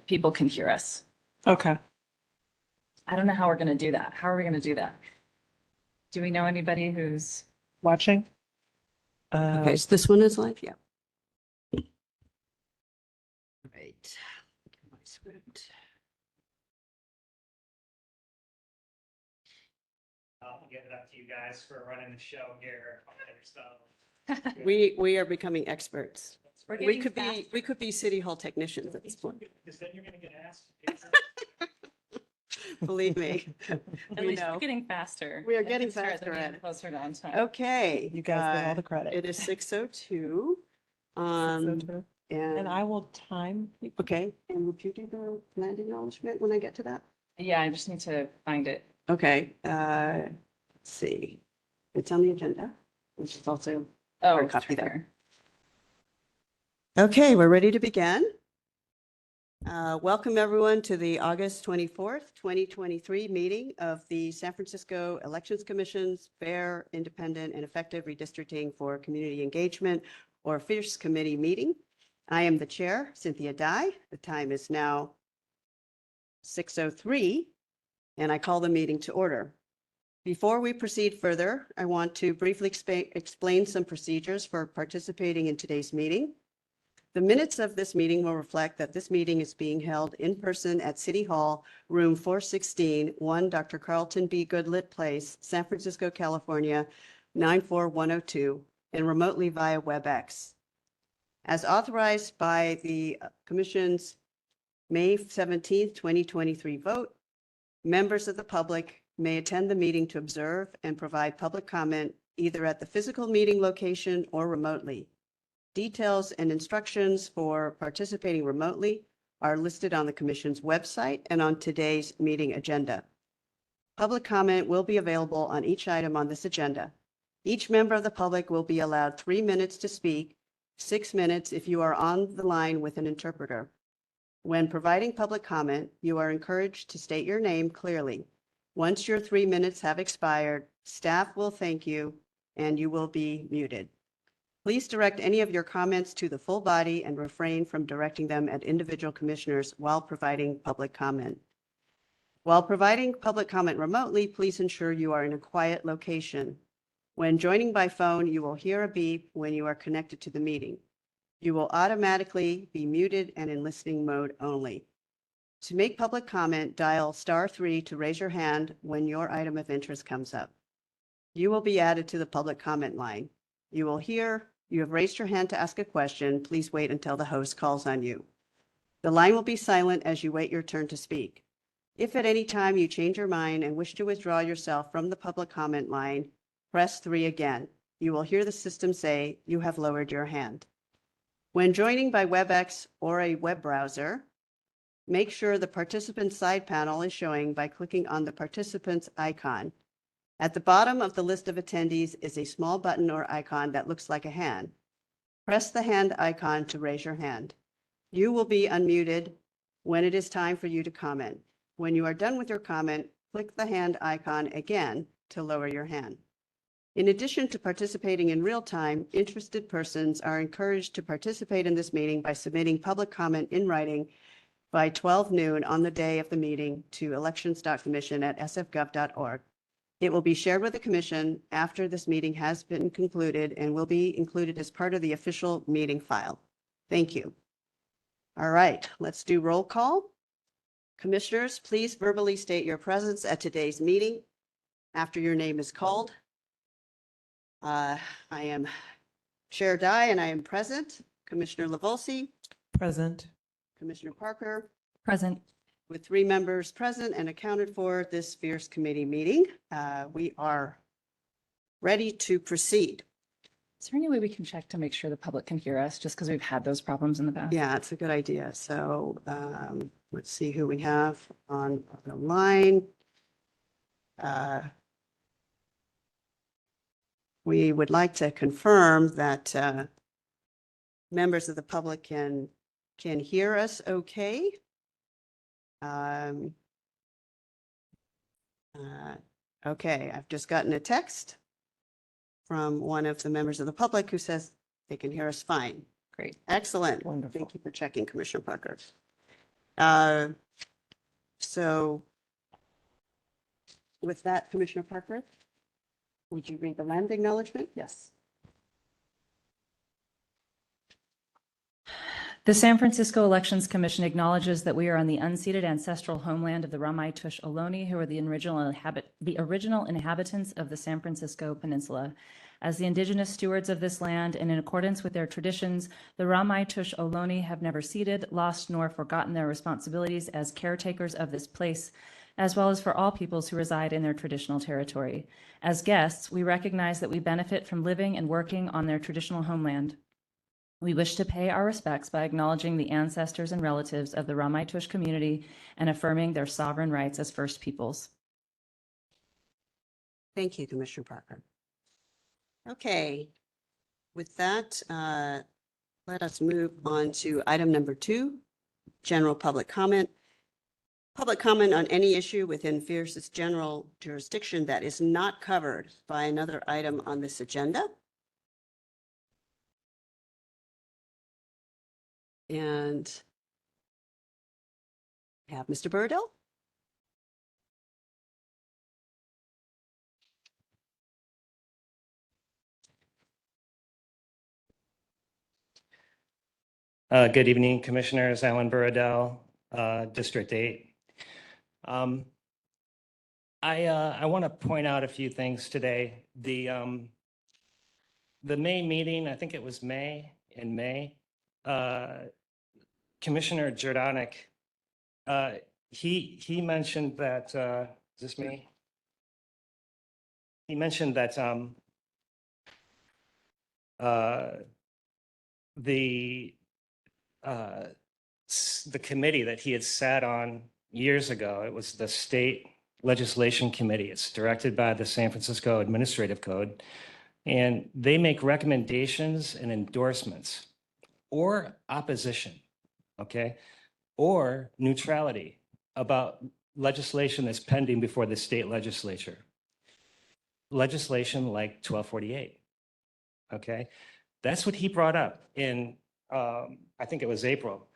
people can hear us. Okay. I don't know how we're going to do that. How are we going to do that? Do we know anybody who's, Watching? Okay, so this one is live, yeah. Right. My script. I'll give it up to you guys for running the show here. So, We are becoming experts. we're We getting could fast. be, we could be city hall technicians at this point. because then you're gonna get asked. Believe me. At We least know. we're getting faster. We are As getting start faster getting at it. Closer to on time. Okay. You guys get all the credit. It is 6:02. And, And I will time. okay, and would you do the land acknowledgement when I get to that? Yeah, I just need to find it. Okay, let's see. It's on the agenda, which is also, Oh, Hard copy it's right there. there. okay, we're ready to begin. Welcome everyone to the August 24th, 2023 meeting of the San Francisco Elections Commission's Fair, Independent, and Effective Redistricting for Community Engagement, or FIRST Committee meeting. I am the chair, Cynthia Dye. The time is now 6:03, and I call the meeting to order. Before we proceed further, I want to briefly explain some procedures for participating in today's meeting. The minutes of this meeting will reflect that this meeting is being held in person at City Hall, room 416, 1 Dr. Carlton B. Goodlit Place, San Francisco, California, 94102, and remotely via WebEx. As authorized by the Commission's May 17th, 2023 vote, members of the public may attend the meeting to observe and provide public comment either at the physical meeting location or remotely. Details and instructions for participating remotely are listed on the Commission's website and on today's meeting agenda. Public comment will be available on each item on this agenda. Each member of the public will be allowed 3 minutes to speak, 6 minutes if you are on the line with an interpreter. When providing public comment, you are encouraged to state your name clearly. Once your 3 minutes have expired, staff will thank you and you will be muted. Please direct any of your comments to the full body and refrain from directing them at individual commissioners while providing public comment. While providing public comment remotely, please ensure you are in a quiet location. When joining by phone, you will hear a beep when you are connected to the meeting. You will automatically be muted and in listening mode only. To make public comment, dial *3 to raise your hand when your item of interest comes up. You will be added to the public comment line. You will hear, "You have raised your hand to ask a question. Please wait until the host calls on you." The line will be silent as you wait your turn to speak. If at any time you change your mind and wish to withdraw yourself from the public comment line, press 3 again. You will hear the system say, "You have lowered your hand." When joining by WebEx or a web browser, make sure the participant side panel is showing by clicking on the participant's icon. At the bottom of the list of attendees is a small button or icon that looks like a hand. Press the hand icon to raise your hand. You will be unmuted when it is time for you to comment. When you are done with your comment, click the hand icon again to lower your hand. In addition to participating in real time, interested persons are encouraged to participate in this meeting by submitting public comment in writing by 12 noon on the day of the meeting to elections.commission@sfgov.org. It will be shared with the commission after this meeting has been concluded and will be included as part of the official meeting file. Thank you. All right, let's do roll call. Commissioners, please verbally state your presence at today's meeting after your name is called. I am Chair Dye and I am present. Commissioner Lavolsi, Present. Commissioner Parker, Present. with 3 members present and accounted for this FIRST committee meeting. We are ready to proceed. Is there any way we can check to make sure the public can hear us, just because we've had those problems in the past? Yeah, it's a good idea. So let's see who we have on the line. We would like to confirm that members of the public can hear us okay. Okay, I've just gotten a text from one of the members of the public who says they can hear us fine. Great. Excellent. Wonderful. Thank you for checking, Commissioner Parker. So with that, Commissioner Parker, would you read the land acknowledgement? Yes. The San Francisco Elections Commission acknowledges that we are on the unceded ancestral homeland of the Ramaytush Ohlone, who are the original inhabitants of the San Francisco Peninsula. As the indigenous stewards of this land and in accordance with their traditions, the Ramaytush Ohlone have never ceded, lost, nor forgotten their responsibilities as caretakers of this place, as well as for all peoples who reside in their traditional territory. As guests, we recognize that we benefit from living and working on their traditional homeland. We wish to pay our respects by acknowledging the ancestors and relatives of the Ramaytush community and affirming their sovereign rights as First Peoples. Thank you, Commissioner Parker. Okay, with that, let us move on to item number 2, general public comment. Public comment on any issue within Fierce's general jurisdiction that is not covered by another item on this agenda. And have Mr. Burdill. Good evening, Commissioners. Alan Burradell, District 8. I want to point out a few things today. The May meeting, I think it was May, Commissioner Jordanek, he mentioned that, is this me? He mentioned that the committee that he had sat on years ago, it was the State Legislation Committee. It's directed by the San Francisco Administrative Code, and they make recommendations and endorsements or opposition, okay, or neutrality about legislation that's pending before the state legislature. Legislation like 1248, okay? That's what he brought up in, I think it was April.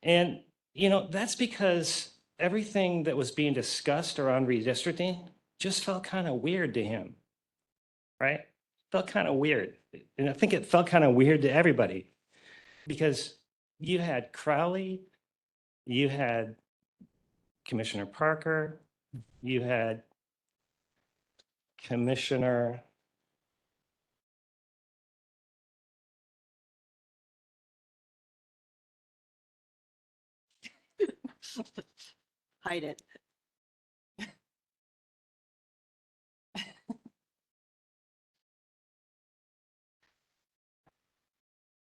And, you know, that's because everything that was being discussed around redistricting just felt kind of weird to him, right? Felt kind of weird. And I think it felt kind of weird to everybody because you had Crowley, you had Commissioner Parker, you had Commissioner Hide it.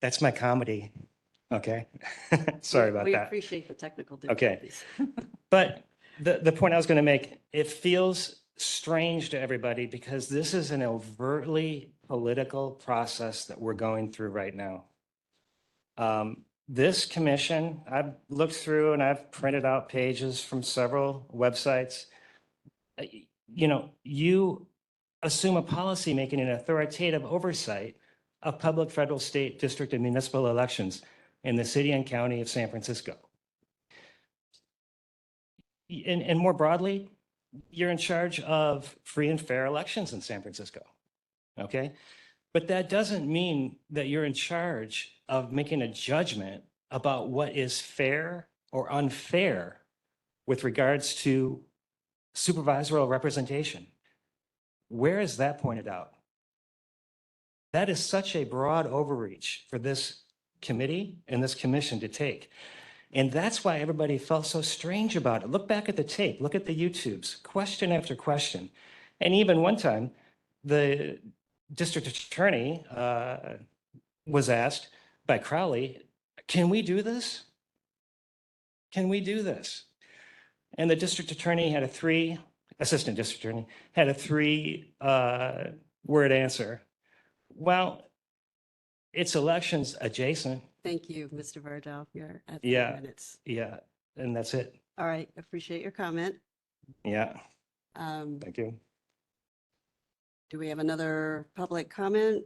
That's my comedy, okay? Sorry about We that. appreciate the technical Okay. difficulties. But the point I was going to make, it feels strange to everybody because this is an overtly political process that we're going through right now. This commission, I've looked through and I've printed out pages from several websites. You know, you assume a policy making an authoritative oversight of public, federal, state, district, and municipal elections in the city and county of San Francisco. And more broadly, you're in charge of free and fair elections in San Francisco, okay? But that doesn't mean that you're in charge of making a judgment about what is fair or unfair with regards to supervisory representation. Where is that pointed out? That is such a broad overreach for this committee and this commission to take. And that's why everybody felt so strange about it. Look back at the tape, look at the YouTubes, question after question. And even one time, the district attorney was asked by Crowley, can we do this? Can we do this? And the district attorney had assistant district attorney, had a 3-word answer. Well, it's elections adjacent. Thank you, Mr. Burdill. You're at 3 Yeah. minutes. Yeah, and that's it. All right, appreciate your comment. Yeah, Um, thank you. Do we have another public comment?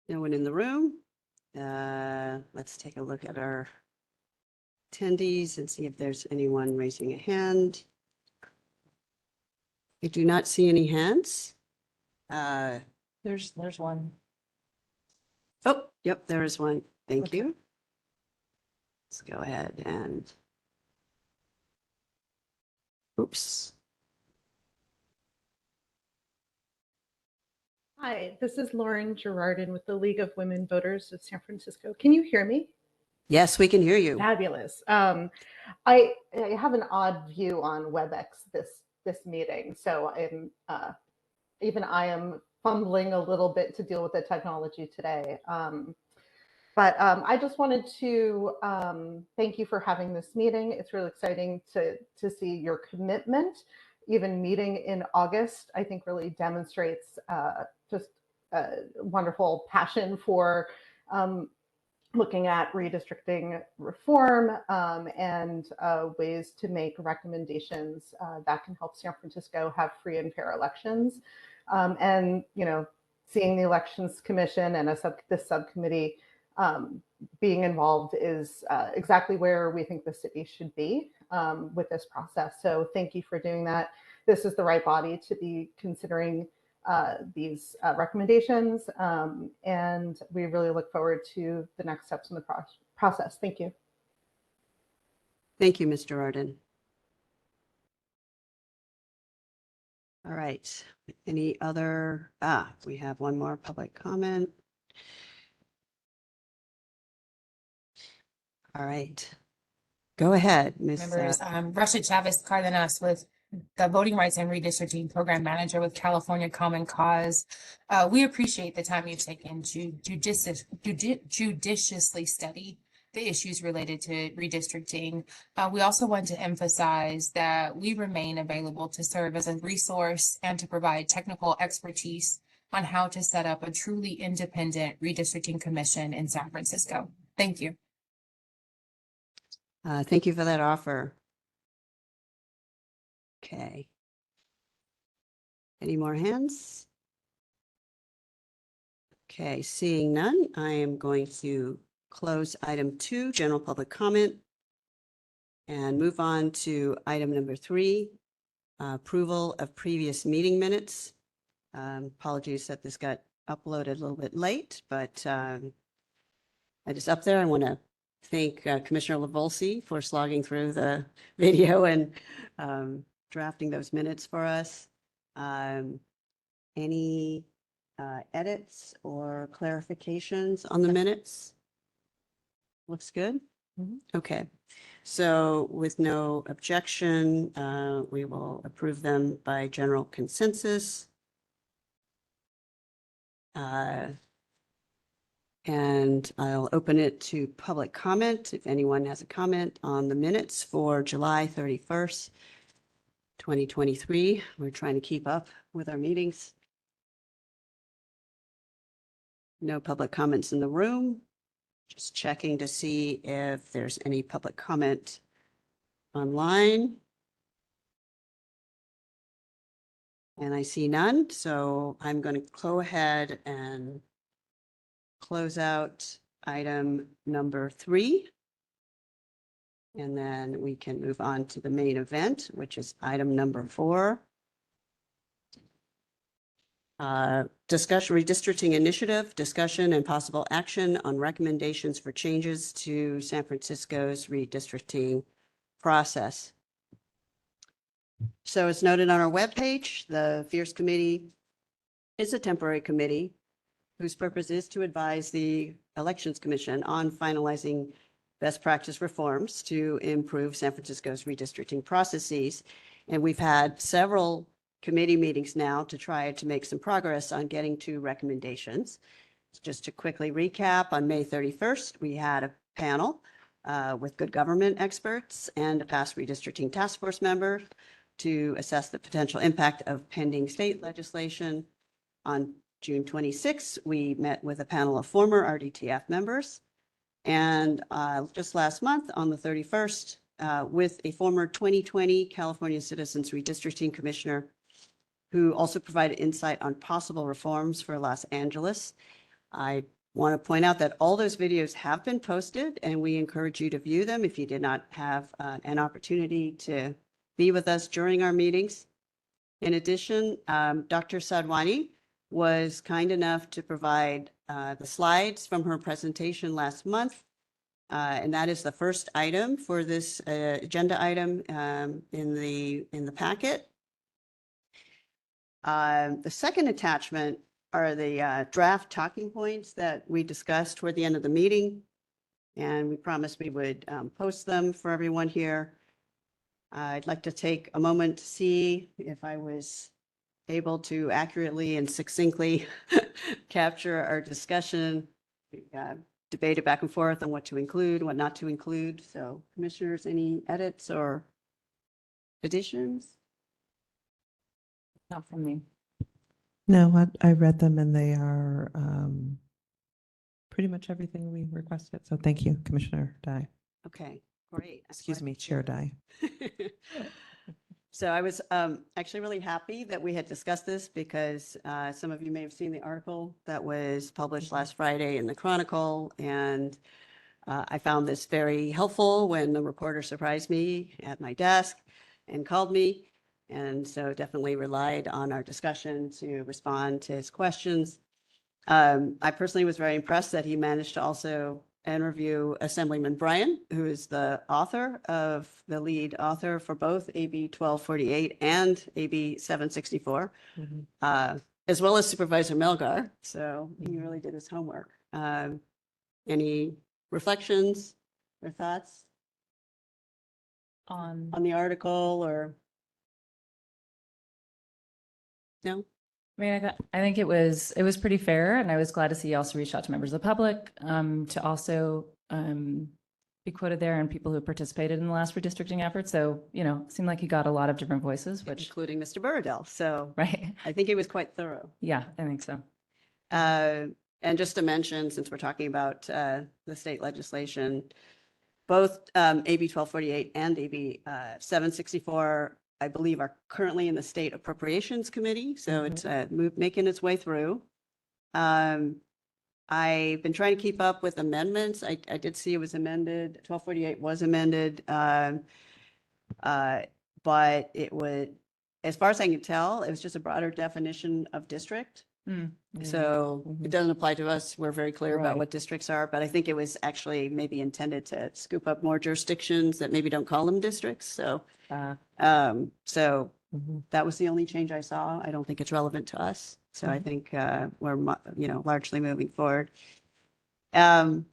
No one in the room? Let let's take a look at our attendees and see if there's anyone raising a hand. I do not see any hands. There's one. Oh, yep, there is one. Thank you. Let's go ahead and. Oops. Hi, this is Lauren Girardin with the League of Women Voters of San Francisco. Can you hear me? Yes, we can hear you. Fabulous. I have an odd view on WebEx this meeting, so I am fumbling a little bit to deal with the technology today. But I just wanted to thank you for having this meeting. It's really exciting to see your commitment. Even meeting in August, I think really demonstrates just a wonderful passion for looking at redistricting reform and ways to make recommendations that can help San Francisco have free and fair elections. And, you know, seeing the Elections Commission and this subcommittee being involved is exactly where we think the city should be with this process. So thank you for doing that. This is the right body to be considering these recommendations, and we really look forward to the next steps in the process. Thank you. Thank you, Mr. Arden. All right. Any other? We have one more public comment. All right. Go ahead, Ms. Members, Russia Chavez Cardenas with the Voting Rights and Redistricting Program Manager with California Common Cause. We appreciate the time you've taken to judiciously study the issues related to redistricting. We also want to emphasize that we remain available to serve as a resource and to provide technical expertise on how to set up a truly independent redistricting commission in San Francisco. Thank you. Thank you for that offer. Okay. Any more hands? Okay, seeing none, I am going to close item 2, general public comment, and move on to item number 3, approval of previous meeting minutes. Apologies that this got uploaded a little bit late, but I just up there. I want to thank Commissioner Lavolsi for slogging through the video and drafting those minutes for us. Any edits or clarifications on the minutes? Looks good? Okay. So with no objection, we will approve them by general consensus. And I'll open it to public comment. If anyone has a comment on the minutes for July 31st, 2023, we're trying to keep up with our meetings. No public comments in the room. Just checking to see if there's any public comment online. And I see none, so I'm going to go ahead and close out item number 3. And then we can move on to the main event, which is item number 4. Discussion redistricting initiative, discussion and possible action on recommendations for changes to San Francisco's redistricting process. So as noted on our webpage, the FIERCE Committee is a temporary committee whose purpose is to advise the Elections Commission on finalizing best practice reforms to improve San Francisco's redistricting processes. And we've had several committee meetings now to try to make some progress on getting to recommendations. Just to quickly recap, on May 31st, we had a panel with good government experts and a past redistricting task force member to assess the potential impact of pending state legislation. On June 26th, we met with a panel of former RDTF members. And just last month, on the 31st, with a former 2020 California Citizens Redistricting Commissioner who also provided insight on possible reforms for Los Angeles. I Want to point out that all those videos have been posted, and we encourage you to view them if you did not have an opportunity to be with us during our meetings. In addition, Dr. Sadhwani was kind enough to provide the slides from her presentation last month. And that is the first item for this agenda item in the packet. The second attachment are the draft talking points that we discussed toward the end of the meeting. And we promised we would post them for everyone here. I'd like to take a moment to see if I was able to accurately and succinctly capture our discussion. We debated back and forth on what to include, what not to include. So commissioners, any edits or additions? Not from me. No, I read them and they are pretty much everything we requested. So thank you, Commissioner Dye. Okay, great. Excuse me, Chair Dye. So I was actually really happy that we had discussed this because some of you may have seen the article that was published last Friday in the Chronicle. And I found this very helpful when the reporter surprised me at my desk and called me. And so definitely relied on our discussion to respond to his questions. I personally was very impressed that he managed to also interview Assemblyman Bryan, who is the lead author for both AB 1248 and AB 764, as well as Supervisor Melgar. So he really did his homework. Any reflections or thoughts On, on the article or? No? I mean, I think it was pretty fair, and I was glad to see he also reached out to members of the public to also be quoted there, and people who participated in the last redistricting effort. So, you know, it seemed like he got a lot of different voices, which, Including Mr. Burradell. So right? I think it was quite thorough. Yeah, I think so. And just to mention, since we're talking about the state legislation, both AB 1248 and AB 764, I believe, are currently in the State Appropriations Committee. So it's making its way through. I've been trying to keep up with amendments. I did see it was amended. 1248 was amended. But it would, as far as I can tell, it was just a broader definition of district. So it doesn't apply to us. We're very clear about Right. what districts are, but I think it was actually maybe intended to scoop up more jurisdictions that maybe don't call them districts. So, that was the only change I saw. I don't think it's relevant to us. So I think we're, largely moving forward. The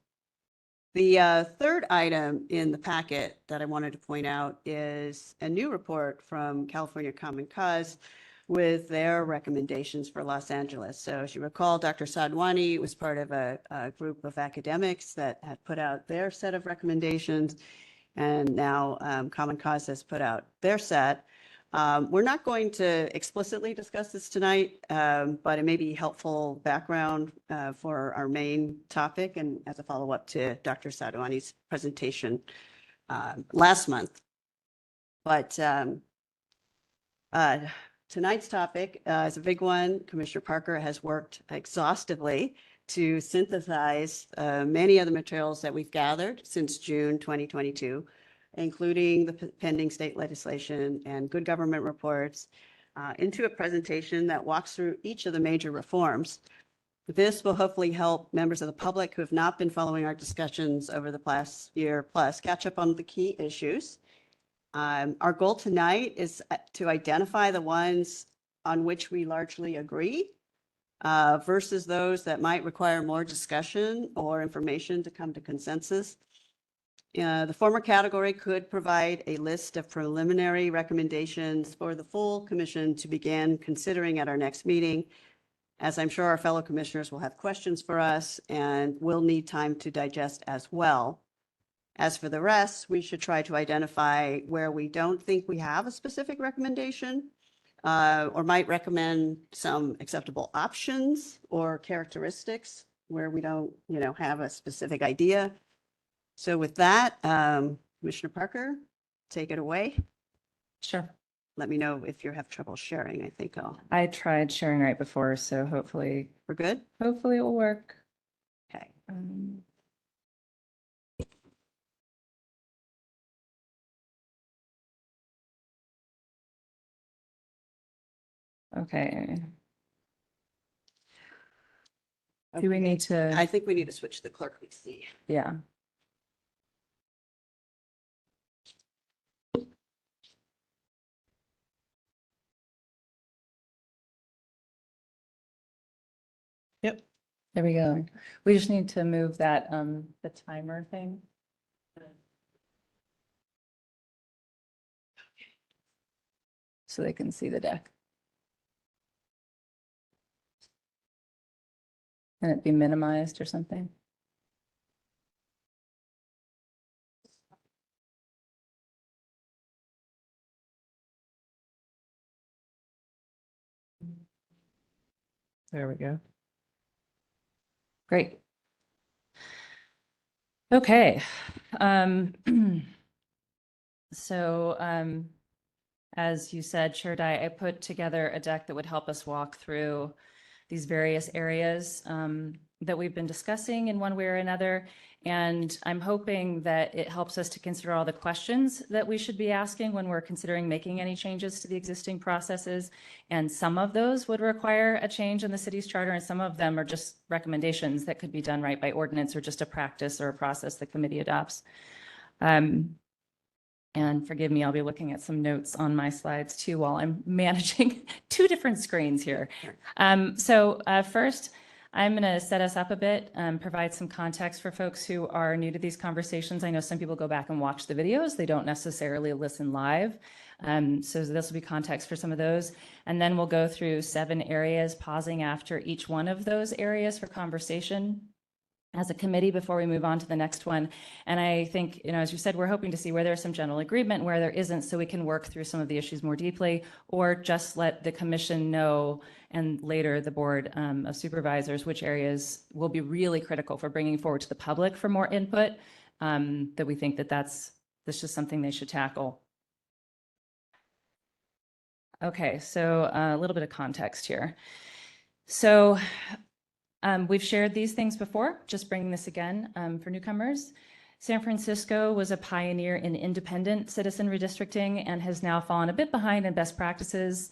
third item in the packet that I wanted to point out is a new report from California Common Cause with their recommendations for Los Angeles. So as you recall, Dr. Sadhwani was part of a group of academics that had put out their set of recommendations. And now Common Cause has put out their set. We're not going to explicitly discuss this tonight, but it may be helpful background for our main topic and as a follow-up to Dr. Sadhwani's presentation last month. But tonight's topic is a big one. Commissioner Parker has worked exhaustively to synthesize many of the materials that we've gathered since June 2022, including the pending state legislation and good government reports, into a presentation that walks through each of the major reforms. This will hopefully help members of the public who have not been following our discussions over the past year plus catch up on the key issues. Our goal tonight is to identify the ones on which we largely agree versus those that might require more discussion or information to come to consensus. The former category could provide a list of preliminary recommendations for the full commission to begin considering at our next meeting, as I'm sure our fellow commissioners will have questions for us and will need time to digest as well. As for the rest, we should try to identify where we don't think we have a specific recommendation or might recommend some acceptable options or characteristics where we don't, have a specific idea. So with that, Commissioner Parker, take it away. Sure. Let me know if you have trouble sharing. I think I tried sharing right before, so hopefully we're good. it will work. Okay. Do we Okay. need to? I think we need to switch to the clerk PC. Yeah. Yep. There we go. We just need to move that, the timer thing. So they can see the deck. Can it be minimized or something? There we go. Great. Okay. Um, so, as you said, Chair Dye, I put together a deck that would help us walk through these various areas that we've been discussing in one way or another. And I'm hoping that it helps us to consider all the questions that we should be asking when we're considering making any changes to the existing processes. And some of those would require a change in the city's charter, and some of them are just recommendations that could be done right by ordinance or just a practice or a process the committee adopts. And forgive me, I'll be looking at some notes on my slides too while I'm managing two different screens here. First, I'm going to set us up a bit, provide some context for folks who are new to these conversations. I know some people go back and watch the videos. They don't necessarily listen live. So this will be context for some of those. And then we'll go through 7 areas, pausing after each one of those areas for conversation as a committee before we move on to the next one. And I think, as you said, we're hoping to see where there's some general agreement, where there isn't, so we can work through some of the issues more deeply, or just let the commission know, and later the board of supervisors, which areas will be really critical for bringing forward to the public for more input, that we think that that's just something they should tackle. Okay, so a little bit of context here. So we've shared these things before, just bringing this again for newcomers. San Francisco was a pioneer in independent citizen redistricting and has now fallen a bit behind in best practices.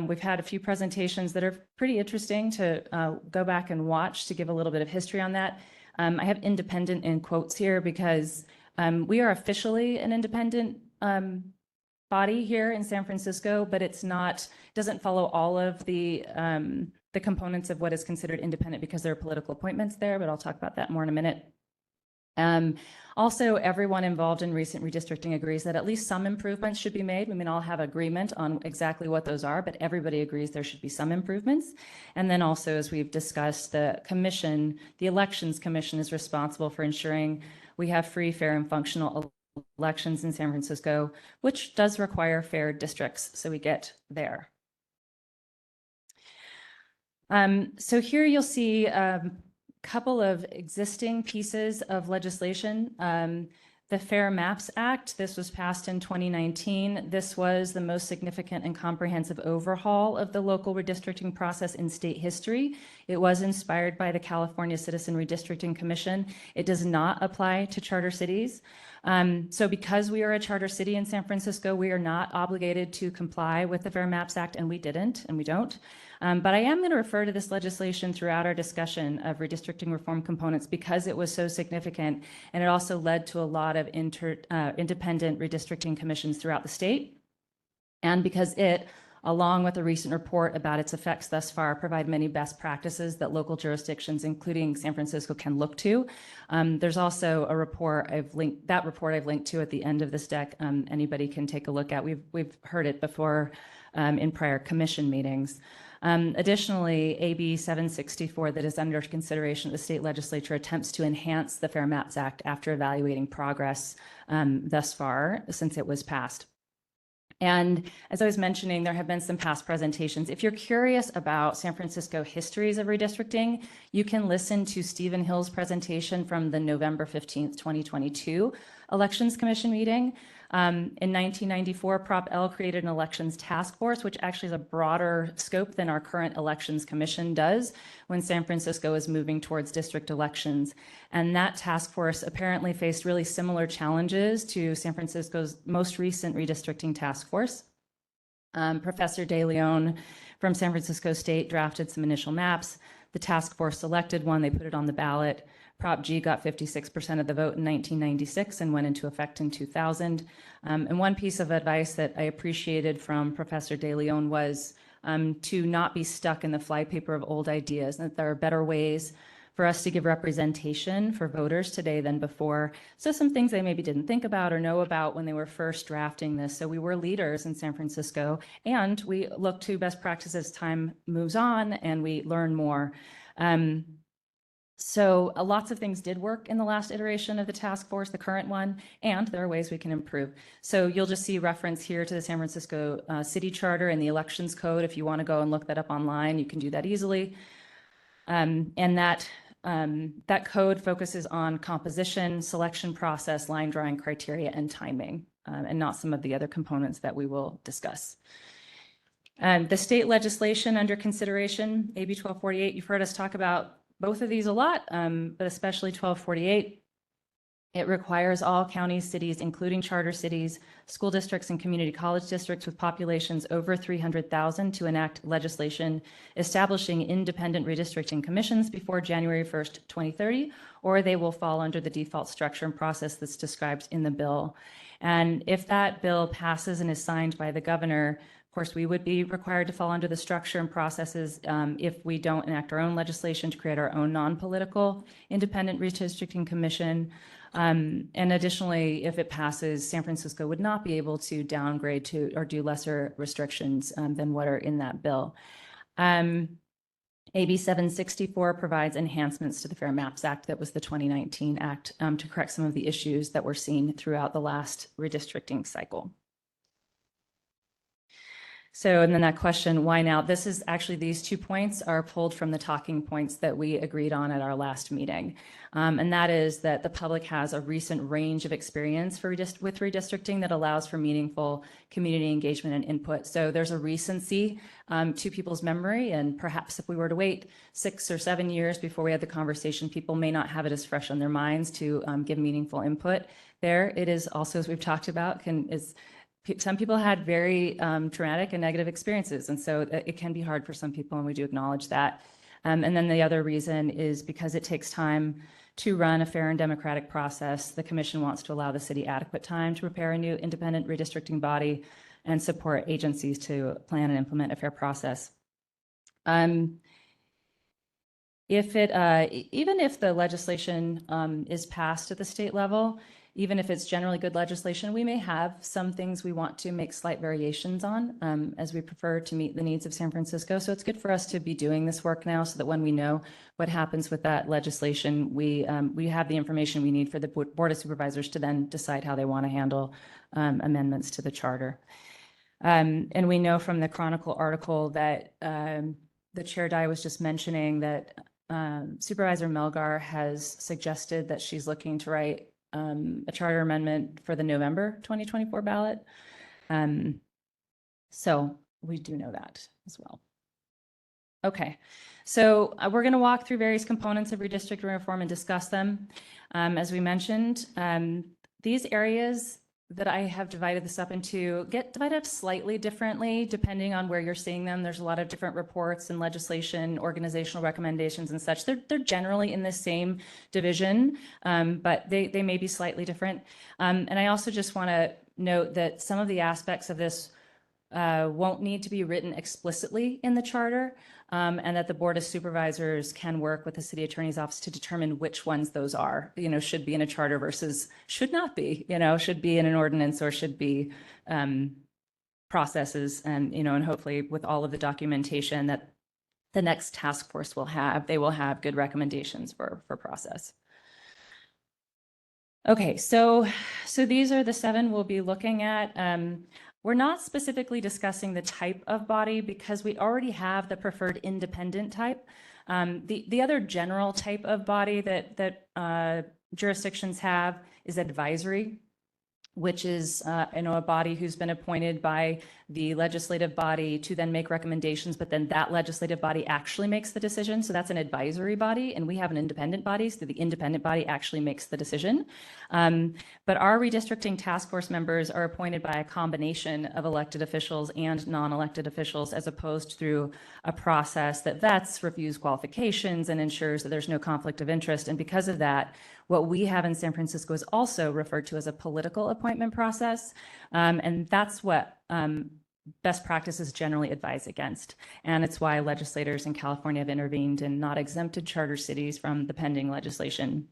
We've had a few presentations that are pretty interesting to go back and watch to give a little bit of history on that. I have independent in quotes here because we are officially an independent body here in San Francisco, but it's not, doesn't follow all of the components of what is considered independent because there are political appointments there, but I'll talk about that more in a minute. Also, everyone involved in recent redistricting agrees that at least some improvements should be made. We may all have agreement on exactly what those are, but everybody agrees there should be some improvements. And then also, as we've discussed, the commission, the Elections Commission, is responsible for ensuring we have free, fair, and functional elections in San Francisco, which does require fair districts. So we get there. So here you'll see a couple of existing pieces of legislation. The Fair Maps Act, this was passed in 2019. This was the most significant and comprehensive overhaul of the local redistricting process in state history. It was inspired by the California Citizen Redistricting Commission. It does not apply to charter cities. So because we are a charter city in San Francisco, we are not obligated to comply with the Fair Maps Act, and we didn't, and we don't. But I am going to refer to this legislation throughout our discussion of redistricting reform components because it was so significant, and it also led to a lot of independent redistricting commissions throughout the state, and because it, along with a recent report about its effects thus far, provide many best practices that local jurisdictions, including San Francisco, can look to. There's also a report I've linked to at the end of this deck. Anybody can take a look at. We've heard it before in prior commission meetings. Additionally, AB 764 that is under consideration at the state legislature attempts to enhance the Fair Maps Act after evaluating progress thus far since it was passed. And as I was mentioning, there have been some past presentations. If you're curious about San Francisco histories of redistricting, you can listen to Stephen Hill's presentation from the November 15th, 2022 Elections Commission meeting. In 1994, Prop L created an elections task force, which actually is a broader scope than our current Elections Commission does when San Francisco is moving towards district elections. And that task force apparently faced really similar challenges to San Francisco's most recent redistricting task force. Professor De Leon from San Francisco State drafted some initial maps. The task force selected one, they put it on the ballot. Prop G got 56% of the vote in 1996 and went into effect in 2000. And one piece of advice that I appreciated from Professor De Leon was to not be stuck in the flypaper of old ideas, and that there are better ways for us to give representation for voters today than before. So some things they maybe didn't think about or know about when they were first drafting this. So we were leaders in San Francisco, and we look to best practices as time moves on and we learn more. So lots of things did work in the last iteration of the task force, the current one, and there are ways we can improve. So you'll just see reference here to the San Francisco City Charter and the Elections Code. If you want to go and look that up online, you can do that easily. And that code focuses on composition, selection process, line drawing criteria, and timing, and not some of the other components that we will discuss. The state legislation under consideration, AB 1248, you've heard us talk about both of these a lot, but especially 1248. It requires all counties, cities, including charter cities, school districts, and community college districts with populations over 300,000 to enact legislation establishing independent redistricting commissions before January 1st, 2030, or they will fall under the default structure and process that's described in the bill. And if that bill passes and is signed by the governor, of course, we would be required to fall under the structure and processes if we don't enact our own legislation to create our own non-political independent redistricting commission. And additionally, if it passes, San Francisco would not be able to downgrade to or do lesser restrictions than what are in that bill. AB 764 provides enhancements to the Fair Maps Act. That was the 2019 act to correct some of the issues that were seen throughout the last redistricting cycle. So, and then that question, why now? This is actually, these 2 points are pulled from the talking points that we agreed on at our last meeting. And that is that the public has a recent range of experience with redistricting that allows for meaningful community engagement and input. So there's a recency to people's memory, and perhaps if we were to wait 6 or 7 years before we had the conversation, people may not have it as fresh on their minds to give meaningful input there. It is also, as we've talked about, some people had very traumatic and negative experiences, and so it can be hard for some people, and we do acknowledge that. And then the other reason is because it takes time to run a fair and democratic process. The commission wants to allow the city adequate time to prepare a new independent redistricting body and support agencies to plan and implement a fair process. Even if the legislation is passed at the state level, even if it's generally good legislation, we may have some things we want to make slight variations on as we prefer to meet the needs of San Francisco. So it's good for us to be doing this work now so that when we know what happens with that legislation, we have the information we need for the Board of Supervisors to then decide how they want to handle amendments to the charter. And we know from the Chronicle article that the Chair Dye was just mentioning that Supervisor Melgar has suggested that she's looking to write a charter amendment for the November 2024 ballot. So we do know that as well. Okay, so we're going to walk through various components of redistricting reform and discuss them. As we mentioned, these areas that I have divided this up into get divided up slightly differently depending on where you're seeing them. There's a lot of different reports and legislation, organizational recommendations and such. They're generally in the same division, but they may be slightly different. And I also just want to note that some of the aspects of this won't need to be written explicitly in the charter, and that the Board of Supervisors can work with the City Attorney's Office to determine which ones those are, should be in a charter versus should not be, should be in an ordinance or should be processes, and, and hopefully with all of the documentation that the next task force will have, they will have good recommendations for process. Okay, so these are the 7 we'll be looking at. We're not specifically discussing the type of body because we already have the preferred independent type. The other general type of body that jurisdictions have is advisory, which is a body who's been appointed by the legislative body to then make recommendations, but then that legislative body actually makes the decision. So that's an advisory body, and we have an independent body, so the independent body actually makes the decision. But our redistricting task force members are appointed by a combination of elected officials and non-elected officials, as opposed through a process that vets, reviews qualifications, and ensures that there's no conflict of interest. And because of that, what we have in San Francisco is also referred to as a political appointment process. And that's what best practices generally advise against. And it's why legislators in California have intervened and not exempted charter cities from the pending legislation.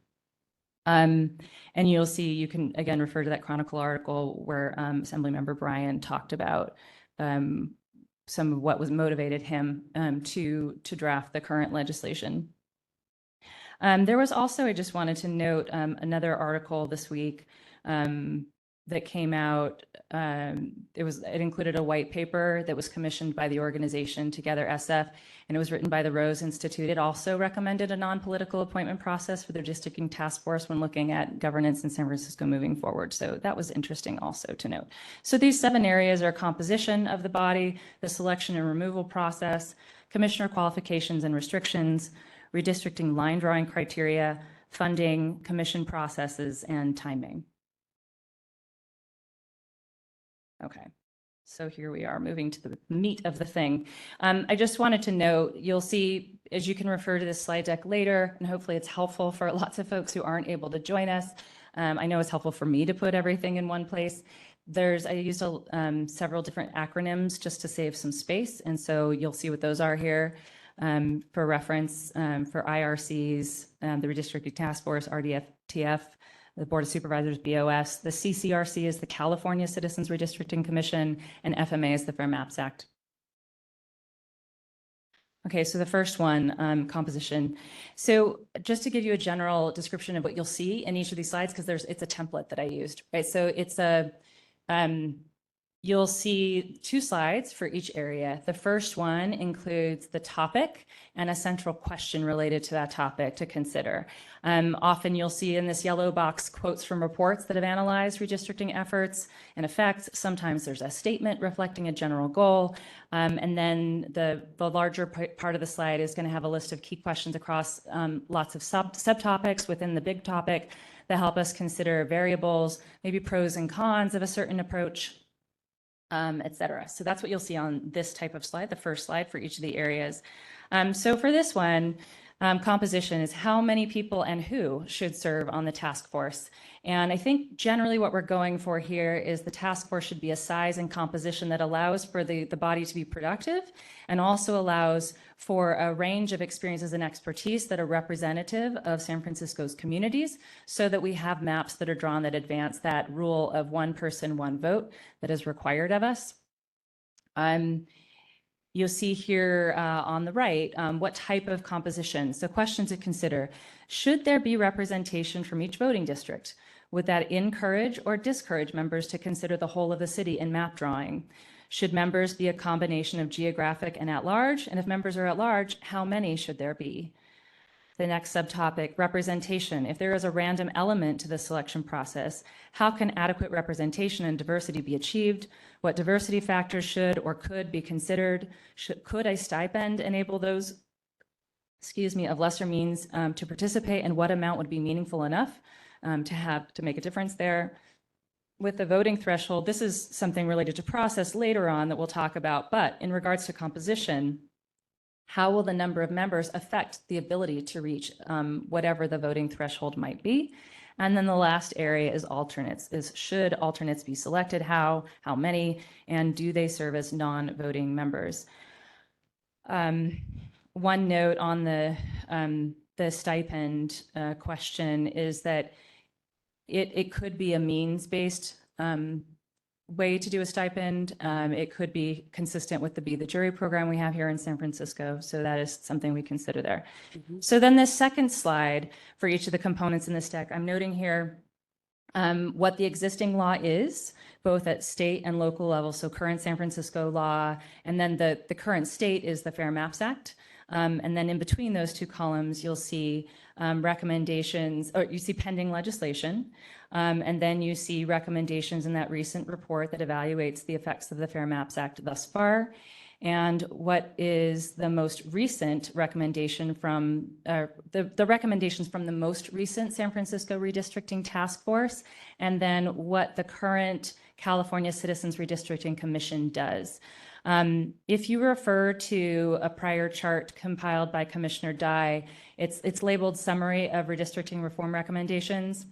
And you'll see, you can again refer to that Chronicle article where Assemblymember Bryan talked about some of what was motivated him to draft the current legislation. There was also, I just wanted to note another article this week that came out. It included a white paper that was commissioned by the organization Together SF, and it was written by the Rose Institute. It also recommended a non-political appointment process for the redistricting task force when looking at governance in San Francisco moving forward. So that was interesting also to note. So these 7 areas are composition of the body, the selection and removal process, commissioner qualifications and restrictions, redistricting line drawing criteria, funding, commission processes, and timing. Okay, so here we are moving to the meat of the thing. I just wanted to note, you'll see, as you can refer to this slide deck later, and hopefully it's helpful for lots of folks who aren't able to join us. I know it's helpful for me to put everything in one place. I used several different acronyms just to save some space, and so you'll see what those are here. For reference, for IRCs, the Redistricting Task Force, RDF-TF, the Board of Supervisors, BOS, the CCRC is the California Citizens Redistricting Commission, and FMA is the Fair Maps Act. Okay, so the first one, composition. So just to give you a general description of what you'll see in each of these slides, because it's a template that I used, right? So it's you'll see 2 slides for each area. The first one includes the topic and a central question related to that topic to consider. Often you'll see in this yellow box quotes from reports that have analyzed redistricting efforts and effects. Sometimes there's a statement reflecting a general goal. And then the larger part of the slide is going to have a list of key questions across lots of subtopics within the big topic that help us consider variables, maybe pros and cons of a certain approach, et cetera. So that's what you'll see on this type of slide, the first slide for each of the areas. So for this one, composition is how many people and who should serve on the task force. And I think generally what we're going for here is the task force should be a size and composition that allows for the body to be productive and also allows for a range of experiences and expertise that are representative of San Francisco's communities, so that we have maps that are drawn that advance that rule of 1 person, 1 vote that is required of us. You'll see here on the right what type of composition. So questions to consider. Should there be representation from each voting district? Would that encourage or discourage members to consider the whole of the city in map drawing? Should members be a combination of geographic and at-large? And if members are at-large, how many should there be? The next subtopic, representation. If there is a random element to the selection process, how can adequate representation and diversity be achieved? What diversity factors should or could be considered? Could a stipend enable those, of lesser means to participate, and what amount would be meaningful enough to make a difference there? With the voting threshold, this is something related to process later on that we'll talk about, but in regards to composition, how will the number of members affect the ability to reach whatever the voting threshold might be? And then the last area is alternates, should alternates be selected, how many, and do they serve as non-voting members? One note on the stipend question is that it could be a means-based way to do a stipend. It could be consistent with the Be the Jury program we have here in San Francisco. So that is something we consider there. So then the second slide for each of the components in this deck, I'm noting here what the existing law is, both at state and local level. So current San Francisco law, and then the current state is the Fair Maps Act. And then in between those two columns, you'll see recommendations, or you see pending legislation. And then you see recommendations in that recent report that evaluates the effects of the Fair Maps Act thus far. And what is the most recent recommendation from the recommendations from the most recent San Francisco Redistricting Task Force, and then what the current California Citizens Redistricting Commission does. If you refer to a prior chart compiled by Commissioner Dye, it's labeled Summary of Redistricting Reform Recommendations.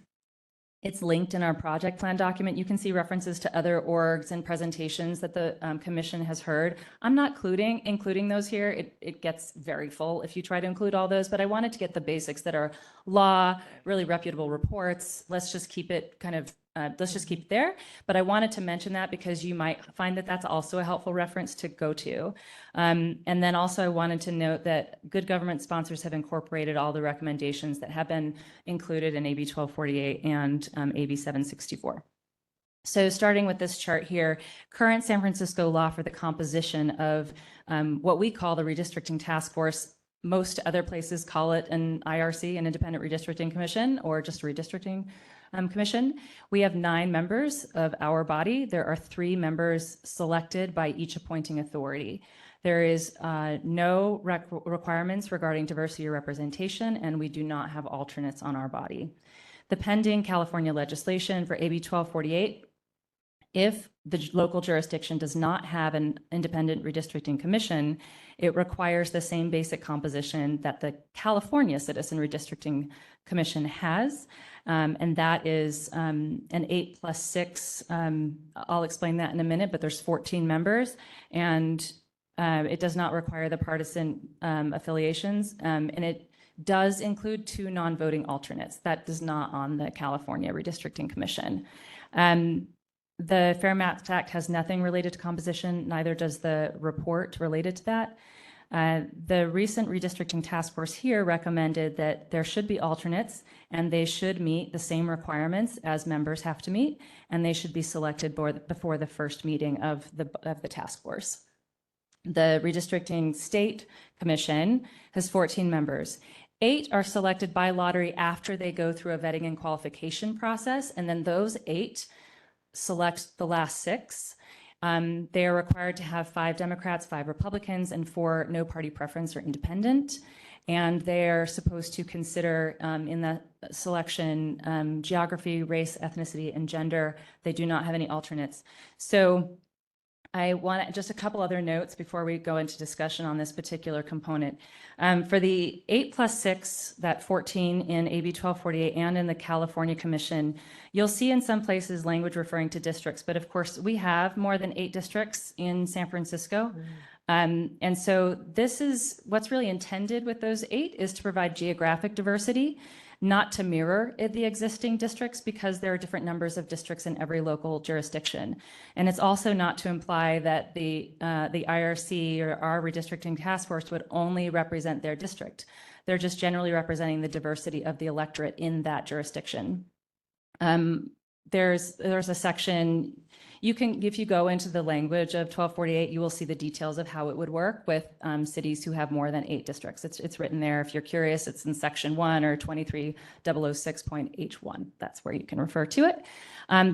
It's linked in our project plan document. You can see references to other orgs and presentations that the commission has heard. I'm not including those here. It gets very full if you try to include all those, but I wanted to get the basics that are law, really reputable reports. Let's just keep it kind of let's just keep it there. But I wanted to mention that because you might find that that's also a helpful reference to go to. And then also I wanted to note that good government sponsors have incorporated all the recommendations that have been included in AB 1248 and AB 764. So starting with this chart here, current San Francisco law for the composition of what we call the Redistricting Task Force. Most other places call it an IRC, an Independent Redistricting Commission, or just a Redistricting Commission. We have 9 members of our body. There are 3 members selected by each appointing authority. There is no requirements regarding diversity or representation, and we do not have alternates on our body. The pending California legislation for AB 1248, if the local jurisdiction does not have an independent redistricting commission, it requires the same basic composition that the California Citizen Redistricting Commission has. And that is an 8+6. I'll explain that in a minute, but there's 14 members, and it does not require the partisan affiliations, and it does include 2 non-voting alternates. That is not on the California Redistricting Commission. The Fair Maps Act has nothing related to composition, neither does the report related to that. The recent Redistricting Task Force here recommended that there should be alternates, and they should meet the same requirements as members have to meet, and they should be selected before the first meeting of the task force. The Redistricting State Commission has 14 members. 8 are selected by lottery after they go through a vetting and qualification process, and then those 8 select the last 6. They are required to have 5 Democrats, 5 Republicans, and 4 no party preference or independent. And they're supposed to consider in the selection geography, race, ethnicity, and gender. They do not have any alternates. So I want just a couple other notes before we go into discussion on this particular component. For the 8+6, that 14 in AB 1248 and in the California Commission, you'll see in some places language referring to districts, but of course we have more than 8 districts in San Francisco. And so this is what's really intended with those 8 is to provide geographic diversity, not to mirror the existing districts because there are different numbers of districts in every local jurisdiction. And it's also not to imply that the IRC or our redistricting task force would only represent their district. They're just generally representing the diversity of the electorate in that jurisdiction. There's a section, you can, if you go into the language of 1248, you will see the details of how it would work with cities who have more than 8 districts. It's written there. If you're curious, it's in section 1 or 23006.H1. That's where you can refer to it.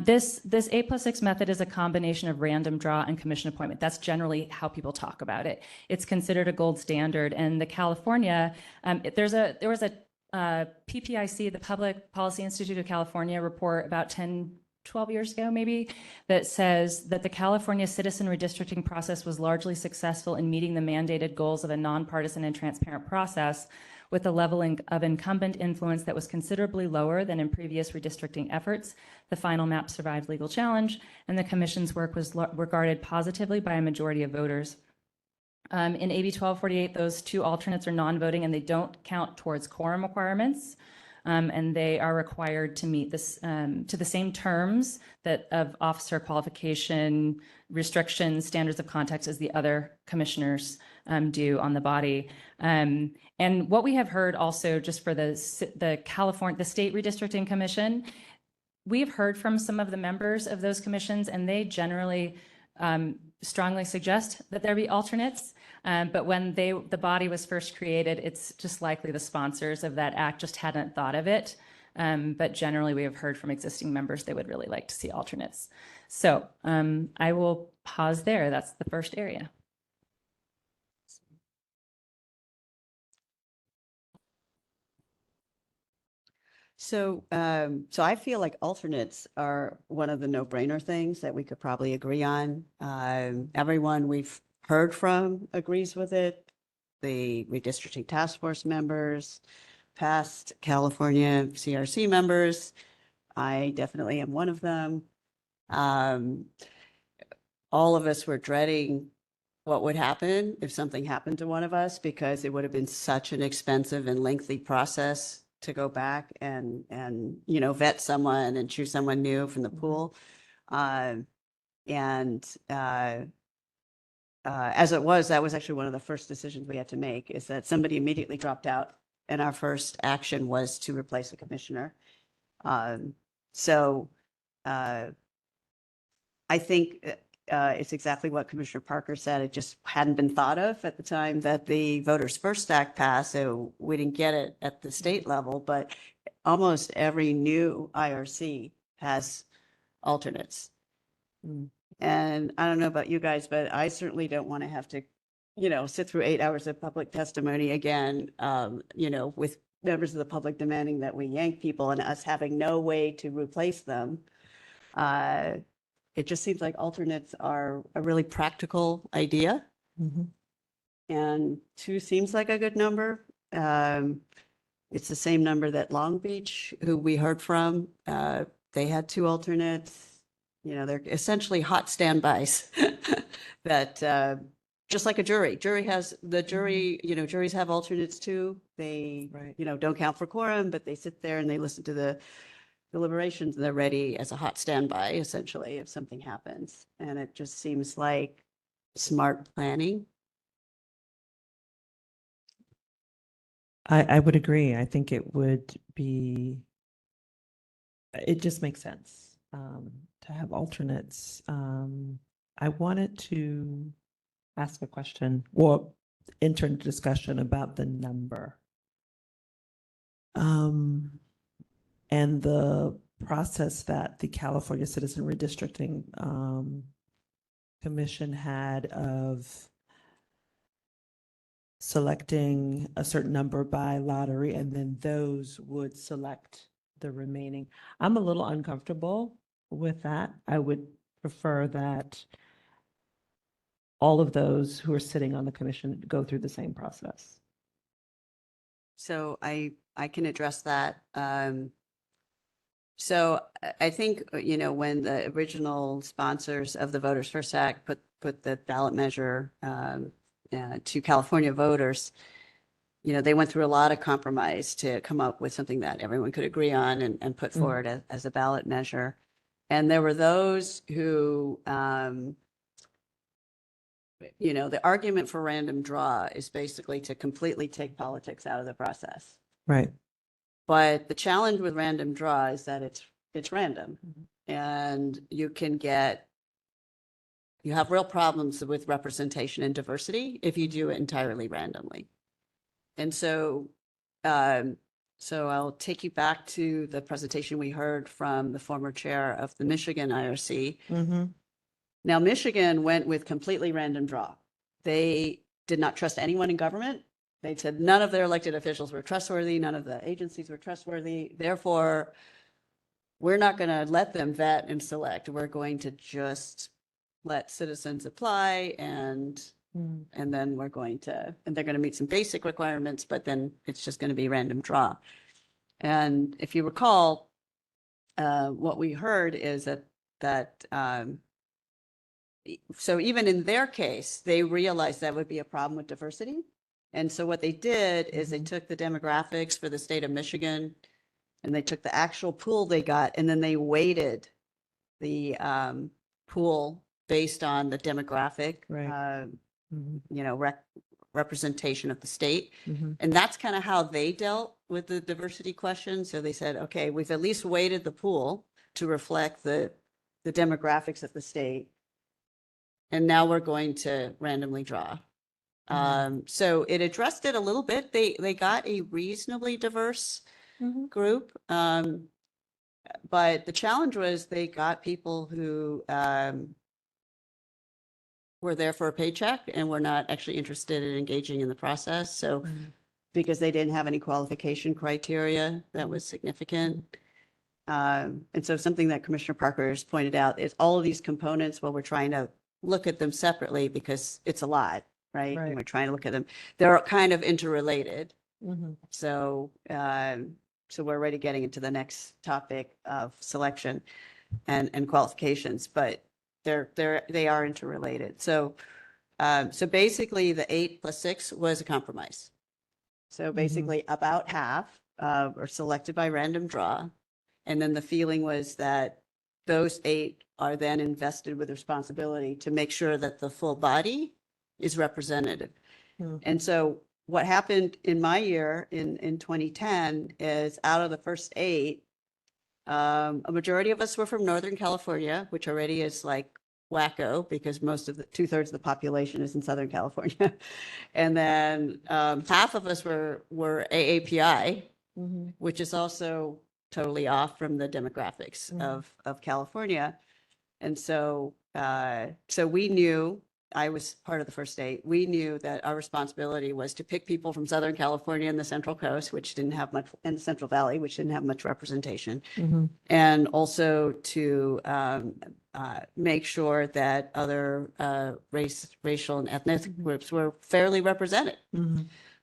This 8+6 method is a combination of random draw and commission appointment. That's generally how people talk about it. It's considered a gold standard. And the California, there was a PPIC, the Public Policy Institute of California report about 12 years ago, maybe, that says that the California citizen redistricting process was largely successful in meeting the mandated goals of a nonpartisan and transparent process with a level of incumbent influence that was considerably lower than in previous redistricting efforts. The final map survived legal challenge, and the commission's work was regarded positively by a majority of voters. In AB 1248, those 2 alternates are non-voting and they don't count towards quorum requirements. And they are required to meet this to the same terms that of officer qualification, restrictions, standards of context as the other commissioners do on the body. And what we have heard also just for the State Redistricting Commission, we've heard from some of the members of those commissions, and they generally strongly suggest that there be alternates. But when the body was first created, it's just likely the sponsors of that act just hadn't thought of it. But generally, we have heard from existing members they would really like to see alternates. So I will pause there. That's the first area. So, so I feel like alternates are one of the no-brainer things that we could probably agree on. Everyone we've heard from agrees with it. The redistricting task force members, past California CRC members. I definitely am one of them. All of us were dreading what would happen if something happened to one of us, because it would have been such an expensive and lengthy process to go back and vet someone and choose someone new from the pool. As it was, that was actually one of the first decisions we had to make, is that somebody immediately dropped out, and our first action was to replace a commissioner. So I think it's exactly what Commissioner Parker said. It just hadn't been thought of at the time that the Voters First Act passed, so we didn't get it at the state level, but almost every new IRC has alternates. And I don't know about you guys, but I certainly don't want to have to, sit through 8 hours of public testimony again, with members of the public demanding that we yank people and us having no way to replace them. It just seems like alternates are a really practical idea. And 2 seems like a good number. It's the same number that Long Beach, who we heard from, they had 2 alternates. They're essentially hot standbys that just like a jury. Juries have alternates too. They, don't count for quorum, but they sit there and they listen to the deliberations, and they're ready as a hot standby, essentially, if something happens. And it just seems like smart planning. I would agree. I think it just makes sense to have alternates. I wanted to ask a question or enter into discussion about the number. And the process that the California Citizen Redistricting Commission had of selecting a certain number by lottery, and then those would select the remaining. I'm a little uncomfortable with that. I would prefer that all of those who are sitting on the commission go through the same process. So I can address that. So I think, when the original sponsors of the Voters First Act put the ballot measure to California voters, they went through a lot of compromise to come up with something that everyone could agree on and put forward as a ballot measure. And there were those who, the argument for random draw is basically to completely take politics out of the process. Right. But the challenge with random draw is that it's random, and you have real problems with representation and diversity if you do it entirely randomly. And so, I'll take you back to the presentation we heard from the former chair of the Michigan IRC. Now, Michigan went with completely random draw. They did not trust anyone in government. They said none of their elected officials were trustworthy. None of the agencies were trustworthy. Therefore, we're not going to let them vet and select. We're going to just let citizens apply, and then they're going to meet some basic requirements, but then it's just going to be random draw. And if you recall, what we heard is that so even in their case, they realized that would be a problem with diversity. And so what they did is they took the demographics for the state of Michigan, and they took the actual pool they got, and then they weighted the pool based on the demographic, representation of the state. And that's kind of how they dealt with the diversity question. So they said, okay, we've at least weighted the pool to reflect the demographics of the state. And now we're going to randomly draw. So it addressed it a little bit. They got a reasonably diverse group. But the challenge was they got people who were there for a paycheck and were not actually interested in engaging in the process. So because they didn't have any qualification criteria, that was significant. And so something that Commissioner Parker has pointed out is all of these components, while we're trying to look at them separately because it's a lot, right? Right. And we're trying to look at them. They're kind of interrelated. Mhm. So, so we're already getting into the next topic of selection and qualifications, but they are interrelated. So, so basically the 8 + 6 was a compromise. So basically about half are selected by random draw. And then the feeling was that those 8 are then invested with responsibility to make sure that the full body is represented. And so what happened in my year in 2010 is out of the first 8, a majority of us were from Northern California, which already is like wacko because most of the 2/3 of the population is in Southern California. And then half of us were AAPI, which is also totally off from the demographics of California. And so, so we knew, I was part of the first 8, we knew that our responsibility was to pick people from Southern California and the Central Coast, which didn't have much, and the Central Valley, which didn't have much representation. And also to make sure that other racial and ethnic groups were fairly represented.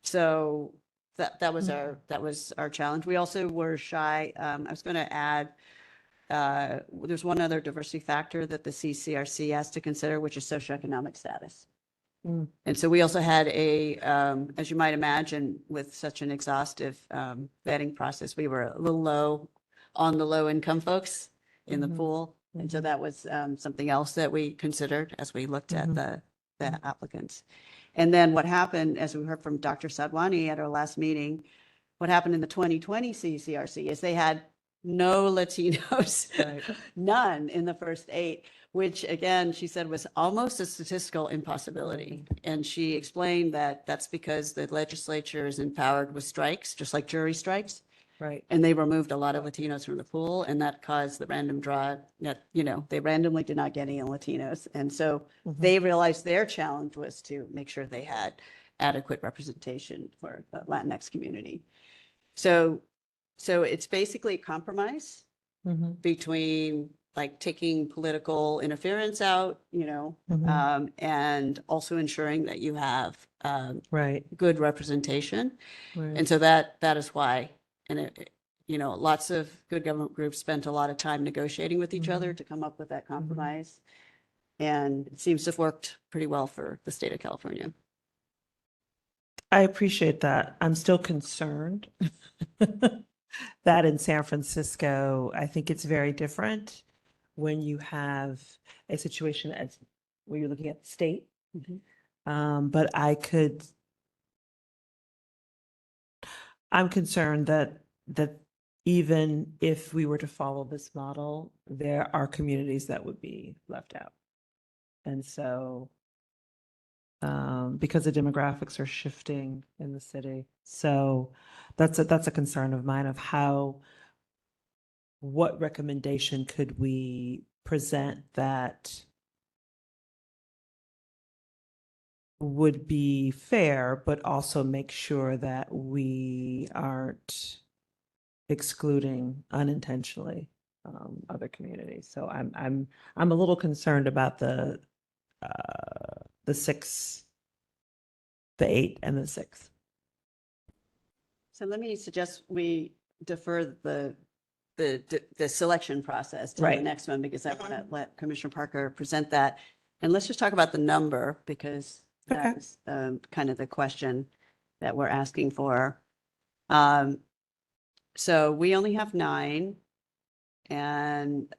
So that was our challenge. We also were shy. I was going to add, there's one other diversity factor that the CCRC has to consider, which is socioeconomic status. And so we also had as you might imagine, with such an exhaustive vetting process, we were a little low on the low income folks in the pool. And so that was something else that we considered as we looked at the applicants. And then what happened, as we heard from Dr. Sadhwani at our last meeting, what happened in the 2020 CCRC is they had no Latinos, none in the first 8, which again, she said was almost a statistical impossibility. And she explained that that's because the legislature is empowered with strikes, just like jury strikes. Right. And they removed a lot of Latinos from the pool, and that caused the random draw that, they randomly did not get any Latinos. And so they realized their challenge was to make sure they had adequate representation for the Latinx community. So it's basically a compromise between like taking political interference out, and also ensuring that you have good representation. And so that is why, and lots of good government groups spent a lot of time negotiating with each other to come up with that compromise. And it seems to have worked pretty well for the state of California. I appreciate that. I'm still concerned that in San Francisco, I think it's very different when you have a situation as where you're looking at the state. But I'm concerned that even if we were to follow this model, there are communities that would be left out. And so because the demographics are shifting in the city. So that's a concern of mine of what recommendation could we present that would be fair, but also make sure that we aren't excluding unintentionally other communities. So I'm a little concerned about the 6, the 8, and the 6. So let me suggest we defer the selection process to the next one, because I want to let Commissioner Parker present that. And let's just talk about the number, because that's kind of the question that we're asking for. So we only have 9, and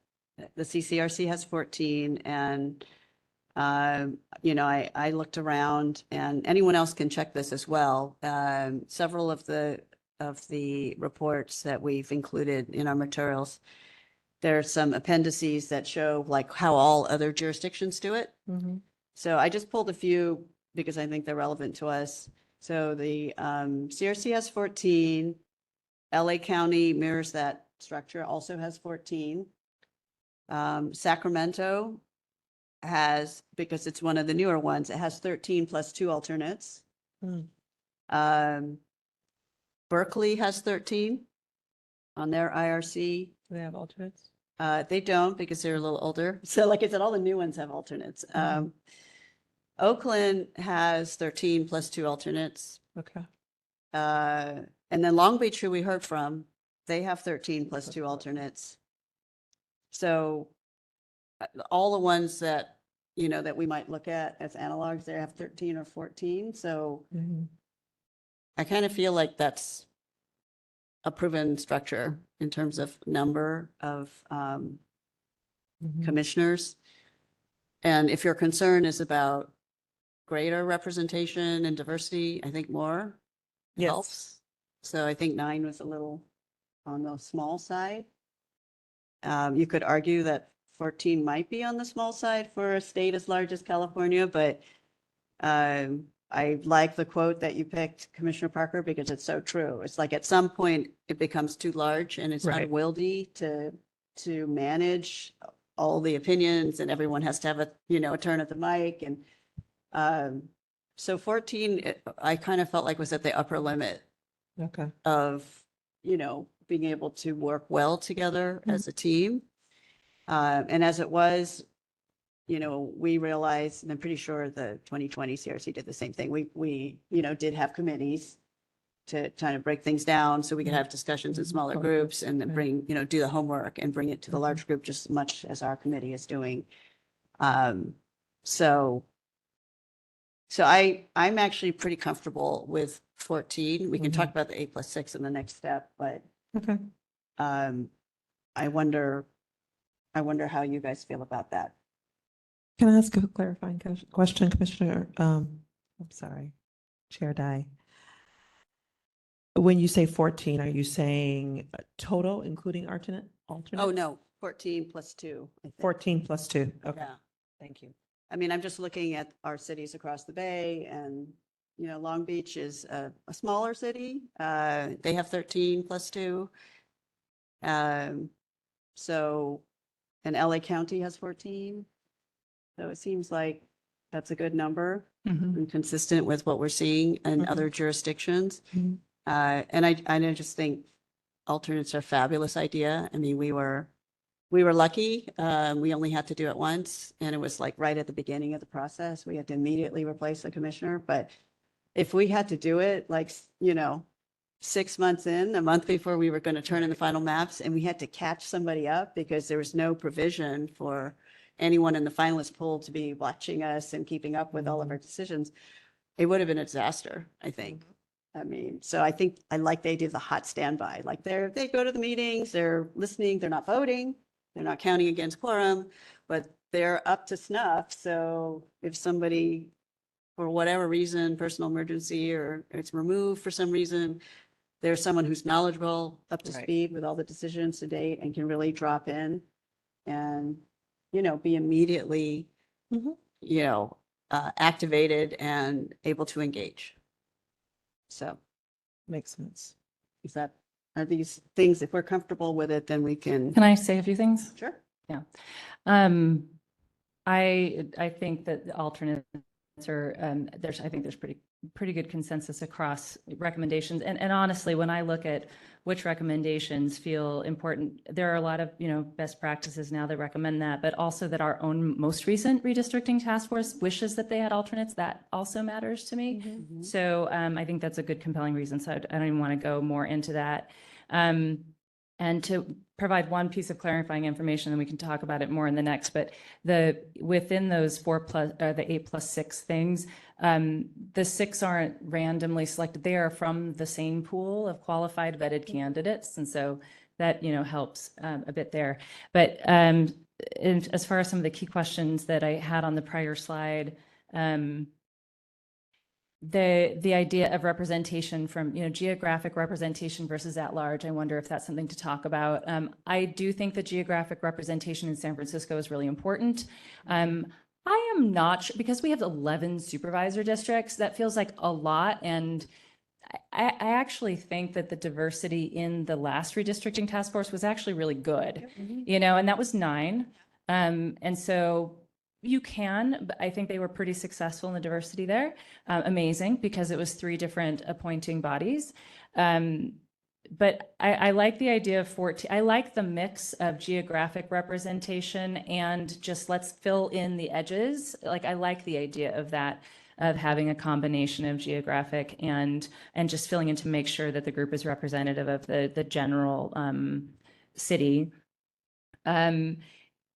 the CCRC has 14, and I looked around, and anyone else can check this as well. Several of the reports that we've included in our materials there's some appendices that show like how all other jurisdictions do it. Mhm. So I just pulled a few because I think they're relevant to us. So the CRC has 14. LA County mirrors that structure, also has 14. Sacramento has, because it's one of the newer ones, it has 13 plus 2 alternates. Hmm. Berkeley has 13 on their IRC. Do they have alternates? They don't because they're a little older. So like I said, all the new ones have alternates. Oakland has 13 plus 2 alternates. Okay. And then Long Beach, who we heard from, they have 13 plus 2 alternates. So all the ones that, you know, that we might look at as analogs, they have 13 or 14. So Mhm. I kind of feel like that's a proven structure in terms of number of Mhm. commissioners. And if your concern is about greater representation and diversity, I think more Yes. helps. So I think 9 was a little on the small side. You could argue that 14 might be on the small side for a state as large as California, but I like the quote that you picked, Commissioner Parker, because it's so true. It's like at some point it becomes too large and it's Right. unwieldy to manage all the opinions, and everyone has to have a, you know, a turn at the mic. And so 14, I kind of felt like was at the upper limit Okay. of, you know, being able to work well together as a team. And as it was, you know, we realized, and I'm pretty sure the 2020 CRC did the same thing. We, you know, did have committees to kind of break things down so we could have discussions in smaller Smaller groups groups, and then right. bring, you know, do the homework and bring it to the large group just as much as our committee is doing. So I'm actually pretty comfortable with 14. We can talk about the 8+6 in the next step, but Okay. I wonder how you guys feel about that. Can I ask a clarifying question, Commissioner? I'm sorry, Chair Dye. When you say 14, are you saying total, including alternate? Oh, no, 14 plus 2. I think. 14 plus 2. Okay, Yeah. thank you. I mean, I'm just looking at our cities across the bay, and, you know, Long Beach is a smaller city. They have 13 plus 2. So, and LA County has 14. So it seems like that's a good number and consistent with what we're seeing in other jurisdictions. Mhm. And I just think alternates are a fabulous idea. I mean, we were lucky. We only had to do it once, and it was like right at the beginning of the process. We had to immediately replace the commissioner. But if we had to do it, like, you know, 6 months in, a month before we were going to turn in the final maps, and we had to catch somebody up because there was no provision for anyone in the finalist pool to be watching us and keeping up with all of our decisions, it would have been a disaster, I think. I mean, so I think I like the idea of the hot standby. Like they go to the meetings, they're listening, they're not voting, they're not counting against quorum, but they're up to snuff. So if somebody, for whatever reason, personal emergency, or it's removed for some reason, there's someone who's knowledgeable, up to Right. speed with all the decisions to date, and can really drop in and, you know, be immediately, Mhm. you know, activated and able to engage. So Makes sense. are these things, if we're comfortable with it, then we can. Can I say a few things? Sure. I think that the alternates are, I think there's pretty good consensus across recommendations. And honestly, when I look at which recommendations feel important, there are a lot of, you know, best practices now that recommend that, but also that our own most recent redistricting task force wishes that they had alternates. That also matters to me. So I think that's a good compelling reason. So I don't even want to go more into that. And to provide one piece of clarifying information, and we can talk about it more in the next, but within those the 8+6 things, the 6 aren't randomly selected. They are from the same pool of qualified vetted candidates. And so that, you know, helps a bit there. But as far as some of the key questions that I had on the prior slide, the idea of representation from, geographic representation versus at large, I wonder if that's something to talk about. I do think that geographic representation in San Francisco is really important. I am not sure, because we have 11 supervisor districts, that feels like a lot. And I actually think that the diversity in the last redistricting task force was actually really good, and that was 9. And so but I think they were pretty successful in the diversity there. Amazing, because it was 3 different appointing bodies. But I like the idea of 14. I like the mix of geographic representation and just let's fill in the edges. Like, I like the idea of that, of having a combination of geographic and just filling in to make sure that the group is representative of the general city.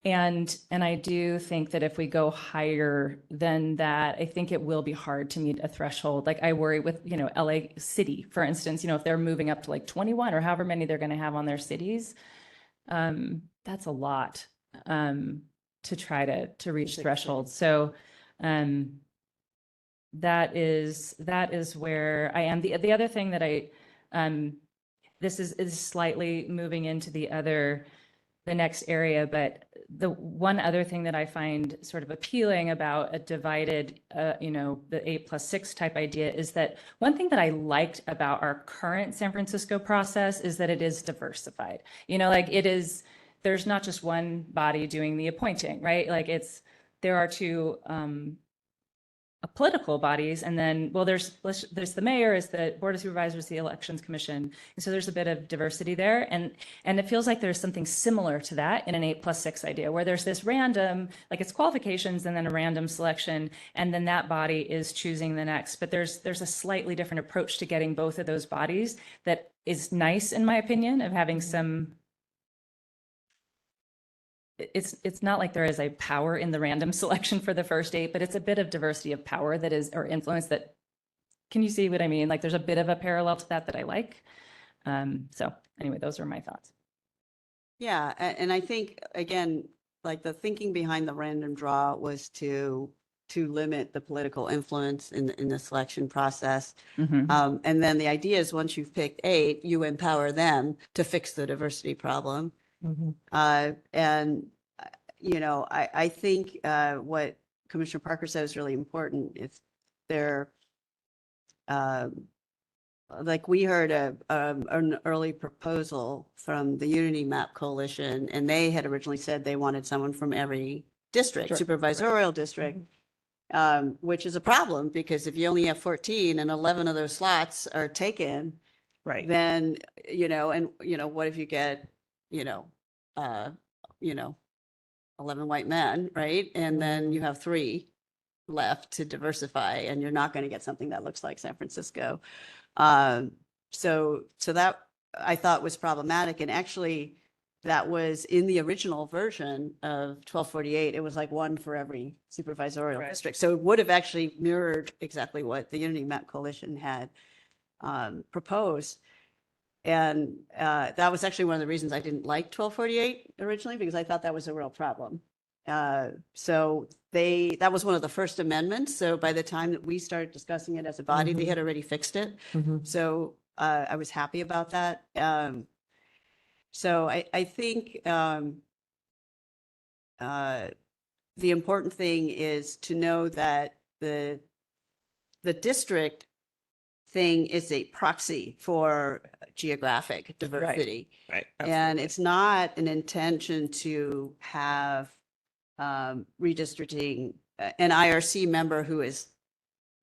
And I do think that if we go higher than that, I think it will be hard to meet a threshold. Like, I worry with, LA City, for instance, if they're moving up to like 21 or however many they're going to have on their cities, that's a lot to try to reach thresholds. So that is where I am. The other thing that this is slightly moving into the next area, but the one other thing that I find sort of appealing about a divided, the 8+6 type idea is that one thing that I liked about our current San Francisco process is that it is diversified. There's not just one body doing the appointing, right? Like, there are 2 political bodies, and then, well, there's the mayor, is the board of supervisors, the elections commission, and so there's a bit of diversity there, and it feels like there's something similar to that in an 8+6 idea, where there's this random, like, it's qualifications and then a random selection, and then that body is choosing the next. But there's a slightly different approach to getting both of those bodies that is nice, in my opinion, of having some. It's not like there is a power in the random selection for the first 8, but it's a bit of diversity of power that is, or influence that, can you see what I mean? Like, there's a bit of a parallel to that I like. So anyway, those are my thoughts. Yeah, and I think, again, like, the thinking behind the random draw was to limit the political influence in the selection process. Mhm. And then the idea is, once you've picked 8, you empower them to fix the diversity problem. And, I think what Commissioner Parker said is really important. If they're, like, we heard an early proposal from the Unity Map Coalition, and they had originally said they wanted someone from every district, supervisorial district, which is a problem, because if you only have 14 and 11 of those slots are taken, Right. then, what if you get, 11 white men, right? And then you have 3 left to diversify, and you're not going to get something that looks like San Francisco. So that I thought was problematic. And actually, that was in the original version of 1248. It was like 1 for every supervisorial district. So it would have actually mirrored exactly what the Unity Map Coalition had proposed. And that was actually one of the reasons I didn't like 1248 originally, because I thought that was a real problem. So that was one of the first amendments. So by the time that we started discussing it as a body, they had already fixed it. So I was happy about that. So I think the important thing is to know that the district thing is a proxy for geographic diversity. Right. And it's not an intention to have redistricting an IRC member who is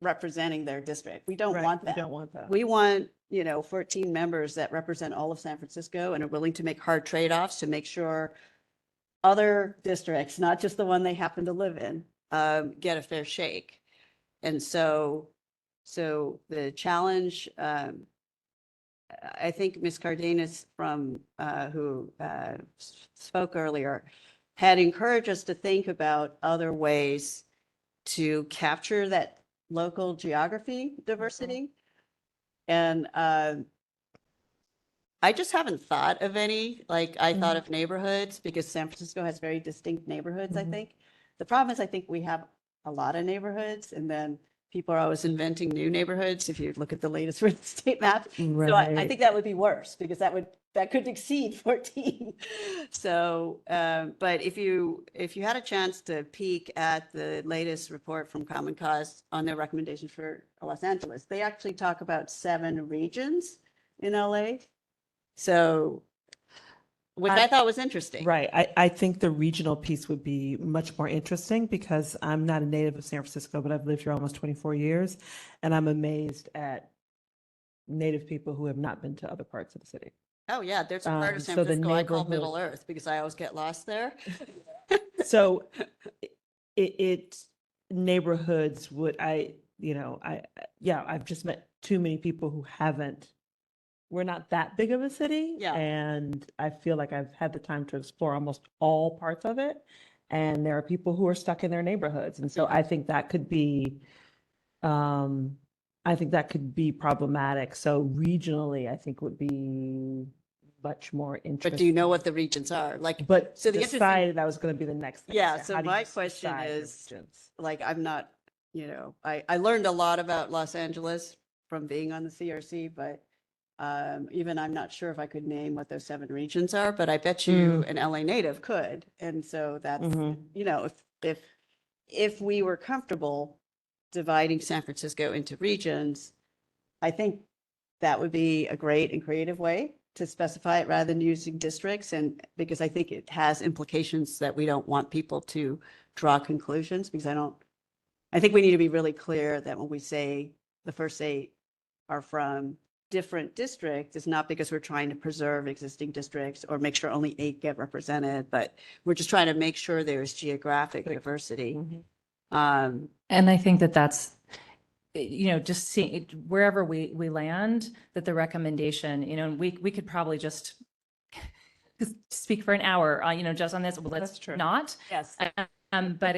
representing their district. We don't want that. We don't want that. We want, 14 members that represent all of San Francisco and are willing to make hard trade-offs to make sure other districts, not just the one they happen to live in, get a fair shake. And so the challenge, I think Ms. Cardenas who spoke earlier, had encouraged us to think about other ways to capture that local geography diversity. And I just haven't thought of any. Like, I thought of neighborhoods, because San Francisco has very distinct neighborhoods, I think. The problem is, I think we have a lot of neighborhoods, and then people are always inventing new neighborhoods, if you look at the latest real estate map. So I Right. think that would be worse because that could exceed 14. So, but if you had a chance to peek at the latest report from Common Cause on their recommendation for Los Angeles, they actually talk about 7 regions in LA. So, which I thought was interesting. Right. I think the regional piece would be much more interesting because I'm not a native of San Francisco, but I've lived here almost 24 years. And I'm amazed at native people who have not been to other parts of the city. Oh, yeah, there's a part of San So the Francisco I call neighborhood- Middle Earth because I always get lost there. So it neighborhoods would, I've just met too many people who haven't. We're not that big of a city. Yeah. And I feel like I've had the time to explore almost all parts of it. And there are people who are stuck in their neighborhoods. And so I think that could be, problematic. So regionally, I think would be much more interesting. But do you know what the regions are? Like, But so the interesting- decided that was going to be the next thing. Yeah, so how do my you question decide the is, regions? like, I'm not, I learned a lot about Los Angeles from being on the CRC, but even I'm not sure if I could name what those 7 regions are, but I bet you an LA native could. And so that's, if we were comfortable dividing San Francisco into regions, I think that would be a great and creative way to specify it rather than using districts. And because I think it has implications that we don't want people to draw conclusions, because I think we need to be really clear that when we say the first 8 are from different districts, it's not because we're trying to preserve existing districts or make sure only 8 get represented, but we're just trying to make sure there's geographic diversity. And I think that that's, just seeing wherever we land, that the recommendation, and we could probably just speak for an hour, just on this, but let's That's true. not. Yes. But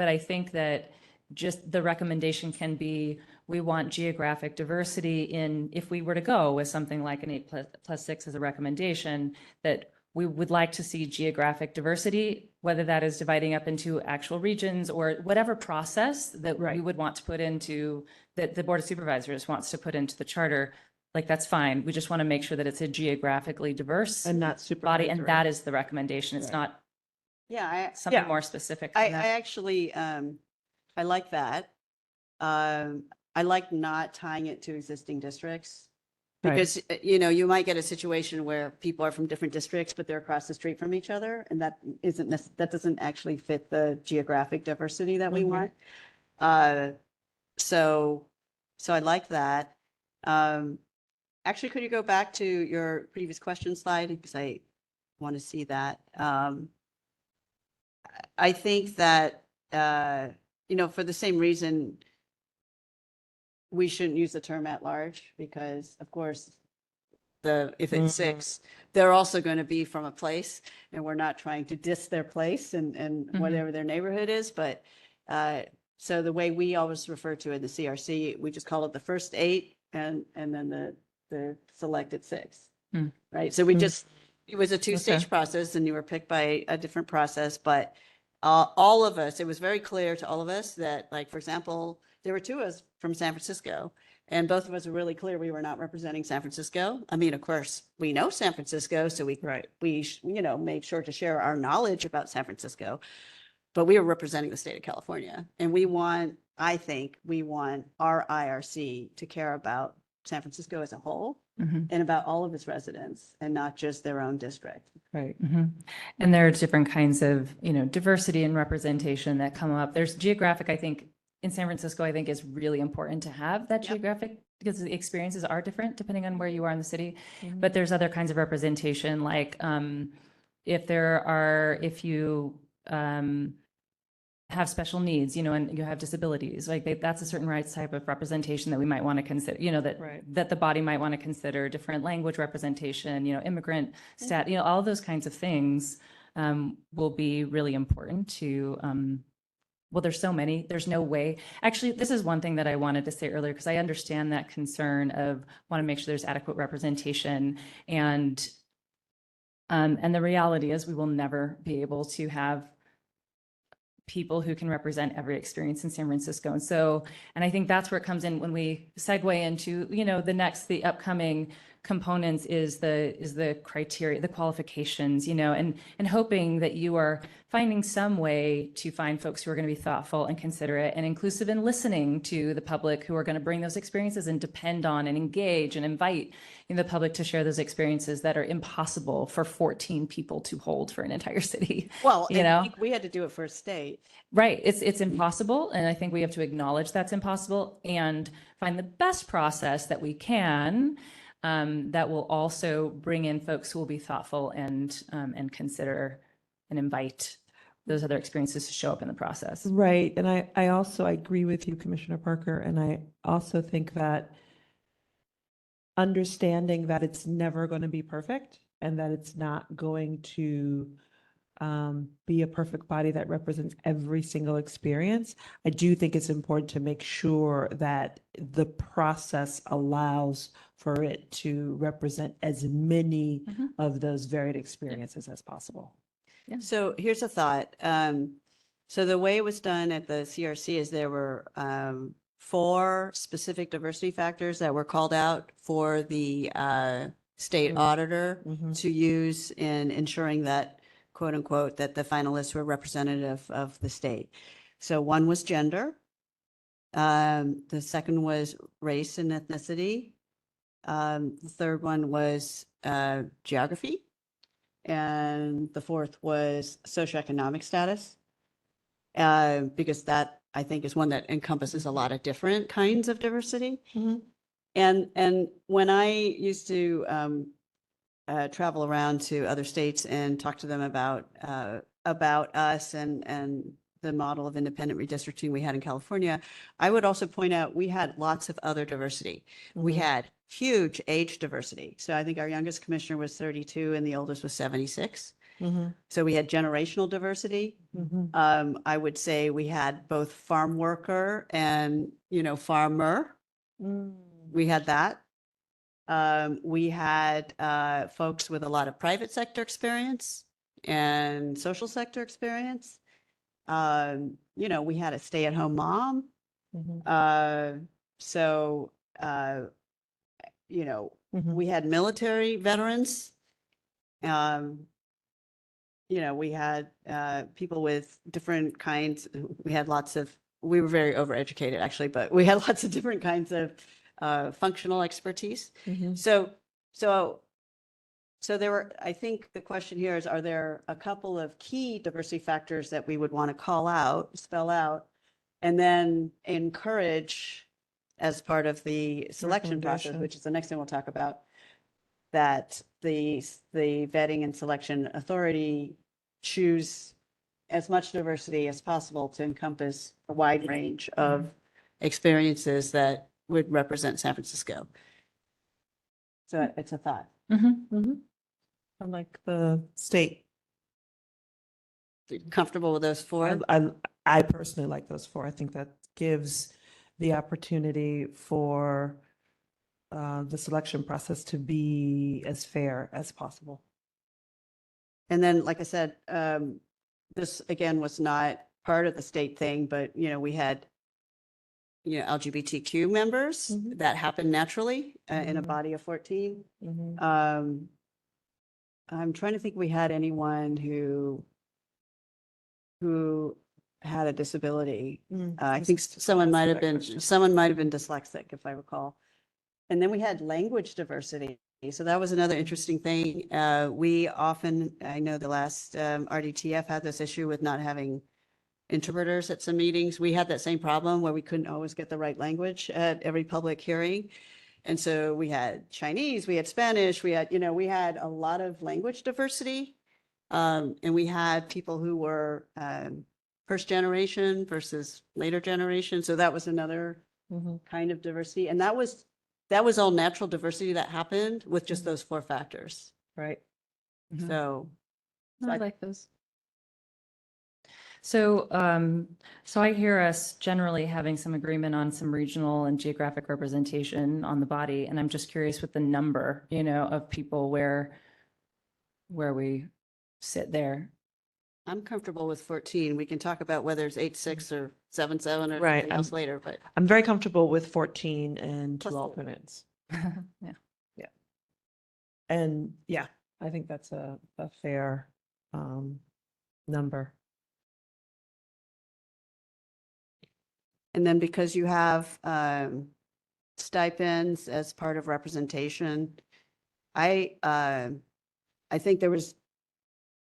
I think that just the recommendation can be, we want geographic diversity if we were to go with something like an 8+6 as a recommendation, that we would like to see geographic diversity, whether that is dividing up into actual regions or whatever process that we would want to put into, that the Board of Supervisors wants to put into the charter. Like, that's fine. We just want to make sure that it's a geographically diverse And not super body, and that is the recommendation. It's not Yeah, something more specific I than that. actually, I like that. I like not tying it to existing districts. Right. Because, you might get a situation where people are from different districts, but they're across the street from each other. And that doesn't actually fit the geographic diversity that we want. So I like that. Actually, could you go back to your previous question slide? Because I want to see that. I think that, for the same reason, we shouldn't use the term at large because, of course, if it's 6, they're also going to be from a place, and we're not trying to diss their place and whatever their neighborhood is. But so the way we always refer to it in the CRC, we just call it the first 8 and then the selected 6, right? So it was a 2-stage process, and you were picked by a different process, but all of us, it was very clear to all of us that, like, for example, there were 2 of us from San Francisco, and both of us were really clear we were not representing San Francisco. I mean, of course, we know San Francisco, so we made sure to share our knowledge about San Francisco, but we were representing the state of California, and I think we want our IRC to care about San Francisco as a whole and about all of its residents and not just their own district. Right. And there are different kinds of, diversity and representation that come up. There's geographic, I think, in San Francisco, I think is really important to have that geographic, because the experiences are different depending on where you are in the city. But there's other kinds of representation, like if you have special needs, and you have disabilities, like that's a certain rights type of representation that we might want to consider, that the body might want to consider. Different language representation, immigrant all those kinds of things will be really important to, well, there's so many, there's no way. Actually, this is one thing that I wanted to say earlier, because I understand that concern of want to make sure there's adequate representation. And the reality is we will never be able to have people who can represent every experience in San Francisco. And so, and I think that's where it comes in when we segue into, the upcoming components is the criteria, the qualifications, and hoping that you are finding some way to find folks who are going to be thoughtful and considerate and inclusive and listening to the public who are going to bring those experiences and depend on and engage and invite the public to share those experiences that are impossible for 14 people to hold for an entire city. Well, You and know? we had to do it for a state. Right. It's impossible. And I think we have to acknowledge that's impossible and find the best process that we can that will also bring in folks who will be thoughtful and consider and invite those other experiences to show up in the process. Right. And I also agree with you, Commissioner Parker. And I also think that understanding that it's never going to be perfect and that it's not going to be a perfect body that represents every single experience. I do think it's important to make sure that the process allows for it to represent as many of those varied experiences as possible. Yeah. So here's a thought. So the way it was done at the CRC is there were 4 specific diversity factors that were called out for the state auditor to use in ensuring that, quote unquote, that the finalists were representative of the state. So one was gender. The second was race and ethnicity. The third one was geography. And the fourth was socioeconomic status. Because that, I think, is one that encompasses a lot of different kinds of diversity. And when I used to travel around to other states and talk to them about us and the model of independent redistricting we had in California, I would also point out we had lots of other diversity. We had huge age diversity. So I think our youngest commissioner was 32 and the oldest was 76. So we had generational diversity. I would say we had both farm worker and, farmer. We had that. We had folks with a lot of private sector experience and social sector experience. We had a stay-at-home mom. We had military veterans. We had people with different kinds. We were very overeducated actually, but we had lots of different kinds of functional expertise. So there were, I think the question here is, are there a couple of key diversity factors that we would want to spell out, and then encourage as part of the selection process, which is the next thing we'll talk about, that the vetting and selection authority choose as much diversity as possible to encompass a wide range of experiences that would represent San Francisco. So it's a thought. I like the state. Comfortable with those 4? I personally like those 4. I think that gives the opportunity for the selection process to be as fair as possible. And then, like I said, this again was not part of the state thing, but we had LGBTQ members that happened naturally in a body of 14. I'm trying to think we had anyone who had a disability. I think someone might have been dyslexic, if I recall. And then we had language diversity. So that was another interesting thing. We often, I know the last RDTF had this issue with not having interpreters at some meetings. We had that same problem where we couldn't always get the right language at every public hearing. And so we had Chinese, we had Spanish, we had a lot of language diversity. And we had people who were first generation versus later generation. So that was another kind of diversity. And that was all natural diversity that happened with just those 4 factors. Right. So I like those. So I hear us generally having some agreement on some regional and geographic representation on the body, and I'm just curious with the number, of people where we sit there. I'm comfortable with 14. We can talk about whether it's 8-6 or 7-7 or Right, something else later, but I'm very comfortable with 14 and Plus two the- alternates. Yeah. And yeah, I think that's a fair number. and then because you have stipends as part of representation, I think there was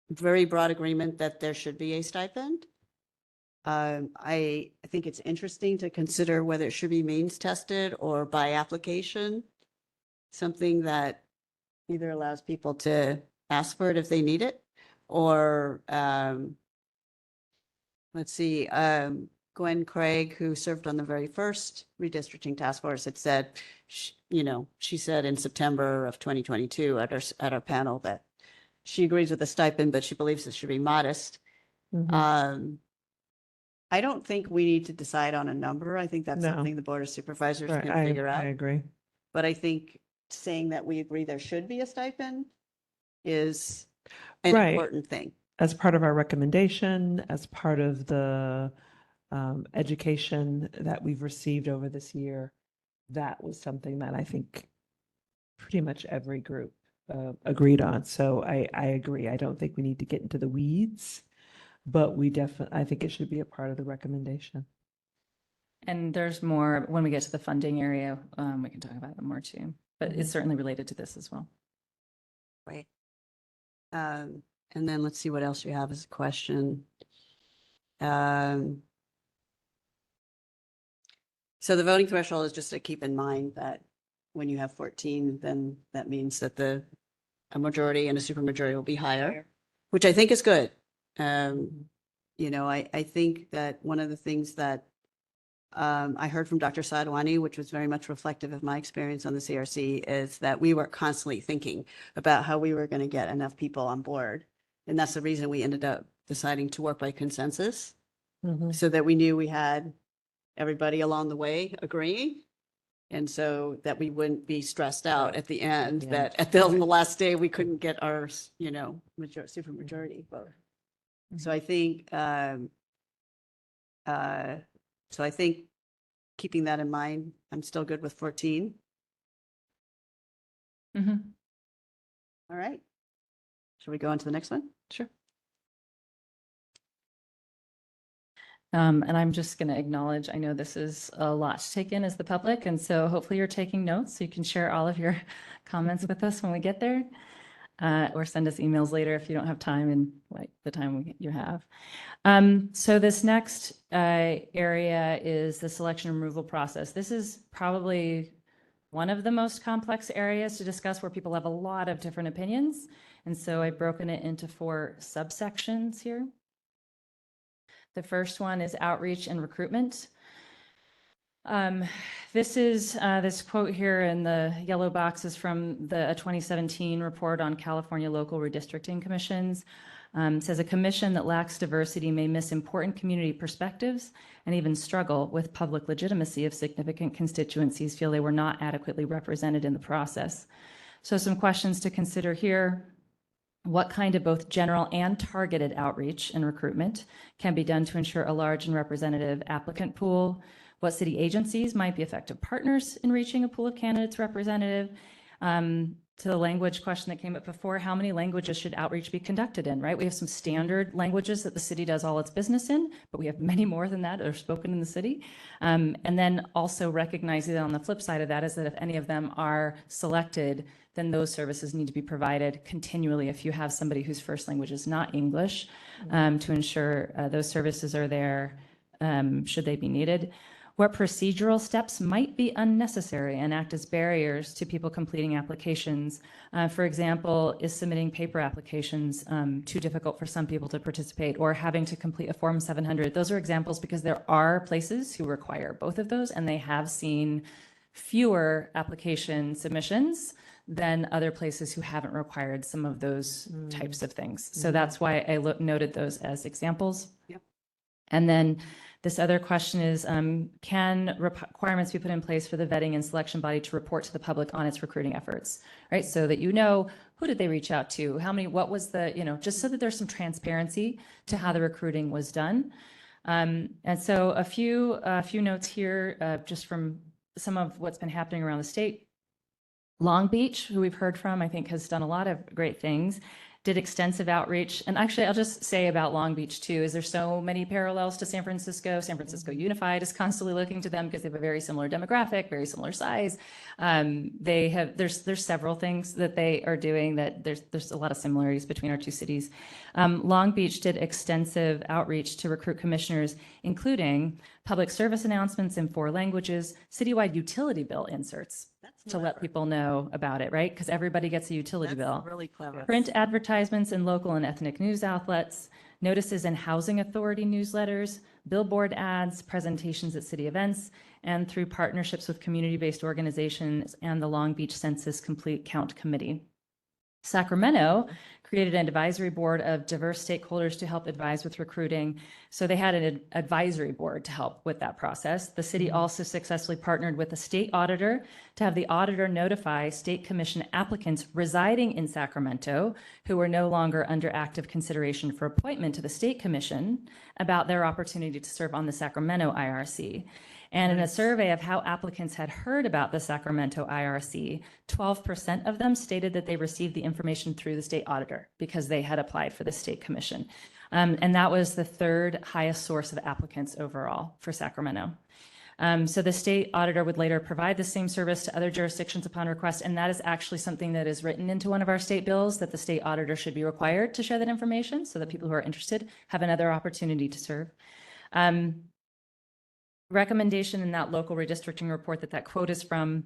very broad agreement that there should be a stipend. I think it's interesting to consider whether it should be means tested or by application, something that either allows people to ask for it if they need it, or let's see, Gwen Craig, who served on the very first redistricting task force, had said, she said in September of 2022 at our panel that she agrees with the stipend, but she believes it should be modest. Mhm. I don't think we need to decide on a number. I think that's No. something the Board of Supervisors Right, can figure I out. agree. But I think saying that we agree there should be a stipend is an Right. important thing. As part of our recommendation, as part of the education that we've received over this year, that was something that I think pretty much every group agreed on. So I agree. I don't think we need to get into the weeds, but I think it should be a part of the recommendation. And there's more, when we get to the funding area, we can talk about it more too, but it's certainly related to this as well. Right. And then let's see what else you have as a question. So the voting threshold is just to keep in mind that when you have 14, then that means that a majority and a supermajority will be higher, which I think is good. I think that one of the things that I heard from Dr. Sadhwani, which was very much reflective of my experience on the CRC, is that we were constantly thinking about how we were going to get enough people on board. And that's the reason we ended up deciding to work by consensus, so that we knew we had everybody along the way agreeing. And so that we wouldn't be stressed out at the end, on the last day, we couldn't get our, super majority vote. So I think, keeping that in mind, I'm still good with 14. Mhm. All right. Shall we go on to the next one? Sure. And I'm just going to acknowledge, I know this is a lot to take in as the public, and so hopefully you're taking notes so you can share all of your comments with us when we get there, or send us emails later if you don't have time in like the time you have. So this next area is the selection and removal process. This is probably one of the most complex areas to discuss where people have a lot of different opinions. And so I've broken it into 4 subsections here. The first one is outreach and recruitment. This quote here in the yellow box is from a 2017 report on California local redistricting commissions. It says a commission that lacks diversity may miss important community perspectives and even struggle with public legitimacy if significant constituencies feel they were not adequately represented in the process. So some questions to consider here. What kind of both general and targeted outreach and recruitment can be done to ensure a large and representative applicant pool? What city agencies might be effective partners in reaching a pool of candidates representative? To the language question that came up before, how many languages should outreach be conducted in, right? We have some standard languages that the city does all its business in, but we have many more than that that are spoken in the city. And then also recognizing that on the flip side of that is that if any of them are selected, then those services need to be provided continually if you have somebody whose first language is not English, to ensure those services are there should they be needed. What procedural steps might be unnecessary and act as barriers to people completing applications? For example, is submitting paper applications too difficult for some people to participate, or having to complete a Form 700? Those are examples because there are places who require both of those, and they have seen fewer application submissions than other places who haven't required some of those types of things. So that's why I noted those as examples. Yep. And then this other question is, can requirements be put in place for the vetting and selection body to report to the public on its recruiting efforts, right? So that you know, who did they reach out to? How many, what was the, just so that there's some transparency to how the recruiting was done. And so a few notes here, just from some of what's been happening around the state. Long Beach, who we've heard from, I think has done a lot of great things, did extensive outreach. And actually, I'll just say about Long Beach too, is there's so many parallels to San Francisco. San Francisco Unified is constantly looking to them because they have a very similar demographic, very similar size. There's several things that they are doing that there's a lot of similarities between our two cities. Long Beach did extensive outreach to recruit commissioners, including public service announcements in 4 languages, citywide utility bill inserts to let people know about it, right? Because everybody gets a utility bill. Really clever. Print advertisements in local and ethnic news outlets, notices in housing authority newsletters, billboard ads, presentations at city events, and through partnerships with community-based organizations and the Long Beach Census Complete Count Committee. Sacramento created an advisory board of diverse stakeholders to help advise with recruiting. So they had an advisory board to help with that process. The city also successfully partnered with the state auditor to have the auditor notify state commission applicants residing in Sacramento who were no longer under active consideration for appointment to the state commission about their opportunity to serve on the Sacramento IRC. And in a survey of how applicants had heard about the Sacramento IRC, 12% of them stated that they received the information through the state auditor because they had applied for the state commission. And that was the 3rd highest source of applicants overall for Sacramento. So the state auditor would later provide the same service to other jurisdictions upon request. And that is actually something that is written into one of our state bills, that the state auditor should be required to share that information so that people who are interested have another opportunity to serve. Recommendation in that local redistricting report that quote is from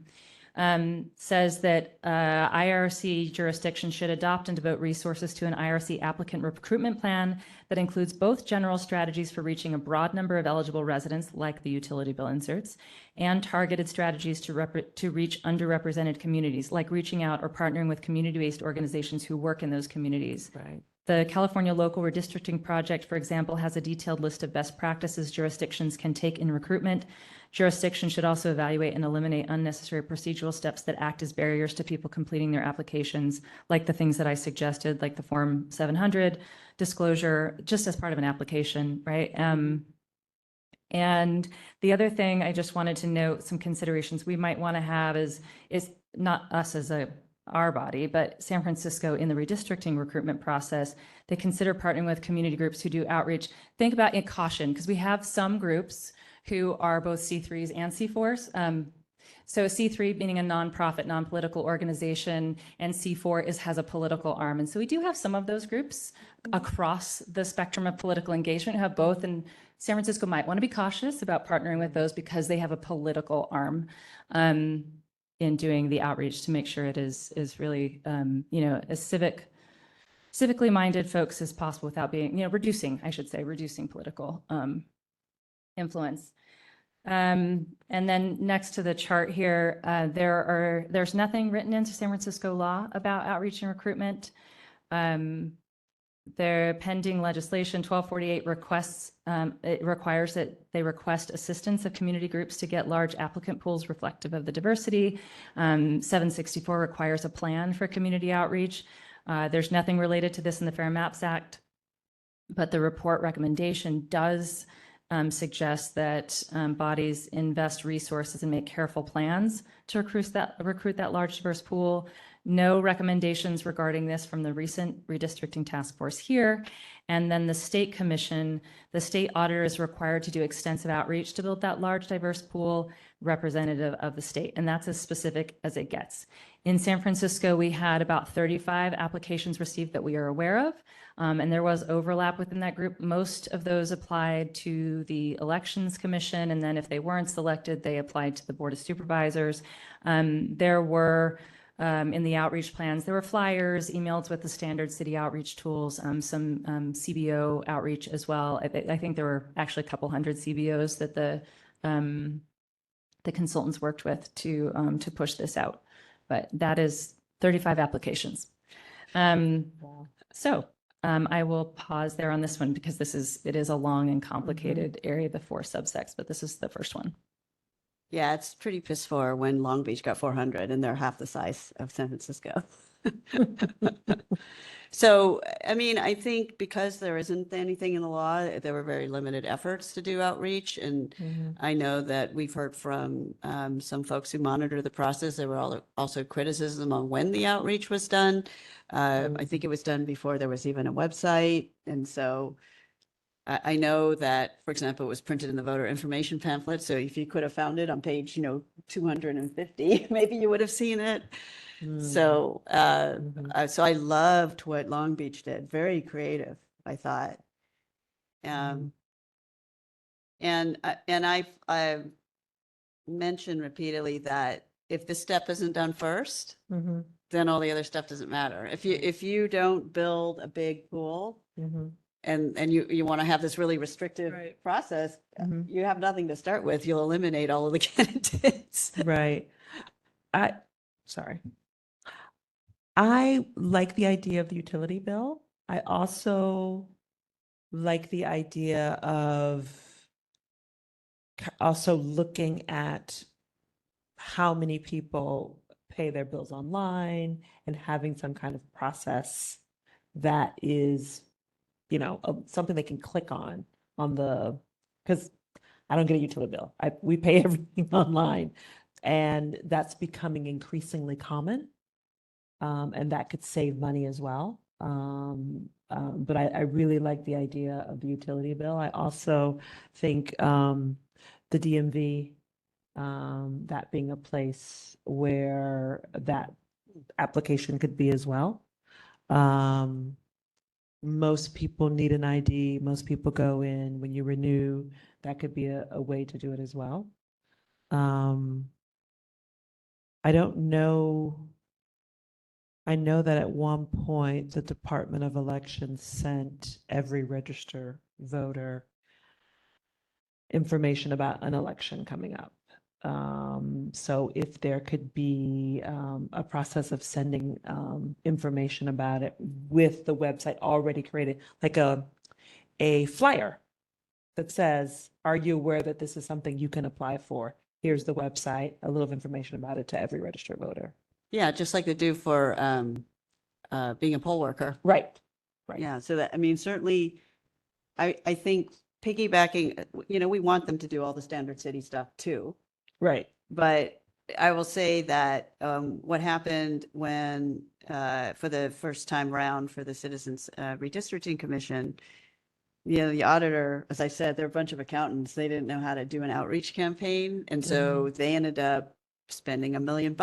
says that IRC jurisdictions should adopt and devote resources to an IRC applicant recruitment plan that includes both general strategies for reaching a broad number of eligible residents, like the utility bill inserts, and targeted strategies to reach underrepresented communities, like reaching out or partnering with community-based organizations who work in those communities. Right. The California Local Redistricting Project, for example, has a detailed list of best practices jurisdictions can take in recruitment. Jurisdictions should also evaluate and eliminate unnecessary procedural steps that act as barriers to people completing their applications, like the things that I suggested, like the Form 700 disclosure, just as part of an application, right? And the other thing I just wanted to note, some considerations we might want to have is not us as our body, but San Francisco in the redistricting recruitment process, they consider partnering with community groups who do outreach. Think about it, caution, because we have some groups who are both C3s and C4s. So C3 meaning a nonprofit, non-political organization, and C4 has a political arm. And so we do have some of those groups across the spectrum of political engagement who have both, and San Francisco might want to be cautious about partnering with those because they have a political arm in doing the outreach to make sure it is really, as civically minded folks as possible without being, reducing political influence. And then next to the chart here, there's nothing written into San Francisco law about outreach and recruitment. Their pending legislation 1248 requests, it requires that they request assistance of community groups to get large applicant pools reflective of the diversity. 764 requires a plan for community outreach. There's nothing related to this in the Fair Maps Act, but the report recommendation does suggest that bodies invest resources and make careful plans to recruit that large diverse pool. No recommendations regarding this from the recent redistricting task force here. And then the state commission, the state auditor is required to do extensive outreach to build that large diverse pool representative of the state. And that's as specific as it gets. In San Francisco, we had about 35 applications received that we are aware of. And there was overlap within that group. Most of those applied to the Elections Commission. And then if they weren't selected, they applied to the Board of Supervisors. There were in the outreach plans, there were flyers, emails with the standard city outreach tools, some CBO outreach as well. I think there were actually a couple hundred CBOs that the consultants worked with to push this out. But that is 35 applications. Wow. So I will pause there on this one because it is a long and complicated area, the 4 subsects, but this is the first one. Yeah, it's pretty piss poor when Long Beach got 400 and they're half the size of San Francisco. So, I mean, I think because there isn't anything in the law, there were very limited efforts to do outreach. And I know that we've heard from some folks who monitor the process. There were also criticism on when the outreach was done. I think it was done before there was even a website. And so I know that, for example, it was printed in the voter information pamphlet. So if you could have found it on page, 250, maybe you would have seen it. So, so I loved what Long Beach did. Very creative, I thought. And I've mentioned repeatedly that if this step isn't done first, then all the other stuff doesn't matter. If you don't build a big pool and you want to have this really restrictive process, you have nothing to start with. You'll eliminate all of the candidates. Right. Sorry. I like the idea of the utility bill. I also like the idea of also looking at how many people pay their bills online and having some kind of process that is, something they can click on because I don't get a utility bill. We pay everything online, and that's becoming increasingly common. And that could save money as well. But I really like the idea of the utility bill. I also think the DMV, that being a place where that application could be as well. Most people need an ID. Most people go in when you renew. That could be a way to do it as well. I don't know. I know that at one point, the Department of Elections sent every registered voter information about an election coming up. So if there could be a process of sending information about it with the website already created, like a flyer that says, are you aware that this is something you can apply for? Here's the website, a little information about it to every registered voter. Yeah, just like they do for being a poll worker. Right. Yeah, so that, I mean, certainly, I think piggybacking, we want them to do all the standard city stuff too. Right. But I will say that what happened when, for the first time round for the Citizens Redistricting Commission, the auditor, as I said, there are a bunch of accountants. They didn't know how to do an outreach campaign. And so they ended up spending $1 million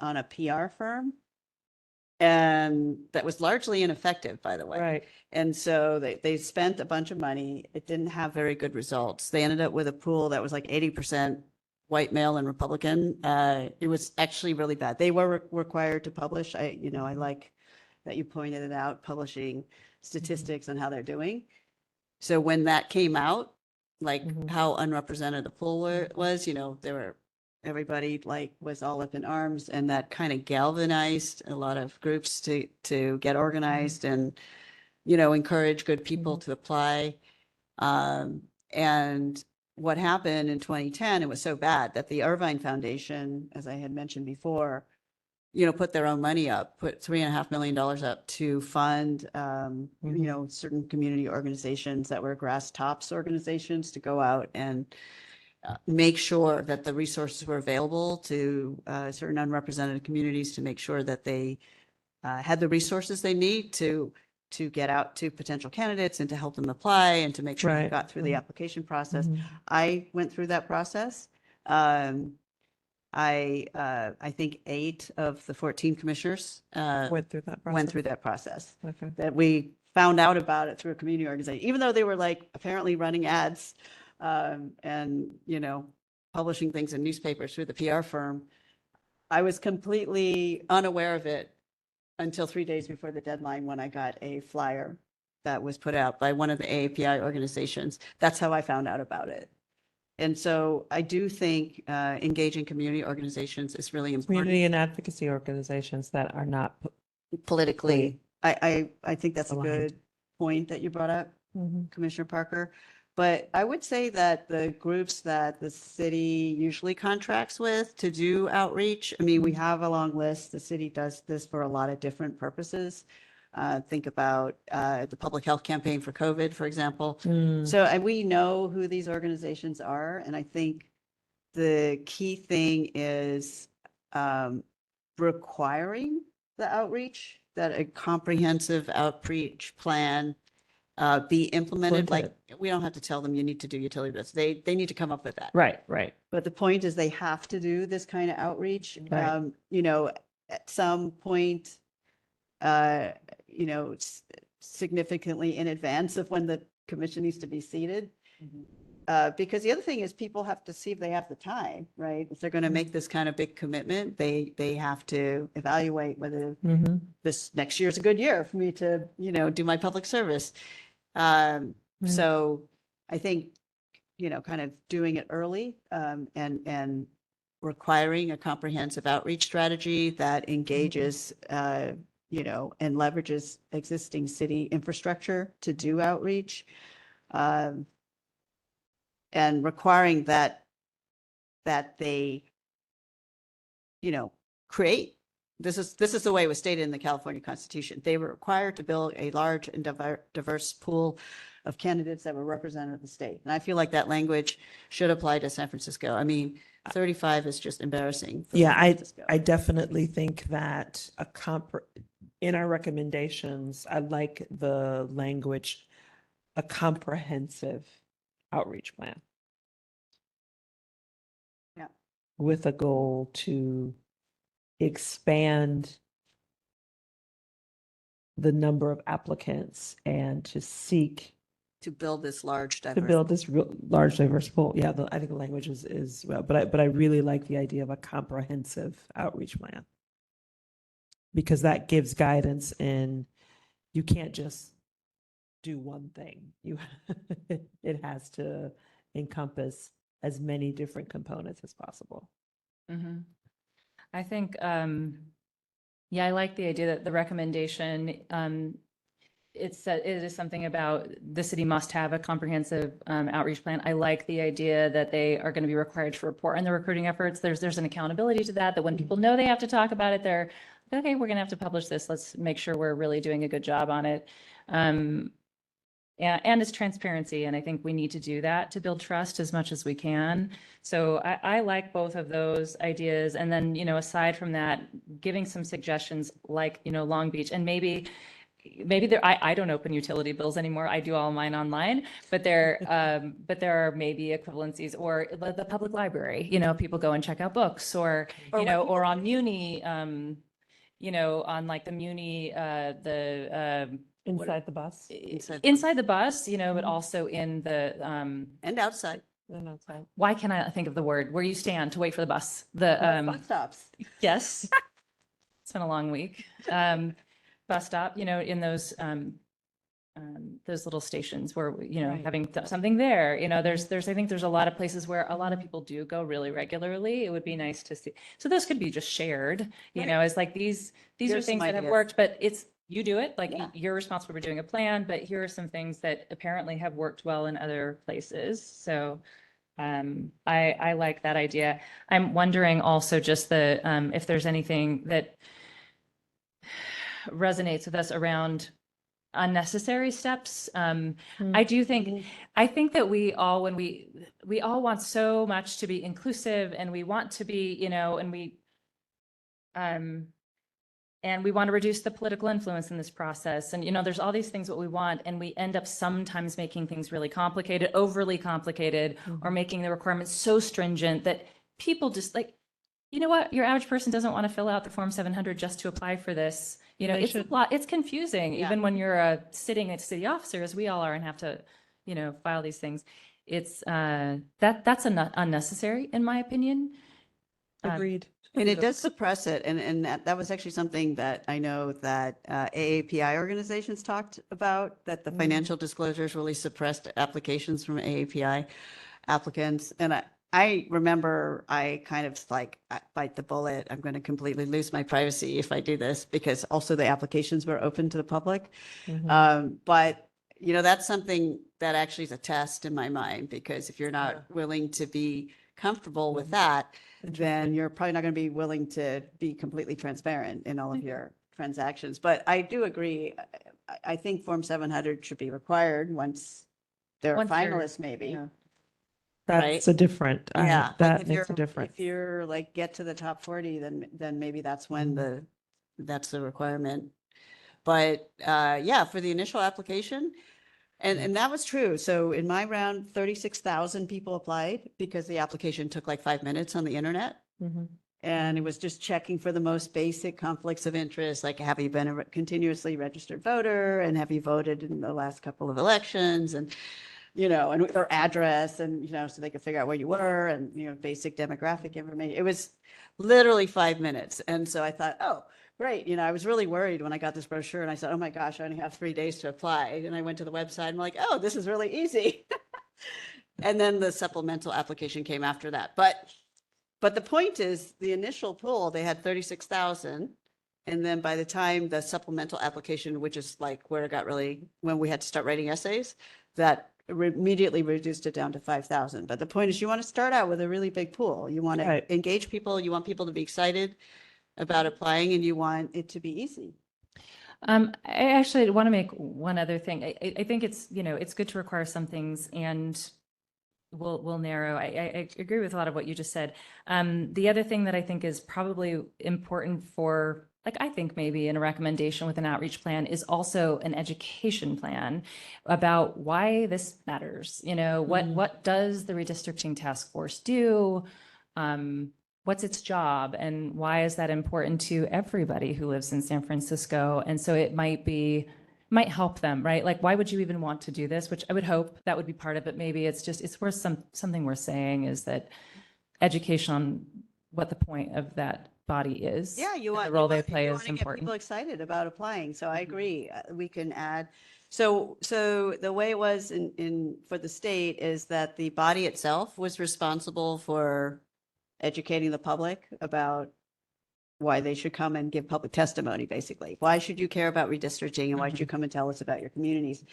on a PR firm. And that was largely ineffective, by the way. Right. And so they spent a bunch of money. It didn't have very good results. They ended up with a pool that was like 80% white male and Republican. It was actually really bad. They were required to publish. I like that you pointed it out, publishing statistics on how they're doing. So when that came out, like how unrepresented the pool was, everybody was all up in arms, and that kind of galvanized a lot of groups to get organized and, encourage good people to apply. And what happened in 2010, it was so bad that the Irvine Foundation, as I had mentioned before, put their own money up, put $3.5 million up to fund, certain community organizations that were grass tops organizations to go out and make sure that the resources were available to certain unrepresented communities, to make sure that they had the resources they need to get out to potential candidates and to help them apply and to make sure they got through the application process. I went through that process. I think 8 of the 14 commissioners Went through that process. Okay. that we found out about it through a community organization, even though they were apparently running ads and, publishing things in newspapers through the PR firm. I was completely unaware of it until 3 days before the deadline, when I got a flyer that was put out by one of the AAPI organizations. That's how I found out about it. And so I do think engaging community organizations is really important. Community and advocacy organizations that are not Politically. I think that's a aligned. point that you brought up, Mhm. Commissioner Parker. But I would say that the groups that the city usually contracts with to do outreach, I mean, we have a long list. The city does this for a lot of different purposes. Think about the public health campaign for COVID, for example. Mm. So and we know who these organizations are. And I think the key thing is requiring the outreach, that a comprehensive outreach plan be implemented. Like, we don't have to tell them you need to do utility bills. They need to come up with that. Right, right. But the point is they have to do this kind of outreach. Right. You know, at some point, you know, significantly in advance of when the commission needs to be seated. Because the other thing is people have to see if they have the time, right? If they're going to make this kind of big commitment, they have to evaluate whether Mhm. this next year is a good year for me to, you know, do my public service. So I think, you know, kind of doing it early and requiring a comprehensive outreach strategy that engages, you know, and leverages existing city infrastructure to do outreach. And requiring that they, you know, create. This is the way it was stated in the California Constitution. They were required to build a large and diverse pool of candidates that were represented at the state. And I feel like that language should apply to San Francisco. I mean, 35 is just embarrassing. for Yeah, San Francisco. I definitely think that in our recommendations, I like the language, a comprehensive outreach plan. Yeah. With a goal to expand the number of applicants and to seek To build this large to diverse. build this large diverse pool. Yeah, I think the language is well, but I really like the idea of a comprehensive outreach plan. Because that gives guidance, and you can't just do one thing. It has to encompass as many different components as possible. Mhm. I think, yeah, I like the idea that the recommendation, it is something about the city must have a comprehensive outreach plan. I like the idea that they are going to be required to report on the recruiting efforts. There's an accountability to that when people know they have to talk about it, they're, okay, we're going to have to publish this. Let's make sure we're really doing a good job on it. And it's transparency. And I think we need to do that to build trust as much as we can. So I like both of those ideas. And then, you know, aside from that, giving some suggestions like, you know, Long Beach, and maybe there, I don't open utility bills anymore. I do all mine online, but there are maybe equivalencies, or the public library, you know, people go and check out books, or you know, or on Muni, you know, on like the Muni, Inside the bus. inside the bus, you know, but also in the, And outside. And outside. why can't I think of the word where you stand to wait for the bus? The, Bus stops. yes. It's been a long week. Bus stop, you know, in those little stations where, you know, Right. having something there, you know, I think there's a lot of places where a lot of people do go really regularly. It would be nice to see. So those could be just shared, you know, as like, these are Here's some things that have ideas. worked, but you do it, like Yeah. you're responsible for doing a plan, but here are some things that apparently have worked well in other places. So I like that idea. I'm wondering also just if there's anything that resonates with us around unnecessary steps. I do think, I think that we all, when we all want so much to be inclusive, and we want to be, you know, and we want to reduce the political influence in this process. And, you know, there's all these things what we want, and we end up sometimes making things really complicated, overly complicated, or making the requirements so stringent that people just like, you know what, your average person doesn't want to fill out the Form 700 just to apply for this. You know, They it's a should. lot, it's confusing, Yeah. even when you're sitting at city officer, as we all are, and have to, you know, file these things. It's that's unnecessary, in my opinion. Agreed. And it does suppress it. And that was actually something that I know that AAPI organizations talked about, that the financial disclosures really suppressed applications from AAPI applicants. And I remember I kind of like, I bite the bullet. I'm going to completely lose my privacy if I do this, because also the applications were open to the public. But you know, that's something that actually is a test in my mind, because if you're not willing to be comfortable with that, then you're probably not going to be willing to be completely transparent in all of your transactions. But I do agree. I think Form 700 should be required once they're Once they're- finalists, maybe. yeah. That's a different, Yeah. like that if makes a you're- difference. If you're like get to the top 40, then maybe that's when that's the requirement. But yeah, for the initial application, and that was true. So in my round, 36,000 people applied because the application took like 5 minutes on the internet. Mhm. And it was just checking for the most basic conflicts of interest, like have you been a continuously registered voter, and have you voted in the last couple of elections, and, you know, and their address, and, you know, so they could figure out where you were, and, you know, basic demographic information. It was literally 5 minutes. And so I thought, oh, great. You know, I was really worried when I got this brochure, and I said, oh my gosh, I only have 3 days to apply. And I went to the website, and I'm like, oh, this is really easy. And then the supplemental application came after that. But the point is, the initial pool, they had 36,000. And then by the time the supplemental application, which is like where it got really, when we had to start writing essays, that immediately reduced it down to 5,000. But the point is, you want to start out with a really big pool. You want Right. to engage people. You want people to be excited about applying, and you want it to be easy. I actually want to make one other thing. I think it's, you know, it's good to require some things, and we'll narrow. I agree with a lot of what you just said. The other thing that I think is probably important for, like, I think maybe in a recommendation with an outreach plan is also an education plan about why this matters. You know, what does the redistricting task force do? What's its job, and why is that important to everybody who lives in San Francisco? And so it might help them, right? Like, why would you even want to do this? Which I would hope that would be part of it. Maybe it's just, it's worth something we're saying is that education on what the point of that body is. Yeah, you and want the role you they want- play you is want to get important. people excited about applying. So I agree. We can add. So the way it was in for the state is that the body itself was responsible for educating the public about why they should come and give public testimony, basically. Why should you care about redistricting, and why should you come and tell us about your communities?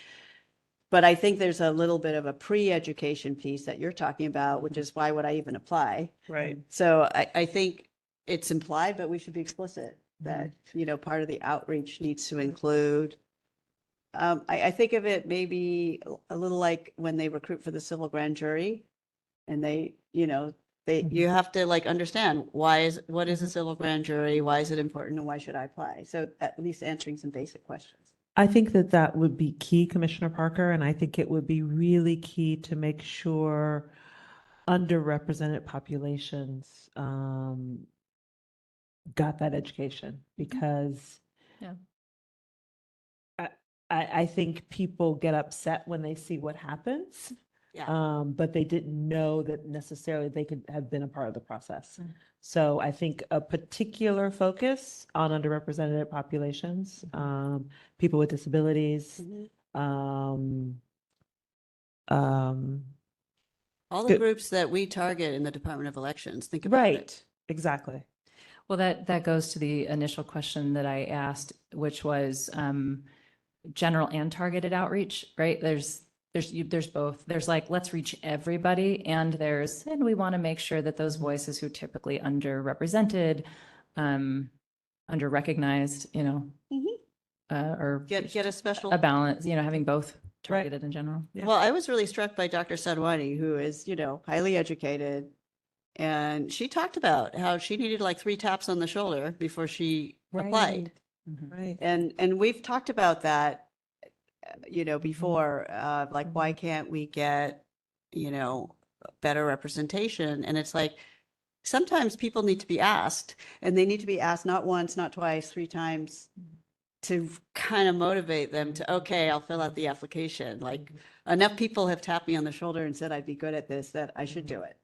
But I think there's a little bit of a pre-education piece that you're talking about, which is why would I even apply? Right. So I think it's implied, but we should be explicit that, you know, part of the outreach needs to include. I think of it maybe a little like when they recruit for the civil grand jury, and they, you know, you have to like understand what is a civil grand jury? Why is it important, and why should I apply? So at least answering some basic questions. I think that would be key, Commissioner Parker, and I think it would be really key to make sure underrepresented populations got that education, because Yeah. I think people get upset when they see what happens. Yeah. But they didn't know that necessarily they could have been a part of the process. Mm. So I think a particular focus on underrepresented populations, people with disabilities, Mhm. um, All the Good. groups that we target in the Department of Elections, think about it. right, exactly. Well, that goes to the initial question that I asked, which was general and targeted outreach, right? There's both. There's like, let's reach everybody, and we want to make sure that those voices who typically underrepresented, underrecognized, you know, or Get a special. a balance, you know, having both targeted in general. Yeah. Well, I was really struck by Dr. Sadhwani, who is, you know, highly educated. And she talked about how she needed like 3 taps on the shoulder before she applied. Right. And we've talked about that, you know, before, like, why can't we get, you know, better representation? And it's like, sometimes people need to be asked, and they need to be asked not once, not twice, 3 times, to kind of motivate them to, okay, I'll fill out the application. Like, enough people have tapped me on the shoulder and said I'd be good at this, that I should do it.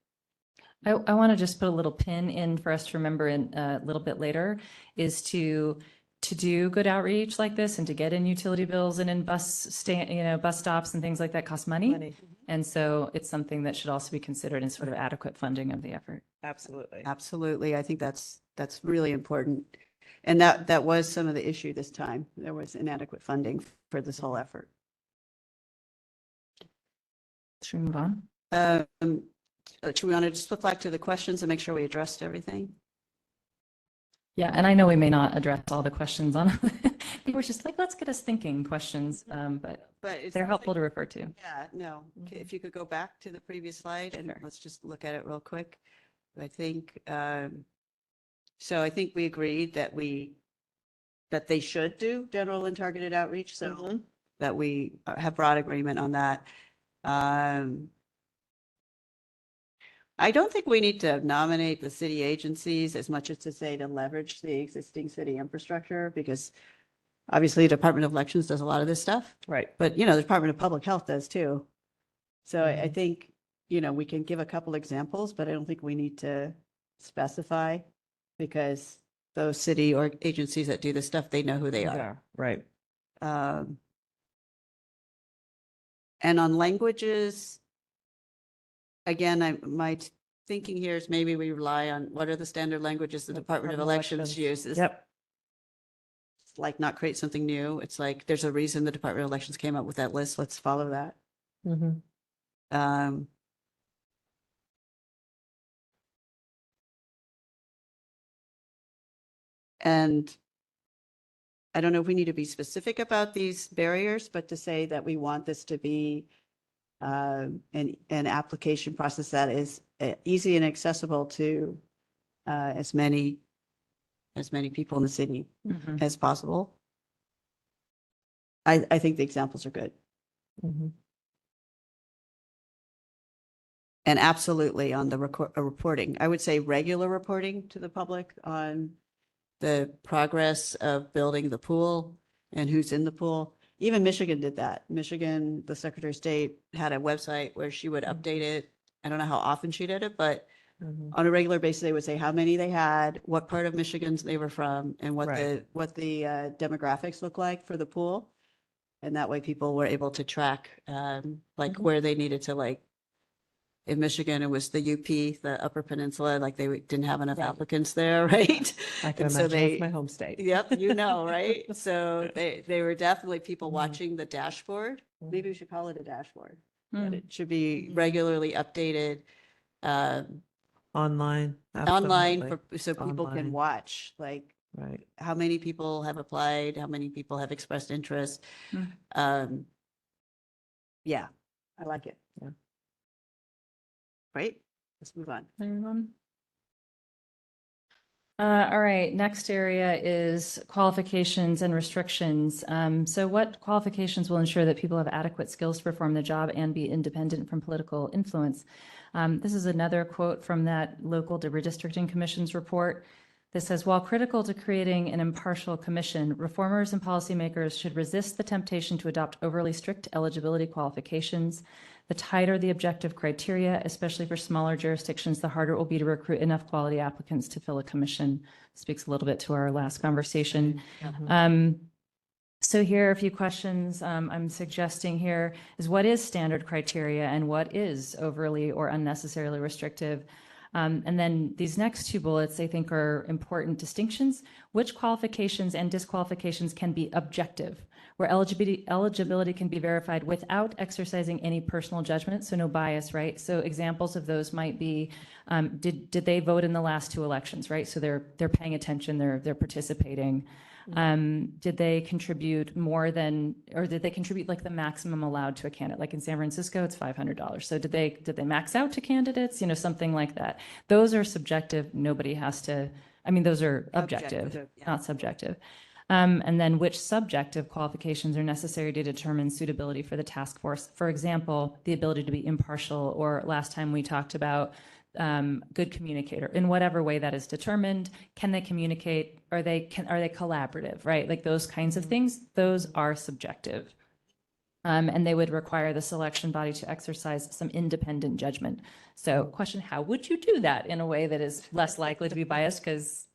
I want to just put a little pin in for us to remember in a little bit later is to do good outreach like this, and to get in utility bills and in bus stops and things like that cost money. Money. And so it's something that should also be considered in sort of adequate funding of the effort. Absolutely. Absolutely. I think that's really important. And that was some of the issue this time. There was inadequate funding for this whole effort. Should we move on? Do we want to just flip back to the questions and make sure we addressed everything? Yeah, and I know we may not address all the questions on, we were just like, let's get us thinking questions, but But it they're sounds helpful like- to refer to. Yeah, no, if you could go back to the previous slide and let's just look at it real quick. I think, so I think we agreed that that they should do general and targeted outreach, so that we have broad agreement on that. I don't think we need to nominate the city agencies as much as to say to leverage the existing city infrastructure, because obviously the Department of Elections does a lot of this stuff, Right. but the Department of Public Health does too. So I Mhm. think, we can give a couple examples, but I don't think we need to specify, because those city or agencies that do this stuff, they know who they are. Yeah, right. And on languages, again, my thinking here is maybe we rely on what are the standard languages the Department of Elections uses. Yep. It's like not create something new. It's like there's a reason the Department of Elections came up with that list. Let's follow that. Mhm. And I don't know if we need to be specific about these barriers, but to say that we want this to be an application process that is easy and accessible to as many people in the city Mhm. as possible. I think the examples are good. Mhm. And absolutely on the reporting, I would say regular reporting to the public on the progress of building the pool and who's in the pool. Even Michigan did that. Michigan, the Secretary of State had a website where she would update it. I don't know how often she did it, but Mhm. on a regular basis, they would say how many they had, what part of Michigan they were from, and what Right. the demographics look like for the pool. And that way people were able to track like Mhm. where they needed to, like, in Michigan, it was the UP, the Upper Peninsula, like they didn't have enough Right. applicants there, right? I can And so imagine it's they, my home state. yep, right? So they were definitely people Mhm. watching the dashboard. Maybe we Mhm. should call it a dashboard. Mm. But it should be Mhm. regularly updated Online. online Absolutely. so people can Online. watch, like, Right. how many people have applied, how many people have expressed interest. Mm. Yeah, I like it. Yeah. Great, let's move on. Anyone? All right, next area is qualifications and restrictions. So what qualifications will ensure that people have adequate skills to perform the job and be independent from political influence? This is another quote from that local redistricting commission's report. This says, while critical to creating an impartial commission, reformers and policymakers should resist the temptation to adopt overly strict eligibility qualifications. The tighter the objective criteria, especially for smaller jurisdictions, the harder it will be to recruit enough quality applicants to fill a commission. Speaks a little bit to our last conversation. So here are a few questions I'm suggesting here is what is standard criteria and what is overly or unnecessarily restrictive? And then these next two bullets, I think, are important distinctions. Which qualifications and disqualifications can be objective, where eligibility can be verified without exercising any personal judgment, so no bias, right? So examples of those might be, did they vote in the last two elections, right? So they're paying attention, they're participating. Did they contribute more than, or did they contribute like the maximum allowed to a candidate? Like in San Francisco, it's $500. So did they max out to candidates? Something like that. Those are subjective. Nobody has to, those are objective, yeah. not subjective. And then which subjective qualifications are necessary to determine suitability for the task force? For example, the ability to be impartial, or last time we talked about good communicator in whatever way that is determined. Can they communicate? Are they collaborative, right? Like those kinds of things, those are subjective. And they would require the selection body to exercise some independent judgment. So question, how would you do that in a way that is less likely to be biased? Because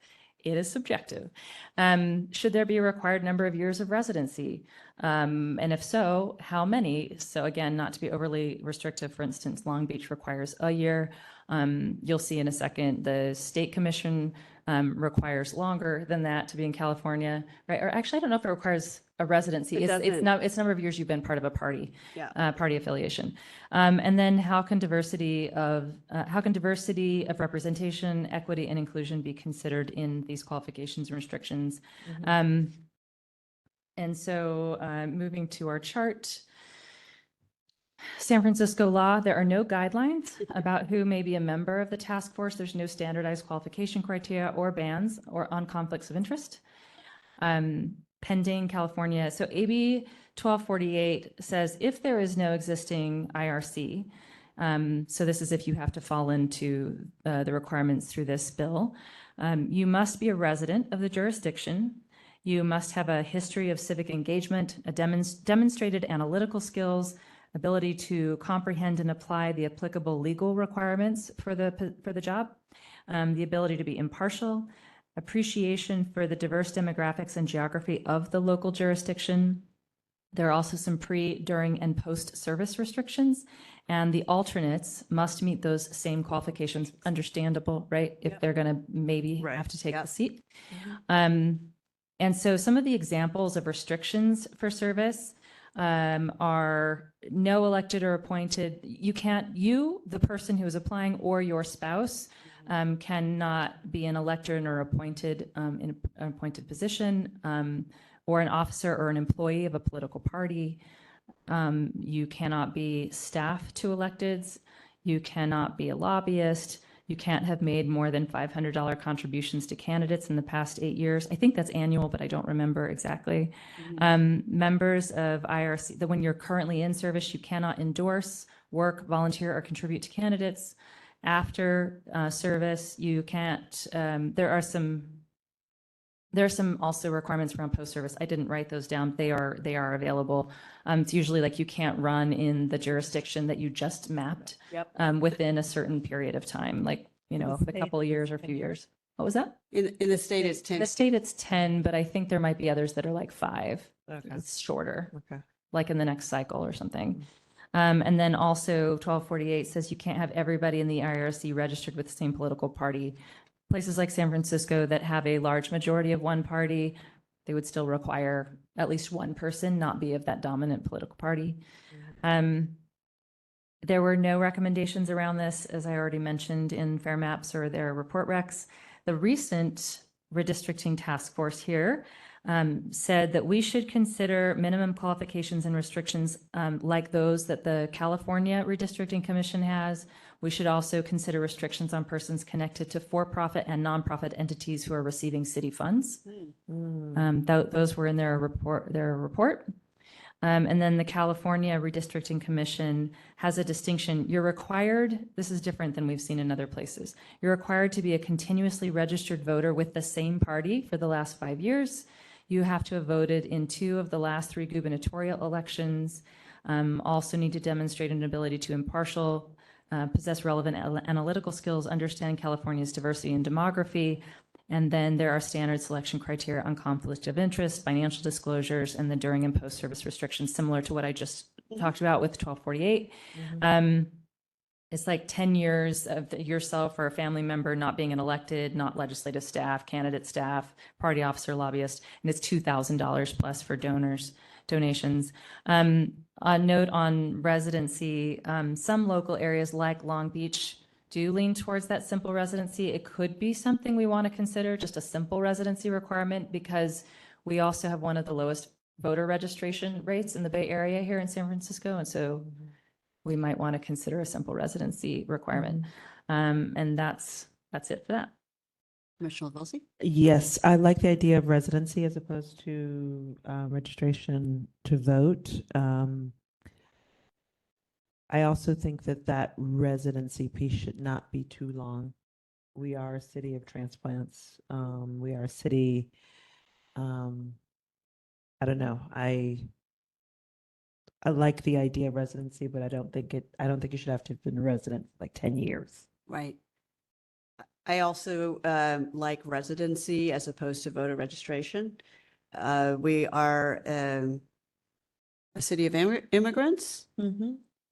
it is subjective. Should there be a required number of years of residency? And if so, how many? So again, not to be overly restrictive, for instance, Long Beach requires a year. You'll see in a second, the state commission requires longer than that to be in California, right? Or actually, I don't know if it requires a residency. It It's doesn't- not, it's number of years you've been part of a party. Yeah. Party affiliation. And then how can diversity of representation, equity, and inclusion be considered in these qualifications and restrictions? And so moving to our chart, San Francisco law, there are no guidelines about who may be a member of the task force. There's no standardized qualification criteria or bans or on conflicts of interest. Pending California. So AB 1248 says if there is no existing IRC, so this is if you have to fall into the requirements through this bill, you must be a resident of the jurisdiction. You must have a history of civic engagement, a demonstrated analytical skills, ability to comprehend and apply the applicable legal requirements for the job, the ability to be impartial, appreciation for the diverse demographics and geography of the local jurisdiction. There are also some pre, during, and post-service restrictions, and the alternates must meet those same qualifications. Understandable, right? If they're going to maybe have to take the seat. And so some of the examples of restrictions for service are no elected or appointed. You, the person who is applying, or your spouse cannot be an elected or appointed in an appointed position, or an officer or an employee of a political party. You cannot be staff to electeds. You cannot be a lobbyist. You can't have made more than $500 contributions to candidates in the past 8 years. I think that's annual, but I don't remember exactly. Members of IRC, when you're currently in service, you cannot endorse, work, volunteer, or contribute to candidates. After service, you can't, there are some also requirements around post-service. I didn't write those down. They are available. It's usually like you can't run in the jurisdiction that you just mapped within a certain period of time, like, you know, a couple of years or a few years. What was that? In the state, it's 10. The state, it's 10, but I think there might be others that are like 5. Okay. It's shorter, Okay. like in the next cycle or something. And then also 1248 says you can't have everybody in the IRC registered with the same political party. Places like San Francisco that have a large majority of one party, they would still require at least one person not be of that dominant political party. There were no recommendations around this, as I already mentioned, in Fair Maps or their report recs. The recent redistricting task force here said that we should consider minimum qualifications and restrictions like those that the California Redistricting Commission has. We should also consider restrictions on persons connected to for-profit and nonprofit entities who are receiving city funds. Those were in their report. And then the California Redistricting Commission has a distinction. You're required, this is different than we've seen in other places. You're required to be a continuously registered voter with the same party for the last 5 years. You have to have voted in 2 of the last 3 gubernatorial elections. Also need to demonstrate an ability to impartial, possess relevant analytical skills, understand California's diversity and demography. And then there are standard selection criteria on conflict of interest, financial disclosures, and the during and post-service restrictions, similar to what I just talked about with 1248. It's like 10 years of yourself or a family member not being an elected, not legislative staff, candidate staff, party officer, lobbyist, and it's $2,000 plus for donations. A note on residency, some local areas like Long Beach do lean towards that simple residency. It could be something we want to consider, just a simple residency requirement, because we also have one of the lowest voter registration rates in the Bay Area here in San Francisco. And so we might want to consider a simple residency requirement. And that's it for that. Commissioner Vilsey? Yes, I like the idea of residency as opposed to registration to vote. I also think that residency piece should not be too long. We are a city of transplants. We are a city, I don't know. I like the idea of residency, but I don't think you should have to have been a resident for like 10 years. Right. I also like residency as opposed to voter registration. We are a city of immigrants.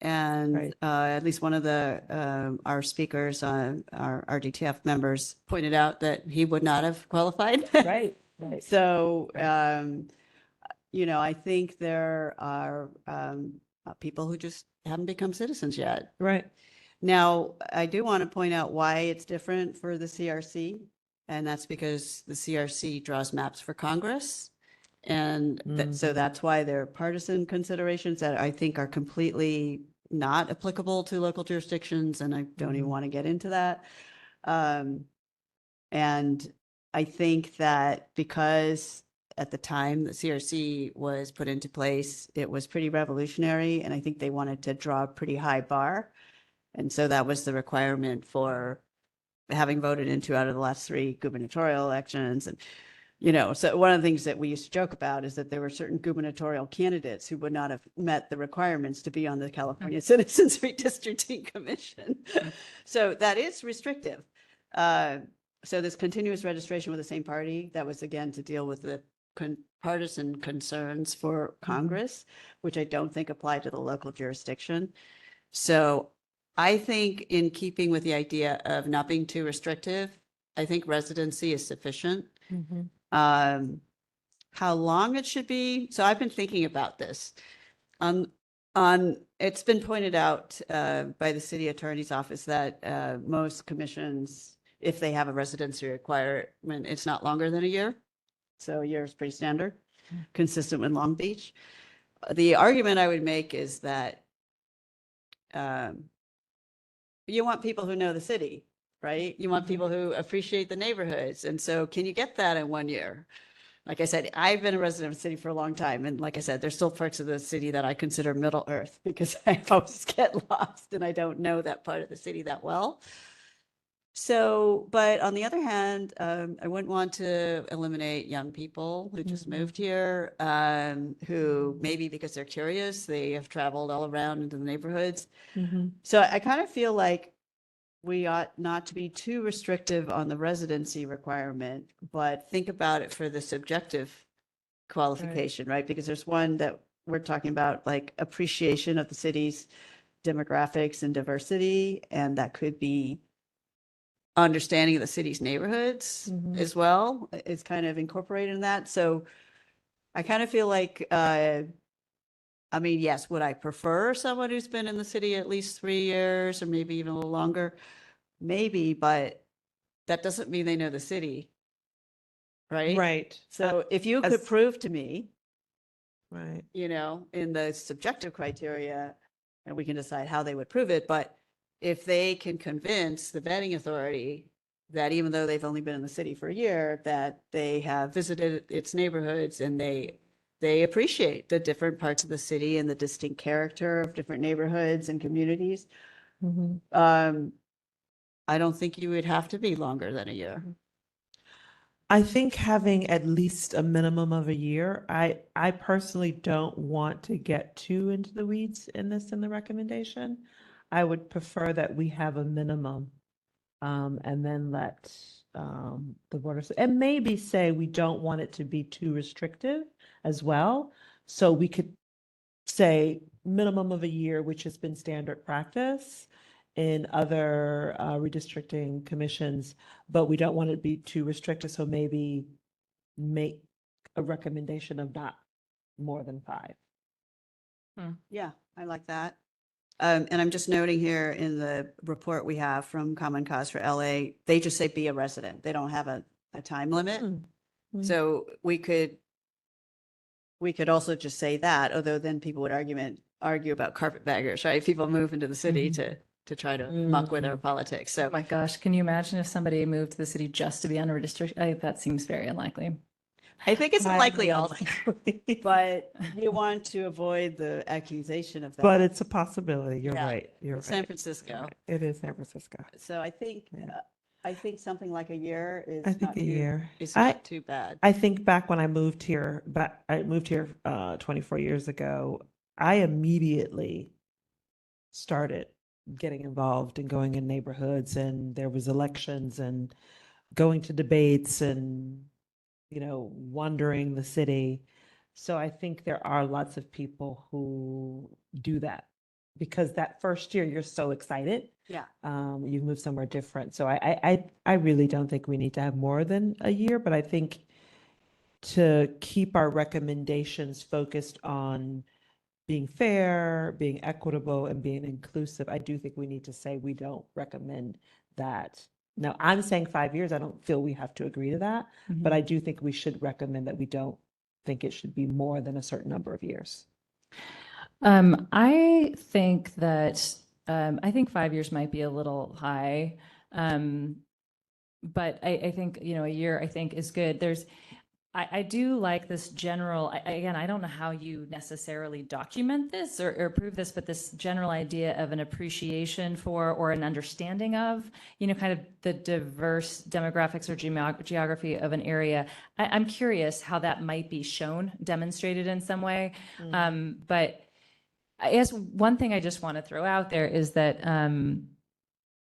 And Right. at least one of our speakers, our DTF members, pointed out that he would not have qualified. Right. So I think there are people who just haven't become citizens yet. Right. Now, I do want to point out why it's different for the CRC, and that's because the CRC draws maps for Congress. And so that's why there are partisan considerations that I think are completely not applicable to local jurisdictions, and I don't even want to get into that. And I think that because at the time the CRC was put into place, it was pretty revolutionary, and I think they wanted to draw a pretty high bar. And so that was the requirement for having voted in 2 out of the last 3 gubernatorial elections. And, so one of the things that we used to joke about is that there were certain gubernatorial candidates who would not have met the requirements to be on the California Citizens Redistricting Commission. So that is restrictive. So this continuous registration with the same party, that was again to deal with the partisan concerns for Congress, which I don't think apply to the local jurisdiction. So I think in keeping with the idea of not being too restrictive, I think residency is sufficient. How long it should be. So I've been thinking about this. It's been pointed out by the city attorney's office that most commissions, if they have a residency requirement, it's not longer than a year. So a year is pretty standard, consistent with Long Beach. The argument I would make is that you want people who know the city, right? You want people who appreciate the neighborhoods. And so can you get that in 1 year? Like I said, I've been a resident of the city for a long time. And like I said, there's still parts of the city that I consider Middle Earth because I always get lost and I don't know that part of the city that well. So, but on the other hand, I wouldn't want to eliminate young people who just moved here, who maybe because they're curious, they have traveled all around into the neighborhoods. So I kind of feel like we ought not to be too restrictive on the residency requirement, but think about it for the subjective qualification, right? Because there's one that we're talking about, like appreciation of the city's demographics and diversity, and that could be understanding of the city's neighborhoods as well. It's kind of incorporated in that. So I kind of feel like, yes, would I prefer someone who's been in the city at least 3 years or maybe even a little longer? Maybe, but that doesn't mean they know the city, right? Right. So if you could as- prove to me, Right. in the subjective criteria, and we can decide how they would prove it, but if they can convince the vetting authority that even though they've only been in the city for a year, that they have visited its neighborhoods and they appreciate the different parts of the city and the distinct character of different neighborhoods and communities, I don't think you would have to be longer than a year. I think having at least a minimum of a year, I personally don't want to get too into the weeds in the recommendation. I would prefer that we have a minimum, and then let the board, and maybe say we don't want it to be too restrictive as well. So we could say minimum of a year, which has been standard practice in other redistricting commissions, but we don't want it to be too restrictive. So maybe make a recommendation of not more than 5. Yeah, I like that. And I'm just noting here in the report we have from Common Cause for LA, they just say be a resident. They don't have a time limit. So we could also just say that, although then people would argue about carpetbaggers, right? People move into the city to try to muck with our politics. So Oh my gosh, can you imagine if somebody moved to the city just to be on a redistrict? That seems very unlikely. I think it's unlikely also, Unlikely. but you want to avoid the accusation of that. But it's a possibility. You're Yeah. right. You're San right. Francisco. It is San Francisco. So I think, Yeah. I think something like a year is I think not a too, year. is I- not too bad. I think back when I moved here, 24 years ago, I immediately started getting involved and going in neighborhoods, and there was elections and going to debates and, wandering the city. So I think there are lots of people who do that because that first year you're so excited. Yeah. You've moved somewhere different. So I really don't think we need to have more than a year, but I think to keep our recommendations focused on being fair, being equitable, and being inclusive, I do think we need to say we don't recommend that. Now, I'm saying 5 years. I don't feel we have to agree to that, but I do think we should recommend that we don't think it should be more than a certain number of years. I think that, I think 5 years might be a little high. But I think, you know, a year I think is good. I do like this general, again, I don't know how you necessarily document this or prove this, but this general idea of an appreciation for or an understanding of, you know, kind of the diverse demographics or geography of an area. I'm curious how that might be shown, demonstrated in some way. But I guess one thing I just want to throw out there is that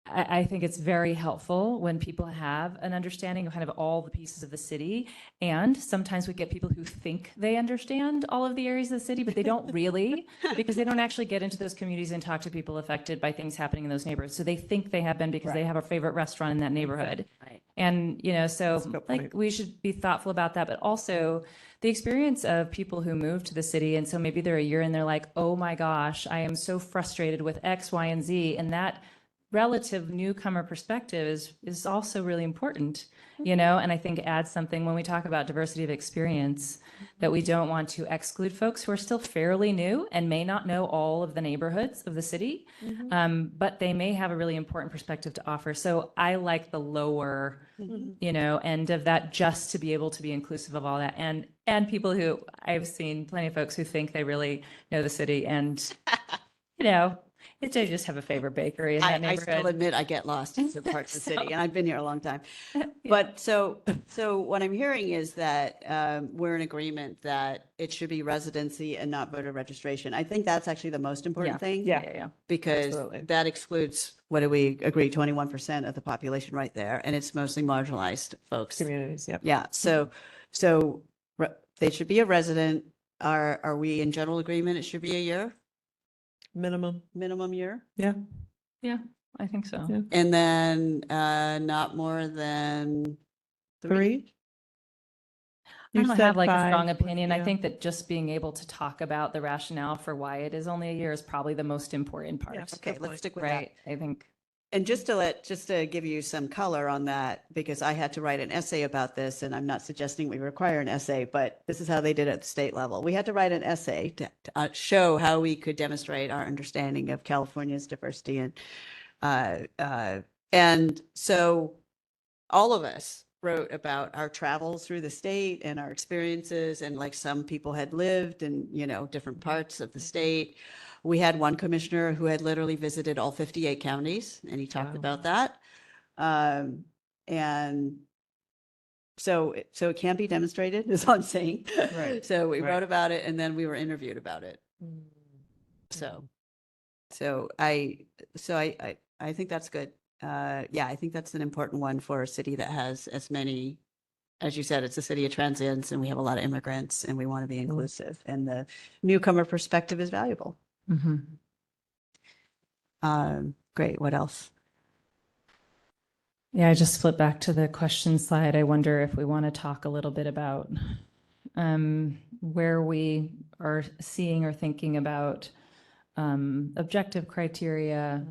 I think it's very helpful when people have an understanding of kind of all the pieces of the city. And sometimes we get people who think they understand all of the areas of the city, but they don't really, because they don't actually get into those communities and talk to people affected by things happening in those neighborhoods. So they think they have been because they have a favorite restaurant in that neighborhood. Right. And, you know, so That's a good like point. we should be thoughtful about that, but also the experience of people who move to the city. And so maybe they're a year and they're like, oh my gosh, I am so frustrated with X, Y, and Z. And that relative newcomer perspective is also really important, you know, and I think adds something when we talk about diversity of experience, that we don't want to exclude folks who are still fairly new and may not know all of the neighborhoods of the city, but they may have a really important perspective to offer. So I like the lower, you know, end of that, just to be able to be inclusive of all that. And people who, I've seen plenty of folks who think they really know the city and, you know, they just have a favorite bakery in that I still neighborhood. admit I get lost in some parts of the city, So- and I've been here a long time. Yeah. But so what I'm hearing is that we're in agreement that it should be residency and not voter registration. I think that's actually the most important thing. Yeah. Because Absolutely. that excludes, what do we agree, 21% of the population right there, and it's mostly marginalized folks. Communities, yep. Yeah, so they should be a resident. Are we in general agreement? It should be a year, Minimum, minimum year? yeah. Yeah, I think so. Yeah. And then not more than 3? I You don't said have like a strong 5, opinion. I yeah. think that just being able to talk about the rationale for why it is only a year is probably the most important part. Yeah. Okay, Good let's point. stick with that. Right, I think. And just to give you some color on that, because I had to write an essay about this, and I'm not suggesting we require an essay, but this is how they did it at the state level. We had to write an essay to show how we could demonstrate our understanding of California's diversity. And so all of us wrote about our travels through the state and our experiences, and like some people had lived in, you know, different parts of the state. We had one commissioner who had literally visited all 58 counties, and he talked Wow. about that. And so it can be demonstrated, is all I'm saying. Right, So we right. wrote about it, and then we were interviewed about it. So I think that's good. Yeah, I think that's an important one for a city that has as many, as you said, it's a city of transients, and we have a lot of immigrants, and we want to be inclusive, and the newcomer perspective is valuable. Great. What else? Yeah, I just flipped back to the question slide. I wonder if we want to talk a little bit about where we are seeing or thinking about objective criteria,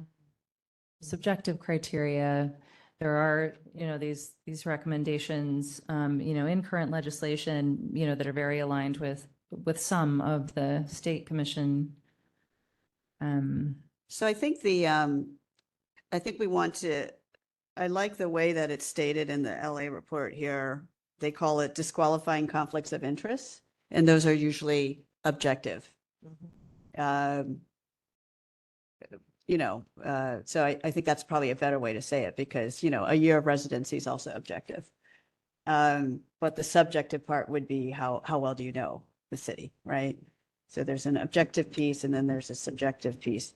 subjective criteria. There are, you know, these recommendations, you know, in current legislation, you know, that are very aligned with some of the state commission. So I think I think we want to, I like the way that it's stated in the LA report here. They call it disqualifying conflicts of interest, and those are usually objective. You know, so I think that's probably a better way to say it, because, you know, a year of residency is also objective. But the subjective part would be how well do you know the city, right? So there's an objective piece, and then there's a subjective piece.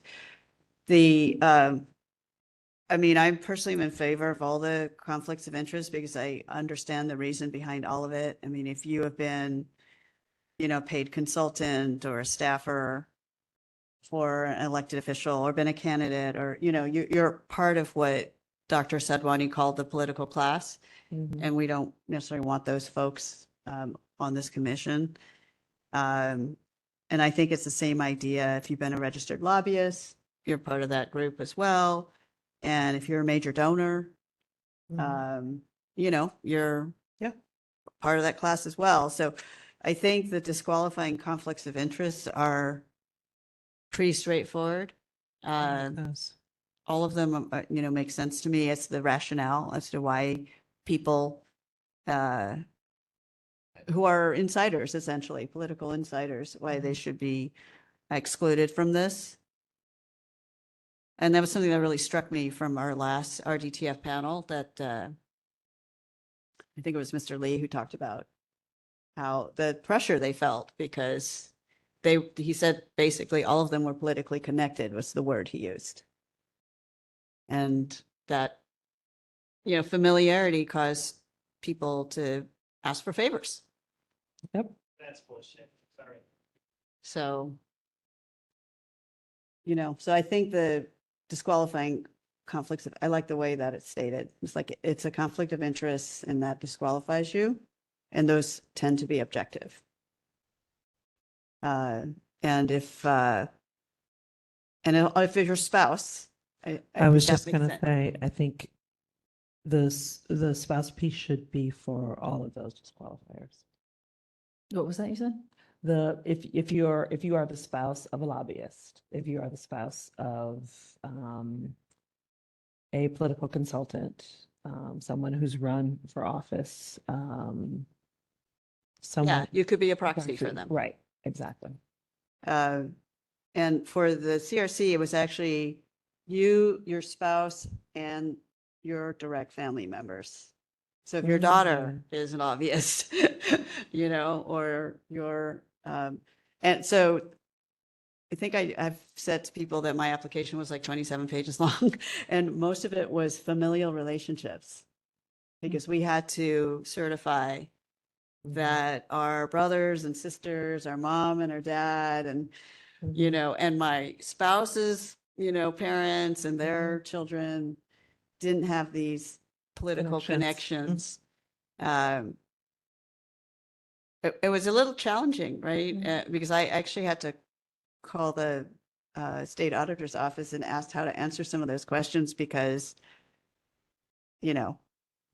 I mean, I personally am in favor of all the conflicts of interest, because I understand the reason behind all of it. I mean, if you have been, you know, paid consultant or a staffer for an elected official, or been a candidate, or, you know, you're part of what Dr. Sadhwani called the political class. And we don't necessarily want those folks on this commission. And I think it's the same idea. If you've been a registered lobbyist, you're part of that group as well. And if you're a major donor, you know, you're part of that class as well. So I think the disqualifying conflicts of interest are pretty straightforward. All of them, you know, make sense to me. It's the rationale as to why people who are insiders, essentially, political insiders, why they should be excluded from this. And that was something that really struck me from our last RDTF panel that I think it was Mr. Lee who talked about how the pressure they felt because he said basically all of them were politically connected was the word he used. And that, you know, familiarity caused people to ask for favors. Yep. That's bullshit. Sorry. So, you know, so I think the disqualifying conflicts, I like the way that it's stated. It's like it's a conflict of interest and that disqualifies you. And those tend to be objective. And if it's your spouse, I was think that just makes gonna sense. say, I think the spouse piece should be for all of those disqualifiers. What was that you said? If you are the spouse of a lobbyist, if you are the spouse of a political consultant, someone who's run for office, Yeah, someone. you could be a proxy for them. Right, exactly. And for the CRC, it was actually you, your spouse, and your direct family members. So if your daughter is an lobbyist, you know, or your, and so I think I've said to people that my application was like 27 pages long, and most of it was familial relationships. Because we had to certify that our brothers and sisters, our mom and our dad, and, you know, and my spouse's, you know, parents and their children didn't have these political connections. It was a little challenging, right? Because I actually had to call the state auditor's office and asked how to answer some of those questions because, you know,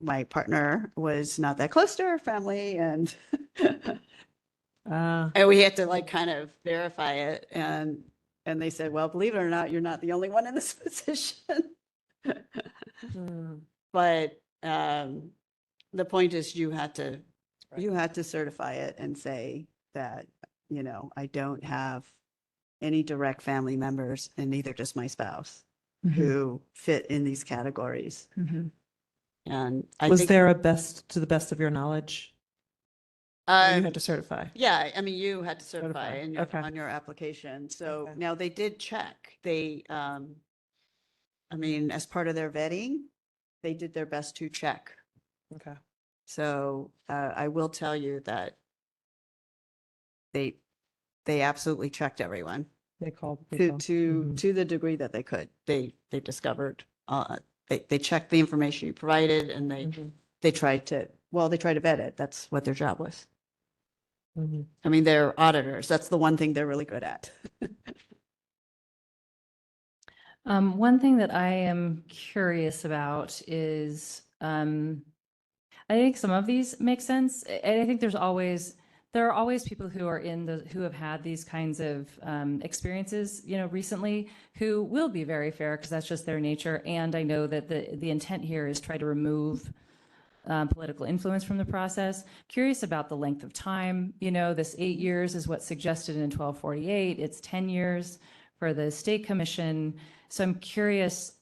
my partner was not that close to our family and and we had to like kind of verify it. And they said, well, believe it or not, you're not the only one in this position. But the point is you had to certify it and say that, you know, I don't have any direct family members and neither does my spouse who fit in these categories. And I Was think, there to the best of your knowledge? You had to certify. yeah, I mean, you had to certify Certify, in okay. on your application. So Okay. now they did check. They, I mean, as part of their vetting, they did their best to check. Okay. So I will tell you that they absolutely checked everyone They called to people. to the degree that they could. They discovered they checked the information you provided and they tried to vet it. That's what their job was. I mean, they're auditors. That's the one thing they're really good at. One thing that I am curious about is, I think some of these make sense. I think there are always people who are who have had these kinds of experiences, you know, recently, who will be very fair because that's just their nature. And I know that the intent here is try to remove political influence from the process. Curious about the length of time. You know, this 8 years is what's suggested in 1248. It's 10 years for the state commission. So I'm curious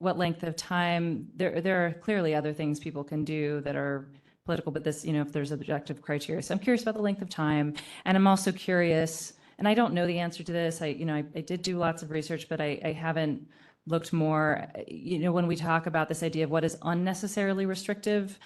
what length of time. There are clearly other things people can do that are political, but this, you know, if there's objective criteria. So I'm curious about the length of time. And I'm also curious, and I don't know the answer to this. I did do lots of research, but I haven't looked more, you know, when we talk about this idea of what is unnecessarily restrictive,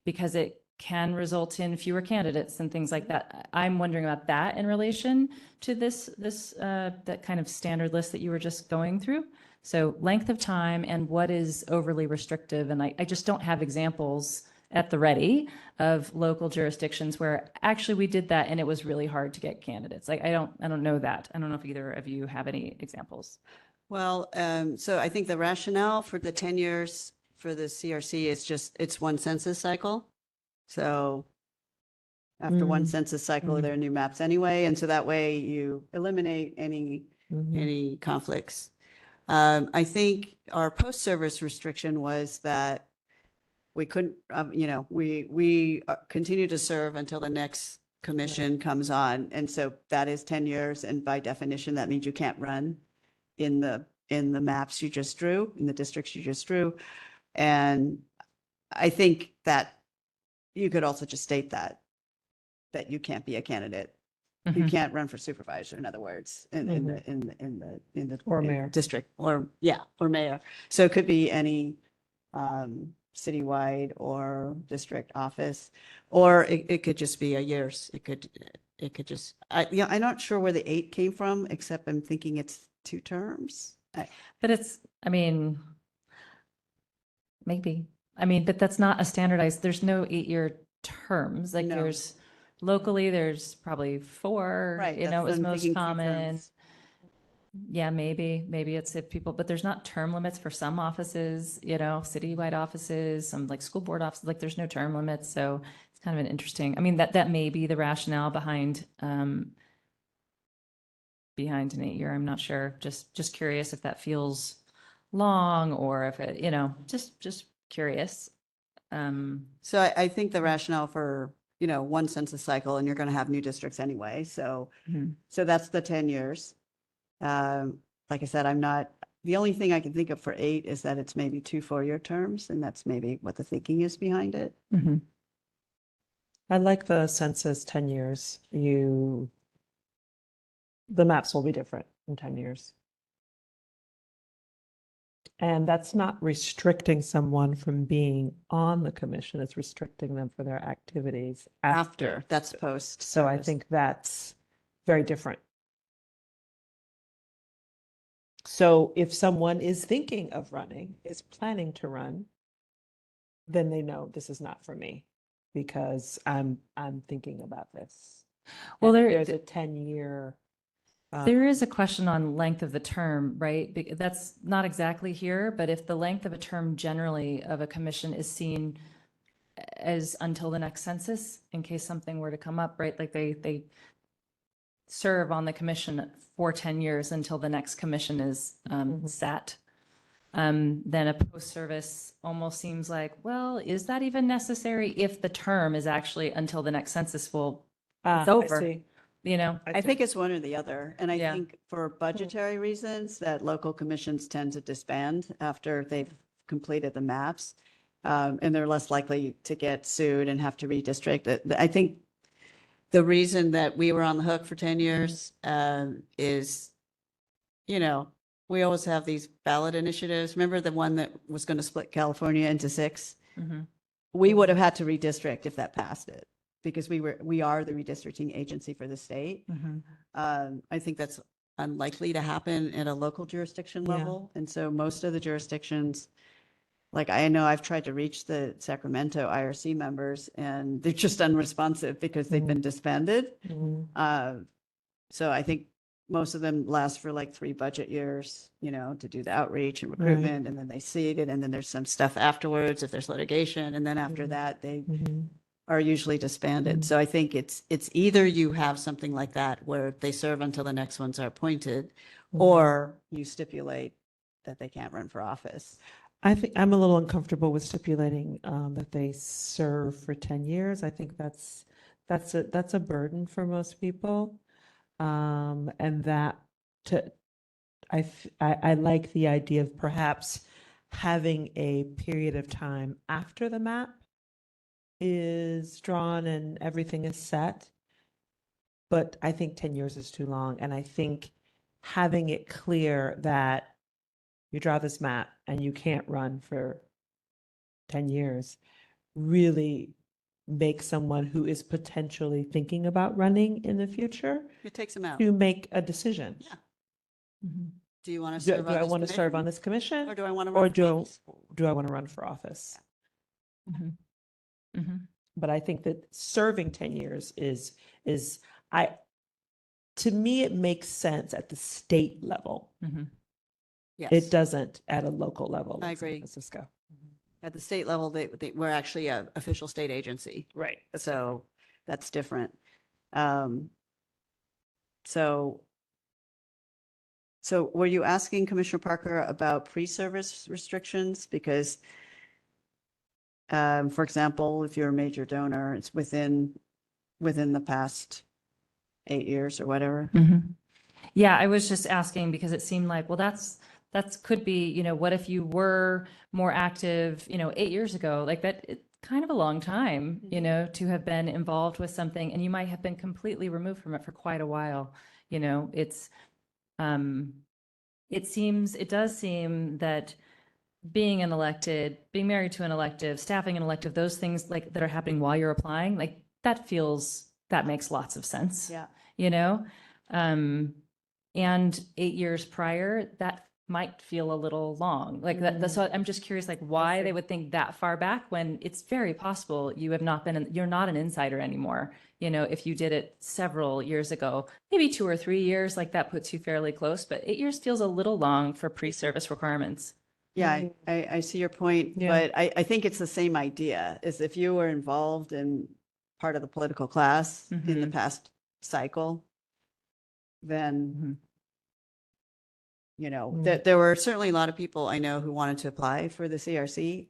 because it can result in fewer candidates and things like that. I'm wondering about that in relation to that kind of standard list that you were just going through. So length of time and what is overly restrictive. And I just don't have examples at the ready of local jurisdictions where actually we did that and it was really hard to get candidates. Like, I don't know that. I don't know if either of you have any examples. Well, so I think the rationale for the 10 years for the CRC is just, it's one census cycle. So after one census cycle, there are new maps anyway. And so that way you eliminate any conflicts. I think our post-service restriction was that we couldn't, we continue to serve until the next commission comes on. And so that is 10 years. And by definition, that means you can't run in the maps you just drew, in the districts you just drew. And I think that you could also just state that you can't be a candidate. You can't run for supervisor, in other words, in the Or mayor. district, or mayor. So it could be any citywide or district office, or it could just be a year's. It could just, I'm not sure where the 8 came from, except I'm thinking it's 2 terms. But it's, I mean, maybe. I mean, but that's not a standardized, there's no 8-year terms. Like No. there's locally, there's probably 4, Right. you know, that's is what I'm most thinking, 2 common. terms. Yeah, maybe it's if people, but there's not term limits for some offices, you know, citywide offices, some like school board offices, like there's no term limits. So it's kind of an interesting, I mean, that may be the rationale behind an 8-year. I'm not sure. Just curious if that feels long or if it, you know, just curious. So I think the rationale for, one census cycle, and you're going to have new districts anyway. So, so that's the 10 years. Like I said, the only thing I can think of for 8 is that it's maybe 2 4-year terms, and that's maybe what the thinking is behind it. I like the census 10 years. The maps will be different in 10 years. And that's not restricting someone from being on the commission. It's restricting them for their activities after. That's post. So I think that's very different. So if someone is thinking of running, is planning to run, then they know this is not for me because I'm thinking about this. Well, And there's a 10-year. There is a question on length of the term, right? That's not exactly here, but if the length of a term generally of a commission is seen as until the next census, in case something were to come up, right? Like they serve on the commission for 10 years until the next commission is set. Then a post-service almost seems like, well, is that even necessary if the term is actually until the next census it's over? You know, I think it's one or the other. And I Yeah. think for budgetary reasons that local commissions tend to disband after they've completed the maps. And they're less likely to get sued and have to redistrict. I think the reason that we were on the hook for 10 years is, we always have these ballot initiatives. Remember the one that was going to split California into 6? We would have had to redistrict if that passed it, because we are the redistricting agency for the state. I think that's unlikely to happen at a local jurisdiction level. And so most of the jurisdictions, like I know I've tried to reach the Sacramento IRC members and they're just unresponsive because they've been disbanded. So I think most of them last for like 3 budget years, to do the outreach and recruitment, and then they seed it, and then there's some stuff afterwards if there's litigation, and then after that they are usually disbanded. So I think it's either you have something like that where they serve until the next ones are appointed, or you stipulate that they can't run for office. I think I'm a little uncomfortable with stipulating that they serve for 10 years. I think that's a burden for most people. And that I like the idea of perhaps having a period of time after the map is drawn and everything is set. But I think 10 years is too long. And I think having it clear that you draw this map and you can't run for 10 years really makes someone who is potentially thinking about running in the future It takes them out. to make a decision. Yeah. Do you want to Do serve I on want this to serve on commission? this commission? Or do I want to Or run for do office? I want to run for office? Mhm. But I think that serving 10 years to me, it makes sense at the state level. Mhm. Yes. It doesn't at a local level. I like San agree. Francisco. At the state level, we're actually a official state agency. Right. So that's different. Um, So, so were you asking Commissioner Parker about pre-service restrictions? Because, for example, if you're a major donor, it's within the past 8 years or whatever. Mhm. Yeah, I was just asking because it seemed like, well, that's could be, what if you were more active, 8 years ago, like that, it's kind of a long time, to have been involved with something, and you might have been completely removed from it for quite a while. It's, it does seem that being married to an elective, staffing an elective, those things like that are happening while you're applying, like that makes lots of sense. Yeah. You know? And 8 years prior, that might feel a little long. Like so I'm just curious, like why they would think that far back when it's very possible you're not an insider anymore. If you did it several years ago, maybe 2 or 3 years, like that puts you fairly close, but 8 years feels a little long for pre-service requirements. Yeah, I see your point, Yeah. but I think it's the same idea, is if you were involved in part of the political class in the Mhm. past cycle, then, there were certainly a lot of people I know who wanted to apply for the CRC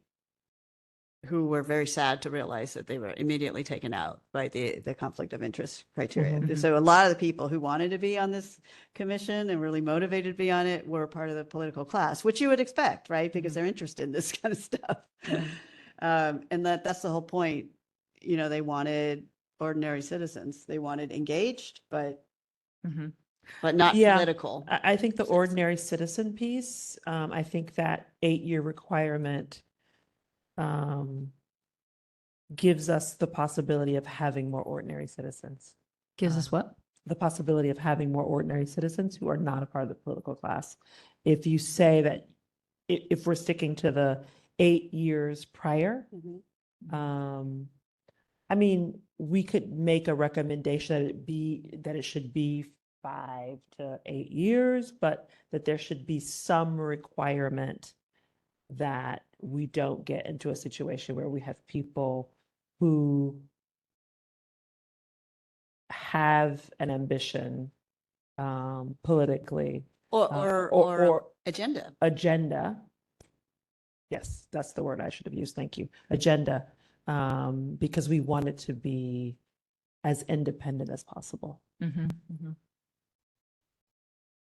who were very sad to realize that they were immediately taken out by the conflict of interest criteria. Mhm. So a lot of the people who wanted to be on this commission and really motivated to be on it were part of the political class, which you would expect, right? Because they're interested in this kind of stuff. And that's the whole point. They wanted ordinary citizens. They wanted engaged, but Mhm. not Yeah. political. I think the ordinary citizen piece, I think that 8-year requirement gives us the possibility of having more ordinary citizens. Gives us what? The possibility of having more ordinary citizens who are not a part of the political class. If you say that, if we're sticking to the 8 years prior, Mhm. I mean, we could make a recommendation that it should be 5 to 8 years, but that there should be some requirement that we don't get into a situation where we have people who have an ambition politically Or agenda. agenda. Yes, that's the word I should have used. Thank you. Agenda, because we want it to be as independent as possible. Mhm. Mhm.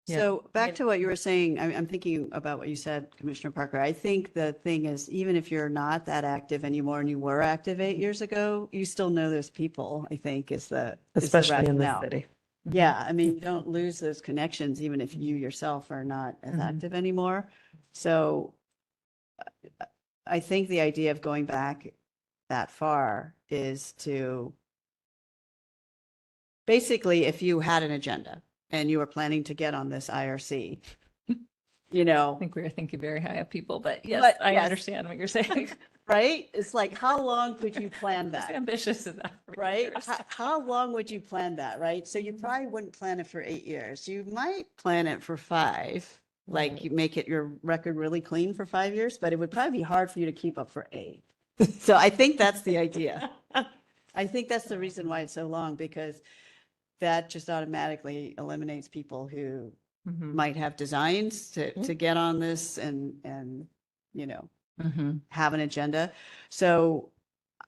Yeah. So back to what you were saying, I'm thinking about what you said, Commissioner Parker. I think the thing is, even if you're not that active anymore and you were active 8 years ago, you still know those people, I think is the Especially in the rationale. city. Yeah, I mean, you don't lose those connections, even if you yourself are not as Mhm. active anymore. So I think the idea of going back that far is to basically, if you had an agenda and you were planning to get on this IRC, I think we were thinking very high of people, but yes, But, I yes. understand what you're saying. right? It's like, how long could you plan It's that? ambitious enough. for me Right? first. How long would you plan that, right? So you probably wouldn't plan it for 8 years. You might plan it for 5, like Right. you make it your record really clean for 5 years, but it would probably be hard for you to keep up for 8. So I think that's the idea. I think that's the reason why it's so long, because that just automatically eliminates people who Mhm. might have designs to get on this and, Mhm. have an agenda. So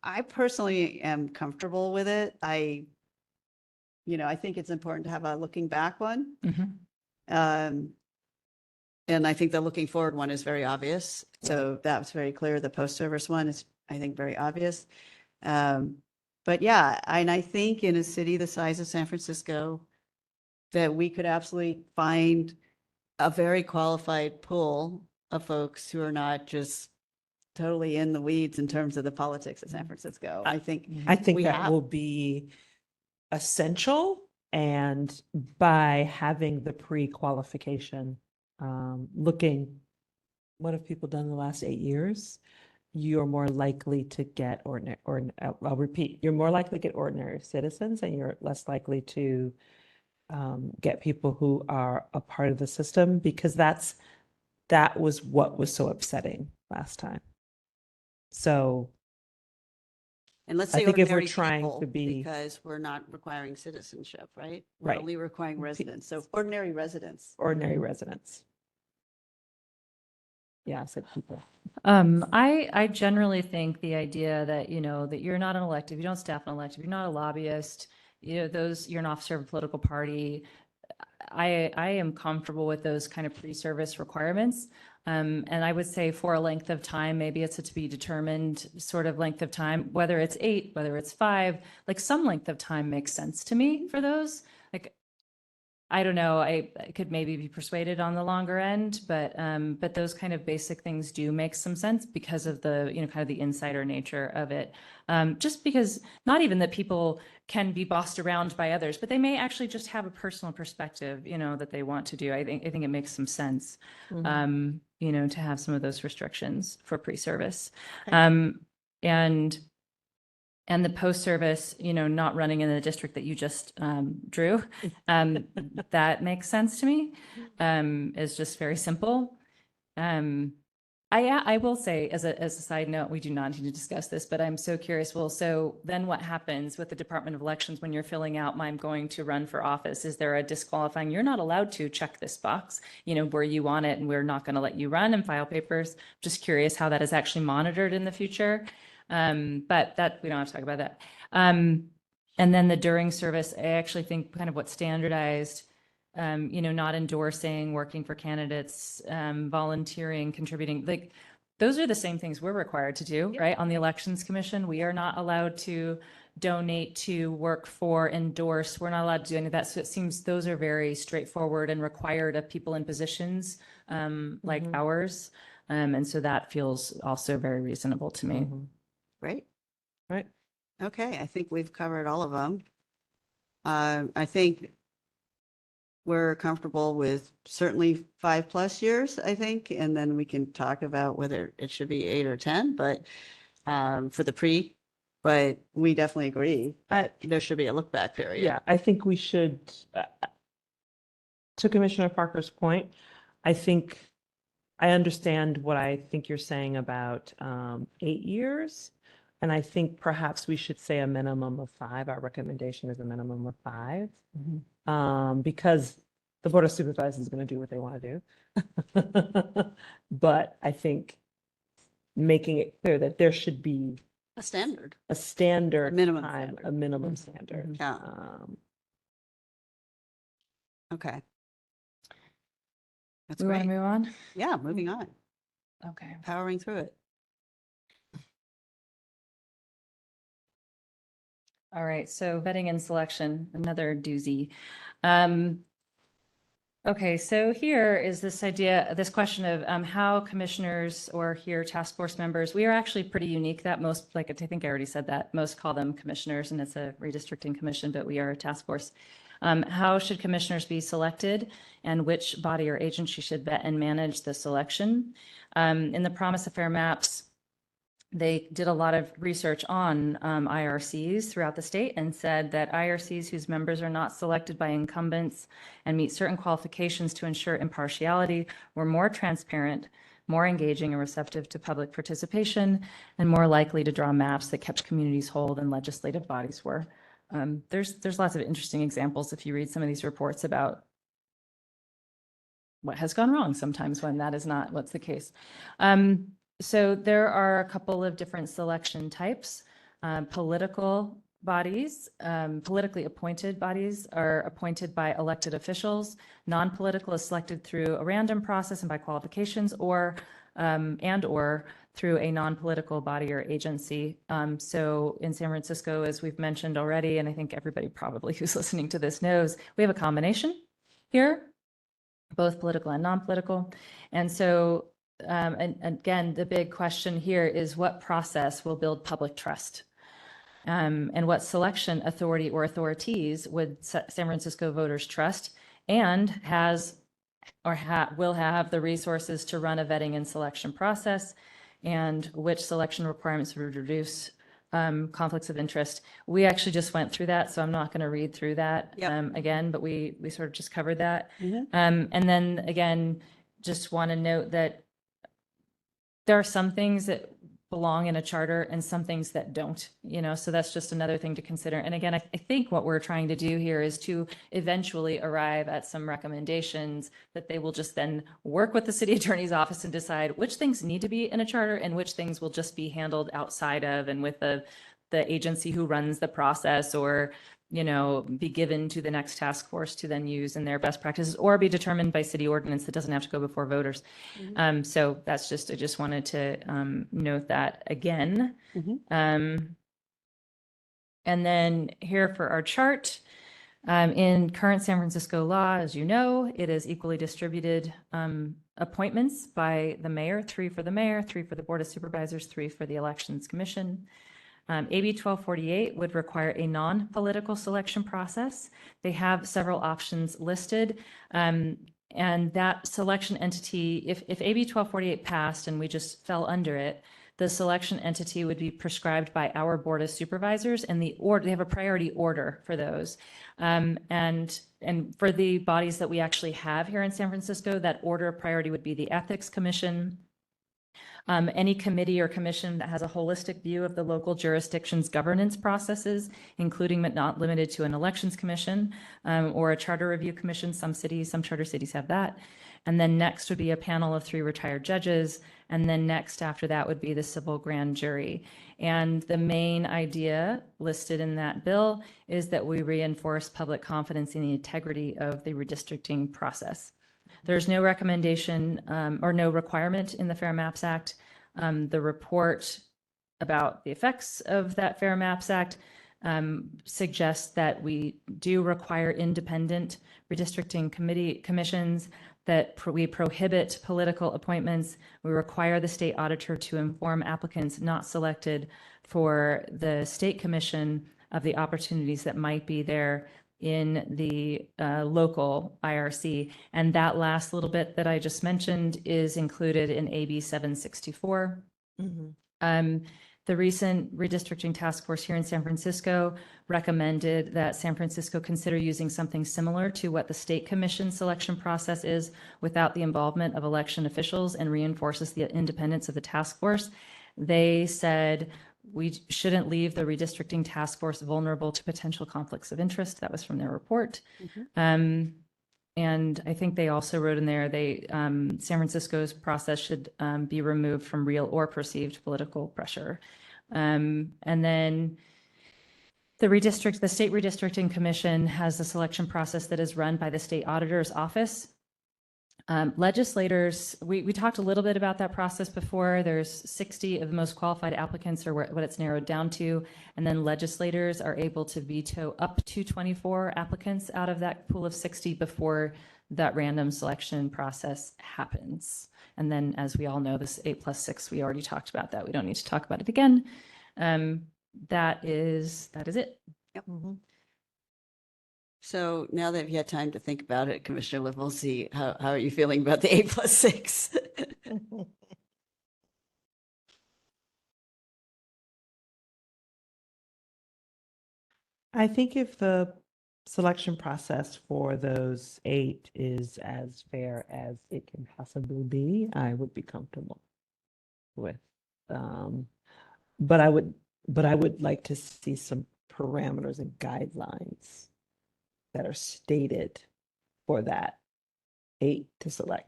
I personally am comfortable with it. I think it's important to have a looking back one. Mhm. And I think the looking forward one is very obvious. So that was very clear. The post-service one is, I think, very obvious. But yeah, and I think in a city the size of San Francisco, that we could absolutely find a very qualified pool of folks who are not just totally in the weeds in terms of the politics of San Francisco. I think I think we that have. will be essential, and by having the pre-qualification, looking, what have people done in the last 8 years? you're more likely to get I'll repeat, you're more likely to get ordinary citizens and you're less likely to get people who are a part of the system, because that was what was so upsetting last time. So And let's I say think if we're ordinary trying people, to be- because we're not requiring citizenship, right? We're Right. only requiring residents. So ordinary residents. ordinary residents. Yeah, I said people. I generally think the idea that, that you're not an elected, you don't staff an elected, you're not a lobbyist, you're an officer of a political party. I am comfortable with those kind of pre-service requirements. And I would say for a length of time, maybe it's a to be determined sort of length of time, whether it's 8, whether it's 5, like some length of time makes sense to me for those. Like, I don't know, I could maybe be persuaded on the longer end, but those kind of basic things do make some sense because of the, kind of the insider nature of it. Just because not even that people can be bossed around by others, but they may actually just have a personal perspective, that they want to do. I think it makes some sense, to have some of those restrictions for pre-service. And the post-service, not running in the district that you just drew, that makes sense to me. Is just very simple. I will say, as a side note, we do not need to discuss this, but I'm so curious. Well, so then what happens with the Department of Elections when you're filling out, I'm going to run for office? Is there a disqualifying? You're not allowed to check this box. Were you on it, and we're not going to let you run and file papers? Just curious how that is actually monitored in the future. But that we don't have to talk about that. And then the during service, I actually think kind of what's standardized, not endorsing, working for candidates, volunteering, contributing, like those are the same things we're required to do, right? On the Elections Commission, we are not allowed to donate, to work for, endorse. We're not allowed to do any of that. So it seems those are very straightforward and required of people in positions like ours. And so that feels also very reasonable to me. Great. Right. Okay, I think we've covered all of them. I think we're comfortable with certainly 5+ years, I think, and then we can talk about whether it should be 8 or 10, but for the but we definitely agree that there should be a look back period. Yeah, I think we should, to Commissioner Parker's point, I think I understand what I think you're saying about 8 years. And I think perhaps we should say a minimum of 5. Our recommendation is a minimum of 5. Because the Board of Supervisors is going to do what they want to do. But I think making it clear that there should be A standard. a standard minimum time, standard. a minimum standard. Yeah. Okay. That's We want to great. move on? Yeah, moving on, Okay. powering through it. All right, so vetting and selection, another doozy. Okay, so here is this question of how commissioners or here task force members, we are actually pretty unique that most, like I think I already said that, most call them commissioners and it's a redistricting commission, but we are a task force. How should commissioners be selected and which body or agency should vet and manage the selection? In the Promise of Fair Maps, they did a lot of research on IRCs throughout the state and said that IRCs whose members are not selected by incumbents and meet certain qualifications to ensure impartiality were more transparent, more engaging and receptive to public participation, and more likely to draw maps that kept communities whole than legislative bodies were. There's lots of interesting examples if you read some of these reports about what has gone wrong sometimes when that is not what's the case. So there are a couple of different selection types. Political bodies, politically appointed bodies are appointed by elected officials. Non-political is selected through a random process and by qualifications or through a non-political body or agency. So in San Francisco, as we've mentioned already, and I think everybody probably who's listening to this knows, we have a combination here, both political and non-political. And so and again, the big question here is what process will build public trust? And what selection authority or authorities would San Francisco voters trust and will have the resources to run a vetting and selection process? and which selection requirements would reduce conflicts of interest. We actually just went through that, so I'm not going to read through that Yep. again, but we sort of just covered that. Mhm. And then again, just want to note that there are some things that belong in a charter and some things that don't, so that's just another thing to consider. And again, I think what we're trying to do here is to eventually arrive at some recommendations that they will just then work with the city attorney's office and decide which things need to be in a charter and which things will just be handled outside of and with the agency who runs the process, or be given to the next task force to then use in their best practices, or be determined by city ordinance that doesn't have to go before voters. So that's just, I just wanted to note that again. Mhm. And then here for our chart, in current San Francisco law, as you know, it is equally distributed appointments by the mayor, 3 for the mayor, 3 for the Board of Supervisors, 3 for the Elections Commission. AB 1248 would require a non-political selection process. They have several options listed. And that selection entity, if AB 1248 passed and we just fell under it, the selection entity would be prescribed by our Board of Supervisors, and they have a priority order for those. And for the bodies that we actually have here in San Francisco, that order of priority would be the Ethics Commission, any committee or commission that has a holistic view of the local jurisdiction's governance processes, including but not limited to an elections commission or a charter review commission. Some charter cities have that. And then next would be a panel of 3 retired judges. And then next after that would be the civil grand jury. And the main idea listed in that bill is that we reinforce public confidence in the integrity of the redistricting process. There's no recommendation or no requirement in the Fair Maps Act. The report about the effects of that Fair Maps Act suggests that we do require independent redistricting commissions, that we prohibit political appointments. We require the state auditor to inform applicants not selected for the state commission of the opportunities that might be there in the local IRC. And that last little bit that I just mentioned is included in AB 764. The recent redistricting task force here in San Francisco recommended that San Francisco consider using something similar to what the state commission selection process is without the involvement of election officials, and reinforces the independence of the task force. They said we shouldn't leave the redistricting task force vulnerable to potential conflicts of interest. That was from their report. And I think they also wrote in there, San Francisco's process should be removed from real or perceived political pressure. And then the State Redistricting Commission has a selection process that is run by the state auditor's office. Legislators, we talked a little bit about that process before. There's 60 of the most qualified applicants, or what it's narrowed down to. And then legislators are able to veto up to 24 applicants out of that pool of 60 before that random selection process happens. And then, as we all know, this 8+6, we already talked about that. We don't need to talk about it again. That is it. Yep. So now that you've had time to think about it, Commissioner Livolsi, how are you feeling about the 8+6? I think if the selection process for those 8 is as fair as it can possibly be, I would be comfortable with. But I would like to see some parameters and guidelines that are stated for that 8 to select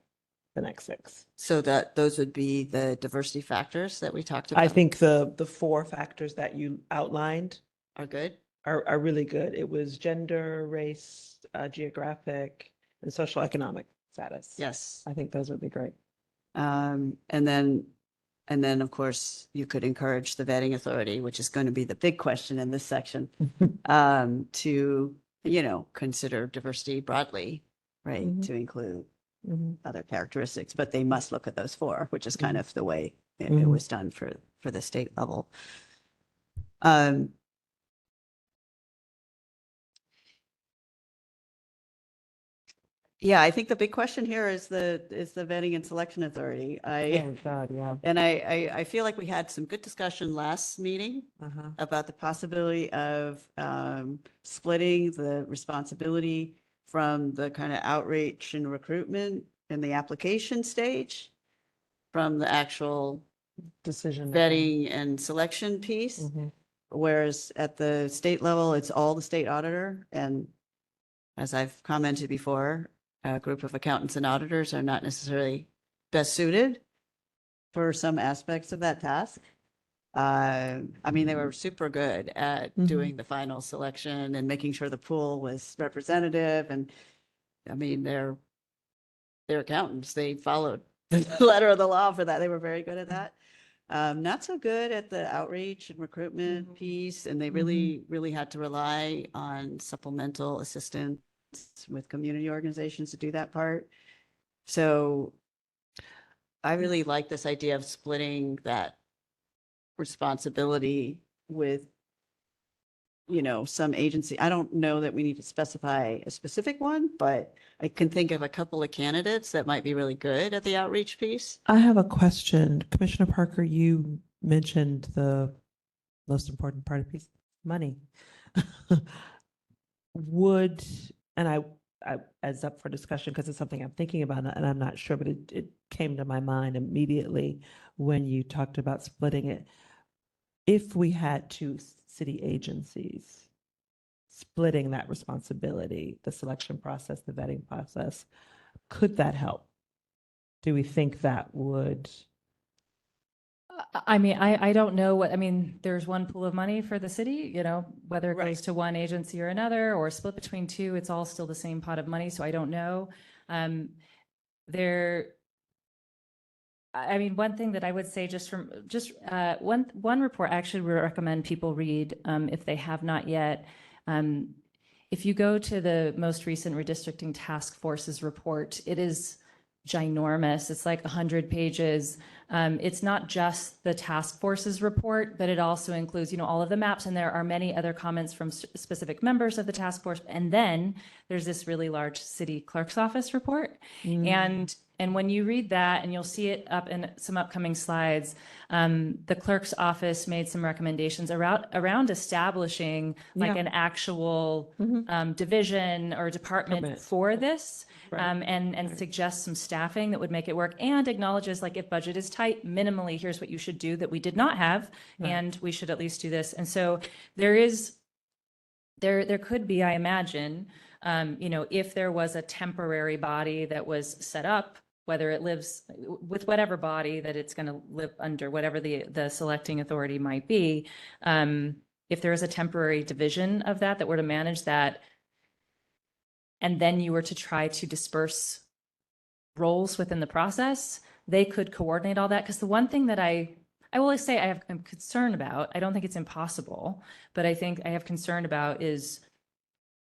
the next 6. So that those would be the diversity factors that we talked about. I think the 4 factors that you outlined Are good. are really good. It was gender, race, geographic, and social economic status. Yes. I think those would be great. And then, of course, you could encourage the vetting authority, which is going to be the big question in this section, to, consider diversity broadly, right? Mhm. To include Mhm. other characteristics, but they must look at those 4, which is kind of the way it Mhm. was done for the state level. Yeah, I think the big question here is the vetting and selection authority. Oh, God, yeah. And I feel like we had some good discussion last meeting Uh-huh. about the possibility of splitting the responsibility from the kind of outreach and recruitment and the application stage from the actual Decision. vetting and selection piece. Mhm. Whereas at the state level, it's all the state auditor. And as I've commented before, a group of accountants and auditors are not necessarily best suited for some aspects of that task. I mean, they were super good at Mhm. doing the final selection and making sure the pool was representative. And I mean, they're accountants. They followed the letter of the law for that. They were very good at that. Not so good at the outreach and recruitment piece, and they really had to rely on supplemental assistance with community organizations to do that part. So I really like this idea of splitting that responsibility with, some agency. I don't know that we need to specify a specific one, but I can think of a couple of candidates that might be really good at the outreach piece. I have a question. Commissioner Parker, you mentioned the most important part of piece, money. Would, and I, as up for discussion, because it's something I'm thinking about and I'm not sure, but it came to my mind immediately when you talked about splitting it. If we had two city agencies splitting that responsibility, the selection process, the vetting process, could that help? Do we think that would? I mean, I don't know what, I mean, there's one pool of money for the city, whether it Right. goes to one agency or another, or split between two, it's all still the same pot of money, so I don't know. There, I mean, one thing that I would say one report I actually would recommend people read, if they have not yet. If you go to the most recent redistricting task forces report, it is ginormous. It's like 100 pages. It's not just the task forces report, but it also includes, all of the maps. And there are many other comments from specific members of the task force. And then there's this really large city clerk's office report. And when you read that, and you'll see it up in some upcoming slides, the clerk's office made some recommendations around establishing like Yeah. an actual division or department Permit. for this. Right. And suggest some staffing that would make it work, and acknowledges, like, if budget is tight, minimally, here's what you should do that we did not have, Right. and we should at least do this. And so there could be, I imagine, if there was a temporary body that was set up, whether it lives with whatever body that it's going to live under, whatever the selecting authority might be, if there is a temporary division of that were to manage that, and then you were to try to disperse roles within the process, they could coordinate all that. Because the one thing that I will say I'm concerned about, I don't think it's impossible, but I think I have concern about is,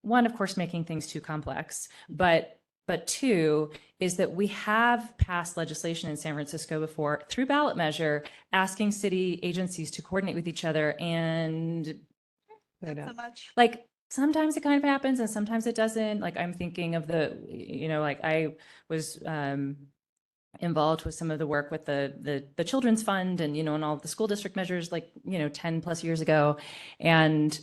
one, of course, making things too complex, but two is that we have passed legislation in San Francisco before through ballot measure, asking city agencies to coordinate with each other, and So much. like sometimes it kind of happens and sometimes it doesn't. Like, I'm thinking of like I was involved with some of the work with the children's fund and, and all the school district measures, like, 10 plus years ago. And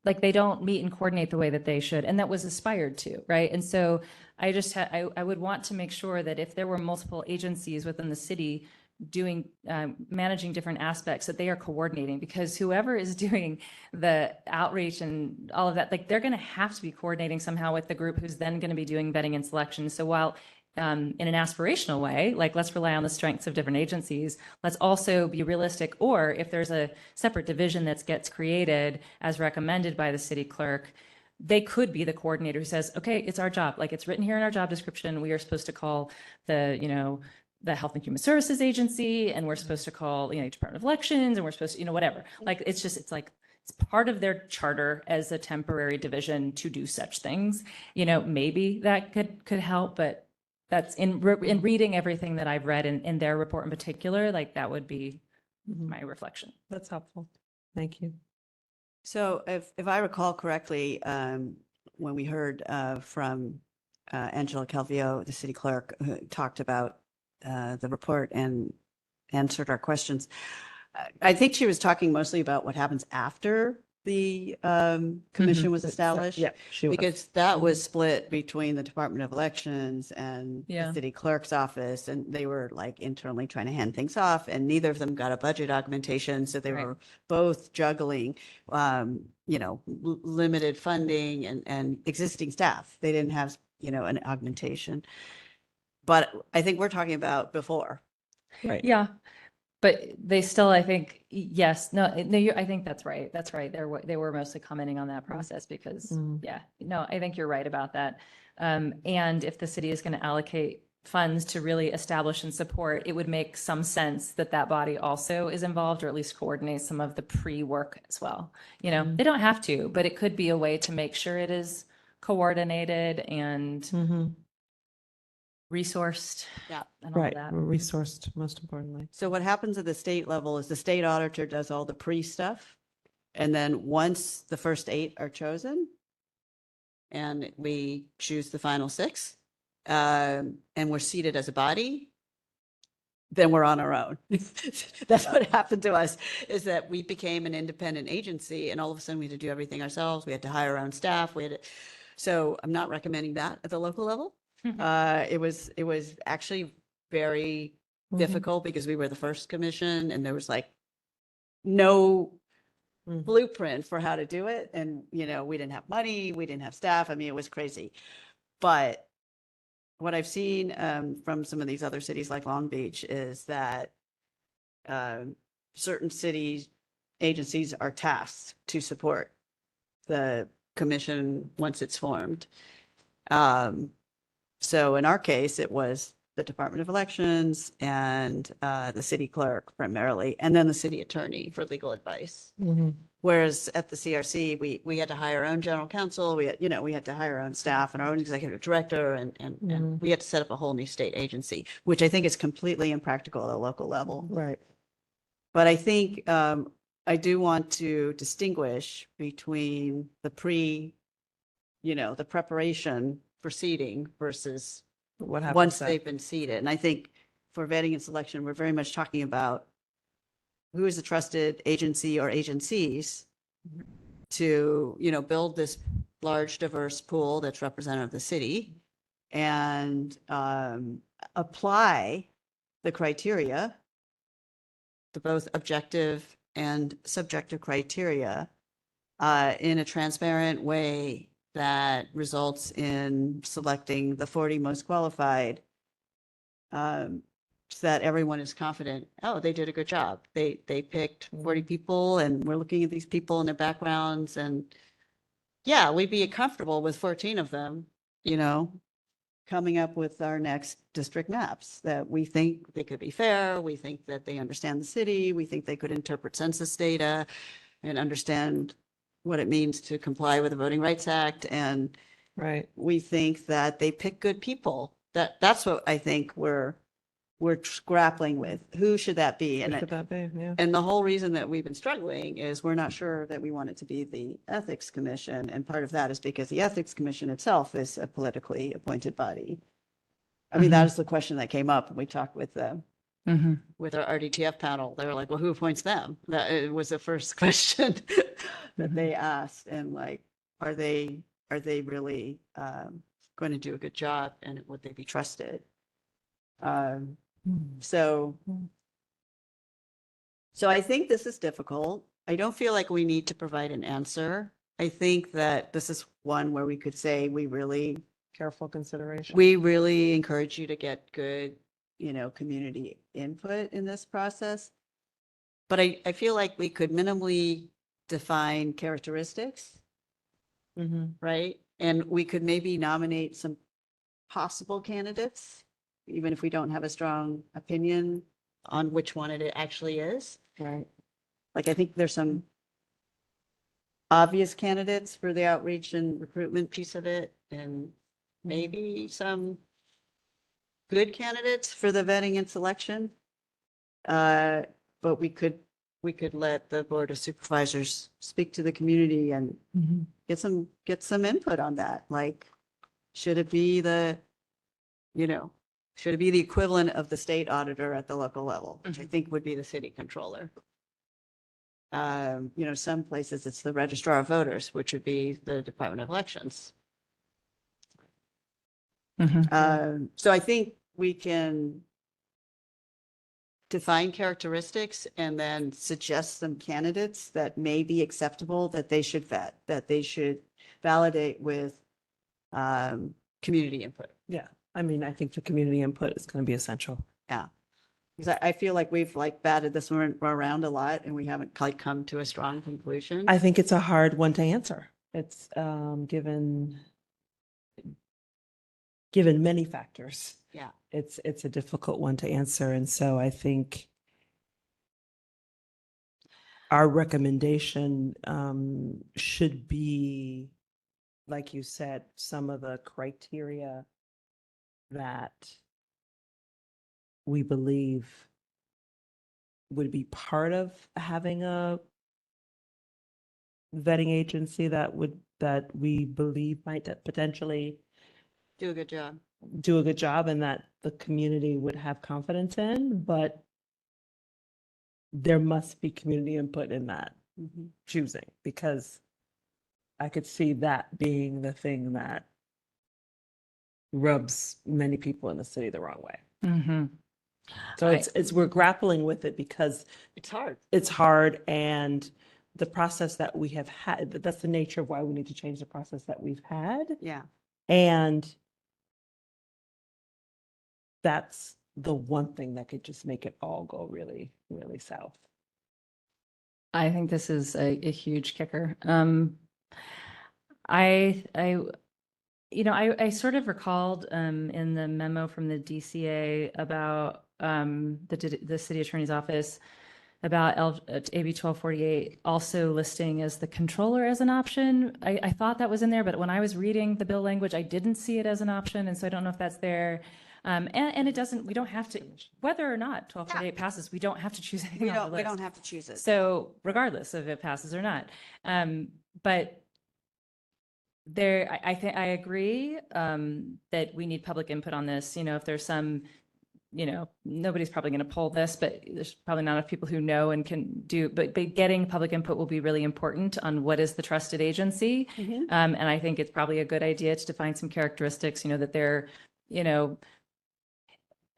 like, they don't meet and coordinate the way that they should. And that was aspired to, right? And so I just I would want to make sure that if there were multiple agencies within the city doing managing different aspects, that they are coordinating, because whoever is doing the outreach and all of that, like, they're going to have to be coordinating somehow with the group who's then going to be doing vetting and selection. So while in an aspirational way, like, let's rely on the strengths of different agencies, let's also be realistic. Or if there's a separate division that gets created as recommended by the city clerk, they could be the coordinator who says, okay, it's our job. Like, it's written here in our job description. We are supposed to call the Health and Human Services Agency, and we're supposed to call, Department of Elections, and we're supposed to, whatever. Like, it's like, it's part of their charter as a temporary division to do such things. Maybe that could help, but that's in reading everything that I've read in their report in particular, like, that would be my reflection. That's helpful. Thank you. So if I recall correctly, when we heard from Angela Calvio, the city clerk, who talked about the report and answered our questions. I think she was talking mostly about what happens after the commission was established. Yeah, she was. Because that was split between the Department of Elections and Yeah. the city clerk's office, and they were like internally trying to hand things off, and neither of them got a budget augmentation, so they Right. were both juggling, limited funding and existing staff. They didn't have, an augmentation. But I think we're talking about before. Right. Yeah, but they still, I think, yes, no, I think that's right. That's right. They were mostly commenting on that process because, Mm. yeah, no, I think you're right about that. And if the city is going to allocate funds to really establish and support, it would make some sense that that body also is involved or at least coordinates some of the pre-work as well. They don't have to, but it could be a way to make sure it is coordinated and resourced. Yeah. And all Right. that. We're resourced, most importantly. So what happens at the state level is the state auditor does all the pre-stuff. And then once the first 8 are chosen, and we choose the final 6, and we're seated as a body, then we're on our own. That's what happened to us, is that we became an independent agency, and all of a sudden we had to do everything ourselves. We had to hire our own staff. So I'm not recommending that at the local level. It was actually very difficult because we were the first commission and there was like no blueprint for how to do it. And, we didn't have money, we didn't have staff. I mean, it was crazy. But what I've seen from some of these other cities like Long Beach is that certain cities, agencies are tasked to support the commission once it's formed. So in our case, it was the Department of Elections and the city clerk primarily, and then the city attorney for legal advice. Whereas at the CRC, we had to hire our own general counsel. We had to hire our own staff and our own executive director, and we had to set up a whole new state agency, which I think is completely impractical at a local level. Right. But I think I do want to distinguish between the preparation for seating versus What happens once then? they've been seated. And I think for vetting and selection, we're very much talking about who is a trusted agency or agencies to, build this large, diverse pool that's representative of the city and apply the criteria, the both objective and subjective criteria in a transparent way that results in selecting the 40 most qualified, so that everyone is confident, oh, they did a good job. They picked 40 people and we're looking at these people and their backgrounds, and yeah, we'd be comfortable with 14 of them, coming up with our next district maps that we think they could be fair. We think that they understand the city. We think they could interpret census data and understand what it means to comply with the Voting Rights Act. And Right. we think that they pick good people. That's what I think we're grappling with. Who should that be? Who should that be? Yeah. And the whole reason that we've been struggling is we're not sure that we want it to be the Ethics Commission. And part of that is because the Ethics Commission itself is a politically appointed body. I mean, that is the question that came up when we talked with our RDTF panel. They were like, well, who appoints them? That was the first question that they asked. And like, are they really going to do a good job, and would they be trusted? So I think this is difficult. I don't feel like we need to provide an answer. I think that this is one where we could say we really consideration. We really encourage you to get good, community input in this process. But I feel like we could minimally define characteristics, right? And we could maybe nominate some possible candidates, even if we don't have a strong opinion on which one it actually is. Right. Like, I think there's some obvious candidates for the outreach and recruitment piece of it, and maybe some good candidates for the vetting and selection. But we could let the Board of Supervisors speak to the community and get some input on that. Like, Should it be the, should it be the equivalent of the state auditor at the local level, which I think would be the city controller? Some places it's the registrar of voters, which would be the Department of Elections. So I think we can define characteristics and then suggest some candidates that may be acceptable, that they should vet, that they should validate with community input. Yeah, I mean, I think the community input is going to be essential. Yeah. Because I feel like we've like batted this one around a lot and we haven't quite come to a strong conclusion. I think it's a hard one to answer. It's given many factors. Yeah. It's a difficult one to answer. And so I think our recommendation should be, like you said, some of the criteria that we believe would be part of having a vetting agency that we believe might potentially Do a good job. do a good job and that the community would have confidence in, but there must be community input in that choosing, because I could see that being the thing that rubs many people in the city the wrong way. So we're grappling with it because It's hard. it's hard, and the process that we have had, that's the nature of why we need to change the process that we've had. Yeah. And that's the one thing that could just make it all go really, really south. I think this is a huge kicker. I sort of recalled in the memo from the DCA about the city attorney's office about AB 1248 also listing as the controller as an option. I thought that was in there, but when I was reading the bill language, I didn't see it as an option, and so I don't know if that's there. And it doesn't, we don't have to, whether or not 1248 passes, we don't have to choose anything off the We list. don't have to choose it. So regardless of if it passes or not. But I think I agree that we need public input on this. If there's some, nobody's probably going to pull this, but there's probably not enough people who know and can do, but getting public input will be really important on what is the trusted agency. And I think it's probably a good idea to define some characteristics, that they're,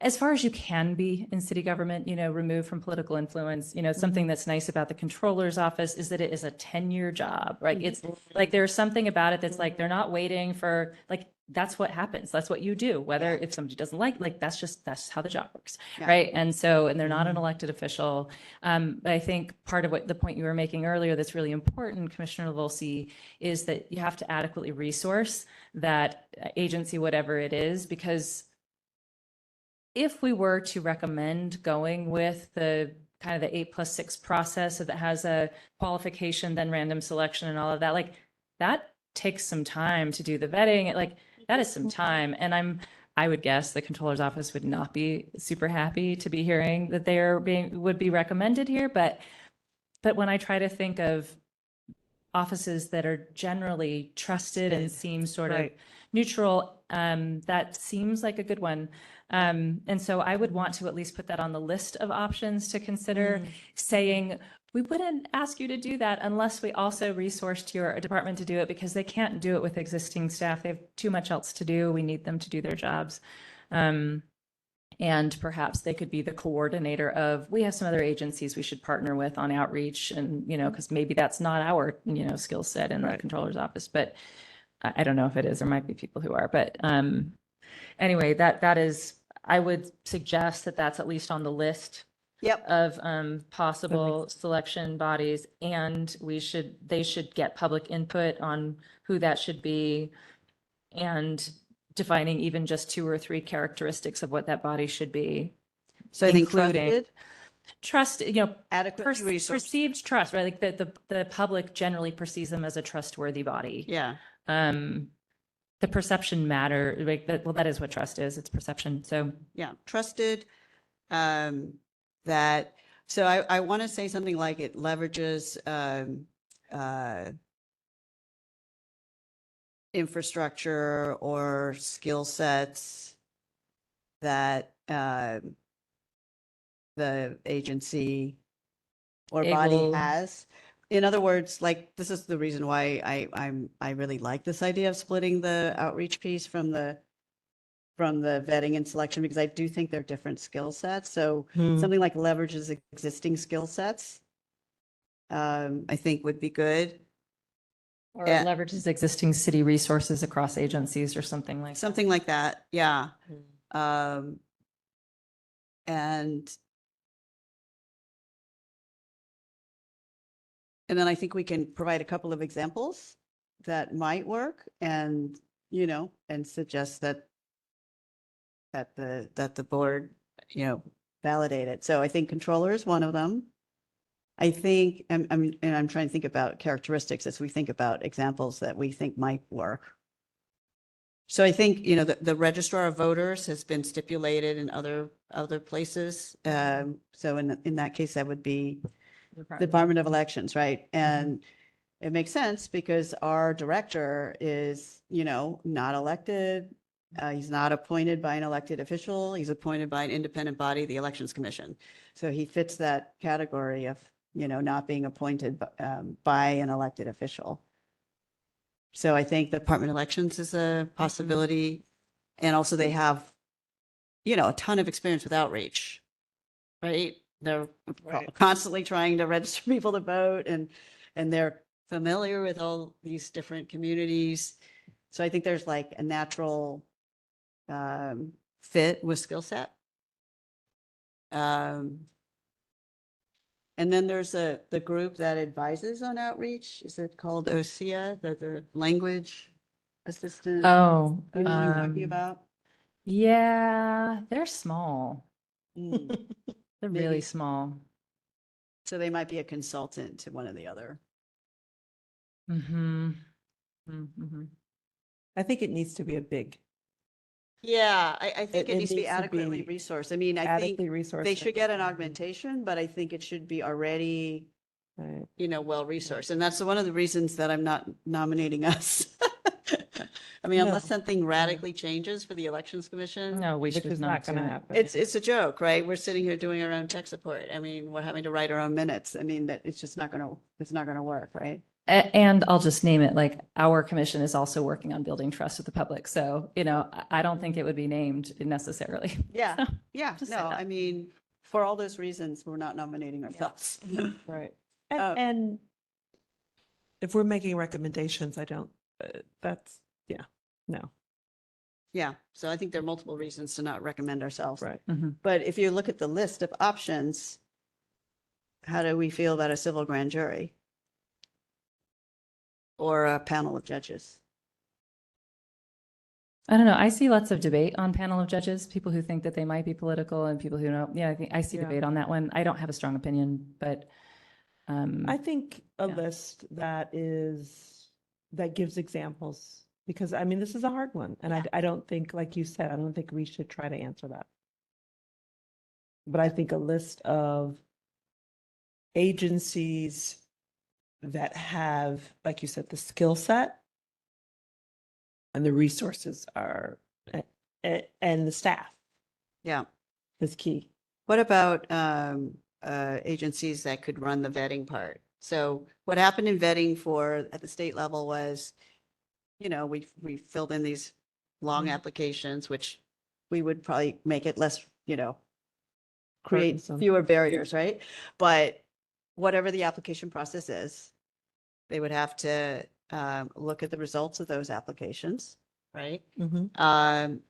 as far as you can be in city government, removed from political influence. Something that's nice about the controller's office is that it is a 10-year job, right? It's like, there's something about it that's like, they're not waiting for, like, that's what happens. That's what you do. Whether if somebody doesn't like, that's how the job works. Yeah. Right. And so, and they're not an elected official. But I think part of what the point you were making earlier that's really important, Commissioner Volsi, is that you have to adequately resource that agency, whatever it is, because if we were to recommend going with the kind of the 8+6 process that has a qualification, then random selection and all of that, like that takes some time to do the vetting. That is some time. And I would guess the controller's office would not be super happy to be hearing that they would be recommended here. But when I try to think of offices that are generally trusted and seem sort of neutral, that seems like a good one. And so I would want to at least put that on the list of options to consider, saying, we wouldn't ask you to do that unless we also resourced your department to do it, because they can't do it with existing staff. They have too much else to do. We need them to do their jobs. And perhaps they could be the coordinator of, we have some other agencies we should partner with on outreach, and, because maybe that's not our, skill set in the controller's office, but I don't know if it is. There might be people who are, but anyway, that is, I would suggest that that's at least on the list of possible selection bodies, and they should get public input on who that should be, and defining even just 2 or 3 characteristics of what that body should be. So I think including trust, adequate resources. perceived trust, right? Like the public generally perceives them as a trustworthy body. Yeah. The perception matter, like that. Well, that is what trust is. It's perception. So Yeah. Trusted. So I want to say something like it leverages infrastructure or skill sets that the agency or body Able- has. In other words, like, this is the reason why I really like this idea of splitting the outreach piece from the vetting and selection, because I do think they're different skill sets. So Hmm. something like leverages existing skill sets, I think would be good. Or Yeah. leverages existing city resources across agencies or something like that. Something like that, yeah. Hmm. And then I think we can provide a couple of examples that might work and, and suggest that the board, validate it. So I think controller is one of them. I think, and I'm trying to think about characteristics as we think about examples that we think might work. So I think, the registrar of voters has been stipulated in other places. So in that case, that would be Department of Elections, right? And it makes sense because our director is, not elected. He's not appointed by an elected official. He's appointed by an independent body, the Elections Commission. So he fits that category of, not being appointed by an elected official. So I think the Department of Elections is a possibility. And also they have, a ton of experience with outreach, right? They're Right. constantly trying to register people to vote, and they're familiar with all these different communities. So I think there's like a natural fit with skill set. And then there's the group that advises on outreach. Is it called OSEA, the language assistant? Oh, You know what I'm talking about? yeah, they're small. Mm. They're Maybe. really small. So they might be a consultant to one or the other. Mm-hmm. Mm-hmm. I think it needs to be a big, Yeah, I think It- it it needs to be needs to adequately be resourced. I mean, I think adequately resourced. they should get an augmentation, but I think it should be already, Right. well-resourced. And that's one of the reasons that I'm not nominating us. I mean, unless No. something radically changes for the Elections Commission. No, we Which should is not not do going to it. happen. It's a joke, right? We're sitting here doing our own tech support. I mean, we're having to write our own minutes. I mean, that it's just not gonna work, right? And I'll just name it, like, our commission is also working on building trust with the public. So, I don't think it would be named necessarily. Yeah, So, yeah, Just say no, that. I mean, for all those reasons, we're not nominating ourselves. Right. Uh, And if we're making recommendations, I don't, no, Yeah, so I think there are multiple reasons to not recommend ourselves. right. Mhm. But if you look at the list of options, how do we feel about a civil grand jury? Or a panel of judges? I don't know. I see lots of debate on panel of judges, people who think that they might be political and people who don't. Yeah, I think I see Yeah. debate on that one. I don't have a strong opinion, but I think a Yeah. list that gives examples, because I mean, this is a hard one. And I don't think, like you said, I don't think we should try to answer that. But I think a list of agencies that have, like you said, the skill set and the resources are, and the staff Yeah. is key. What about agencies that could run the vetting part? So what happened in vetting at the state level was, we filled in these long Mhm. applications, which we would probably make it less, create Burdensome. fewer barriers, right? But whatever the application process is, they would have to look at the results of those applications, right? Mhm.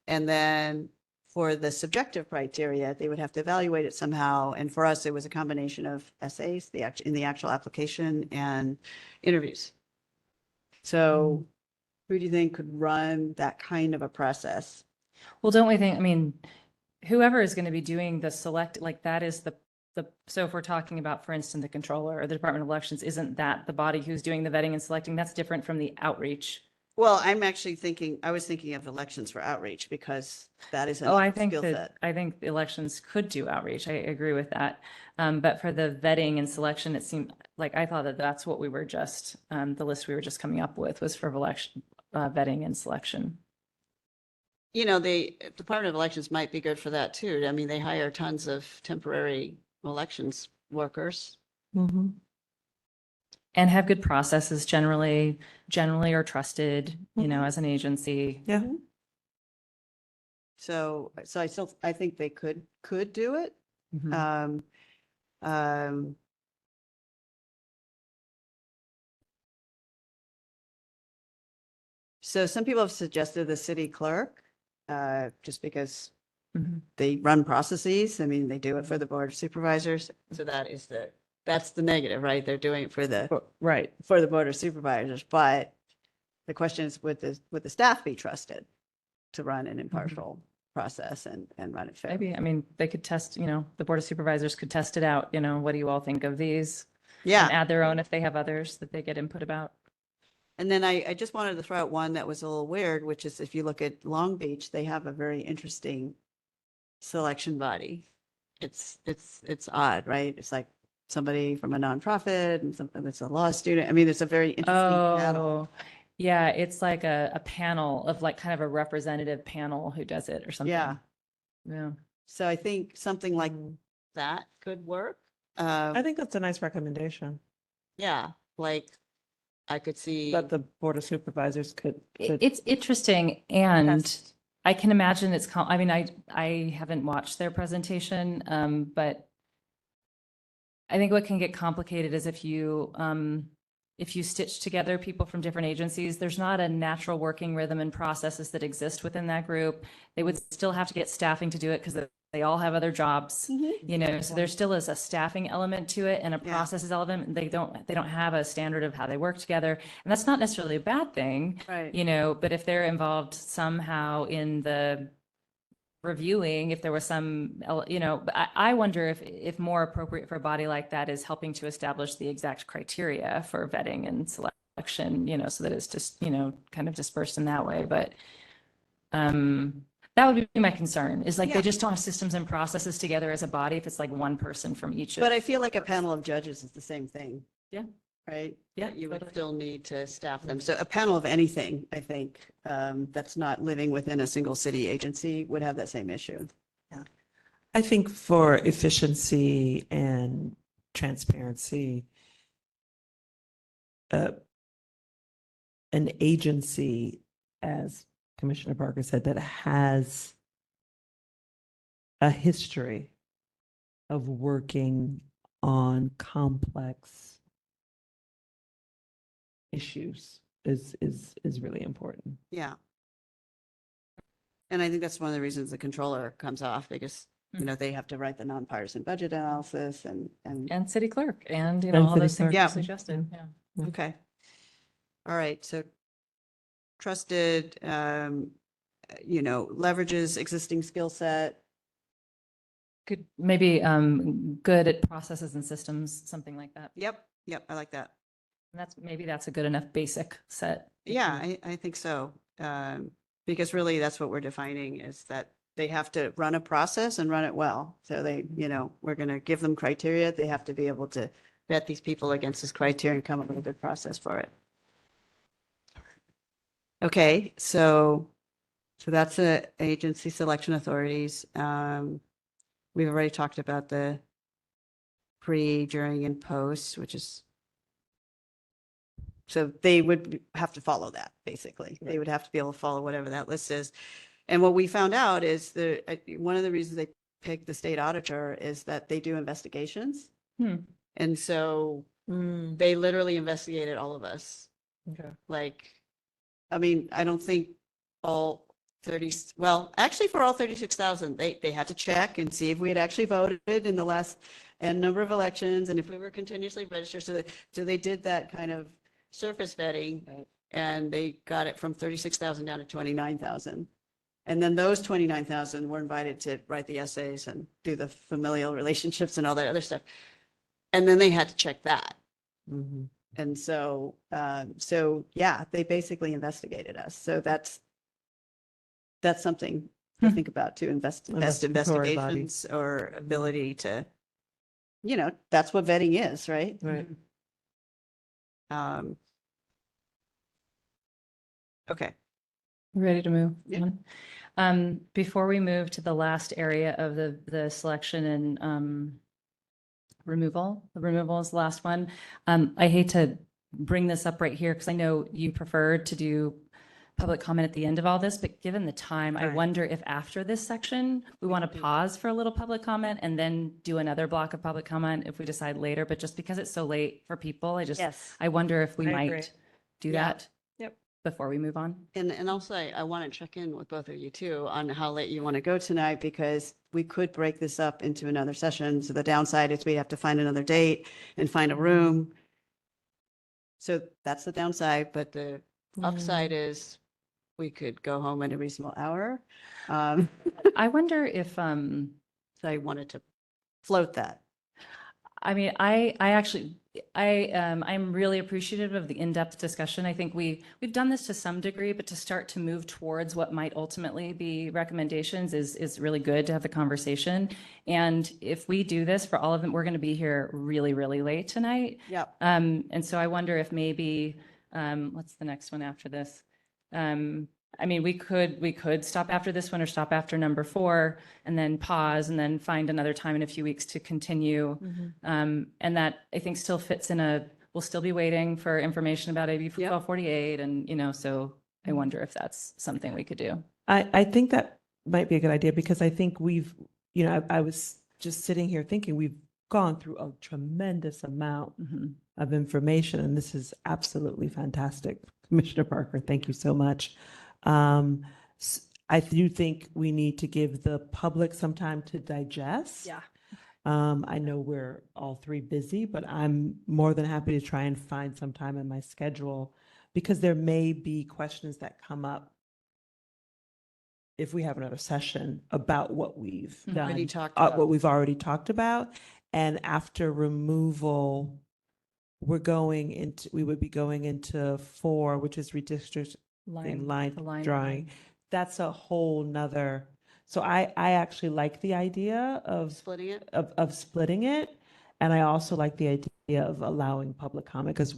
And then for the subjective criteria, they would have to evaluate it somehow. And for us, it was a combination of essays, in the actual application, and interviews. So who do you think could run that kind of a process? well, don't we think, I mean, whoever is going to be doing the select, like, that is so if we're talking about, for instance, the controller or the Department of Elections, isn't that the body who's doing the vetting and selecting? That's different from the outreach. Well, I was thinking of elections for outreach because that is Oh, a I think skill that, set. I think the elections could do outreach. I agree with that. But for the vetting and selection, it seemed like, I thought that that's what we were just, the list we were just coming up with was for vetting and selection. You know, the Department of Elections might be good for that too. I mean, they hire tons of temporary elections workers. Mhm. And have good processes generally are trusted, you know, as an agency. Yeah. Mhm. So I think they could do it. Mhm. Um, so some people have suggested the city clerk, just because Mhm. they run processes. I mean, they do it for the board of supervisors. So that's the negative, right? They're doing it for the Right. board of supervisors. But the question is, would the staff be trusted to run an impartial process and run it fair? Maybe, I mean, they could test, you know, the Board of Supervisors could test it out, you know, what do you all think of these? And Yeah. add their own if they have others that they get input about. And then I just wanted to throw out one that was a little weird, which is if you look at Long Beach, they have a very interesting selection body. It's odd, right? It's like somebody from a nonprofit and something that's a law student. I mean, it's a very interesting panel. Oh, yeah, it's like a panel of like kind of a representative panel who does it or something. Yeah. Yeah. So I think something like that could work. I think that's a nice recommendation Yeah, like I could see. that the Board of Supervisors could. It's interesting and test. I can imagine I mean, I haven't watched their presentation, but I think what can get complicated is if you stitch together people from different agencies, there's not a natural working rhythm and processes that exist within that group. They would still have to get staffing to do it because they all have other jobs, you know, so there still is a staffing element to it and a Yeah. processes element. They don't have a standard of how they work together. And that's not necessarily a bad thing, Right. you know, but if they're involved somehow in the reviewing, if there was some, you know, I wonder if more appropriate for a body like that is helping to establish the exact criteria for vetting and selection, you know, so that it's just, you know, kind of dispersed in that way. But that would be my concern is like Yeah. they just don't have systems and processes together as a body if it's like one person from each. But I feel like a panel of judges is the same thing. Yeah. Right? Yeah, You would totally. still need to staff them. So a panel of anything, I think, that's not living within a single city agency would have that same issue. I think for efficiency and transparency, an agency, as Commissioner Parker said, that has a history of working on complex issues is really important. Yeah. And I think that's one of the reasons the controller comes off because, you know, they have to write the nonpartisan budget analysis and, And city clerk and, you And know, all city those things clerk. you Yeah. suggested. Yeah. okay. All right. So trusted, you know, leverages existing skill set. Could maybe good at processes and systems, something like that. Yep. I like that. And maybe that's a good enough basic set. Yeah, I think so. Because really that's what we're defining is that they have to run a process and run it well. So they, you know, we're going to give them criteria. They have to be able to vet these people against this criteria and come up with a good process for it. Okay, so that's the agency selection authorities. We've already talked about the pre, during, and post, which is so they would have to follow that, basically. They would have to be able to follow whatever that list is. And what we found out is one of the reasons they picked the state auditor is that they do investigations. And so they literally investigated all of us. Okay. Like, I mean, I don't think all 30, well, actually for all 36,000, they had to check and see if we had actually voted in the last N number of elections and if we were continuously registered. So they did that kind of surface vetting and they got it from 36,000 down to 29,000. And then those 29,000 were invited to write the essays and do the familial relationships and all that other stuff. And then they had to check that. And so, yeah, they basically investigated us. So that's something to think about to best Investigatory body. investigations or ability to, you know, that's what vetting is, right? Right. Okay. Ready to move Yeah. on? Before we move to the last area of the selection and removal, the removal is the last one. I hate to bring this up right here because I know you prefer to do public comment at the end of all this, but given the time, I Right. wonder if after this section, we want to pause for a little public comment and then do another block of public comment if we decide later, but just because it's so late for people, Yes. I wonder if we I agree. might do Yeah. that. Yep. Before we move on. And also, I want to check in with both of you too on how late you want to go tonight, because we could break this up into another session. So the downside is we have to find another date and find a room. So that's the downside, but the upside is we could go home at a reasonable hour. Um, I wonder if, So I wanted to float that. I mean, I'm really appreciative of the in-depth discussion. I think we've done this to some degree, but to start to move towards what might ultimately be recommendations is really good to have the conversation. And if we do this for all of them, we're going to be here really, really late tonight. Yep. And so I wonder if maybe, what's the next one after this? I mean, we could stop after this one or stop after number 4 and then pause and then find another time in a few weeks to continue. And that I think still fits we'll still be waiting for information about AB 1248 and, so I wonder if that's something we could do. I think that might be a good idea because I think I was just sitting here thinking we've gone through a tremendous amount of information, and this is absolutely fantastic. Commissioner Parker, thank you so much. I do think we need to give the public some time to digest. Yeah. I know we're all three busy, but I'm more than happy to try and find some time in my schedule because there may be questions that come up if we have another session about what we've Already done, talked about. what we've already talked about. And after removal, we would be going into 4, which is redistricting line the line drawing. That's a whole nother. So I actually like the idea of Splitting it? of splitting it. And I also like the idea of allowing public comment because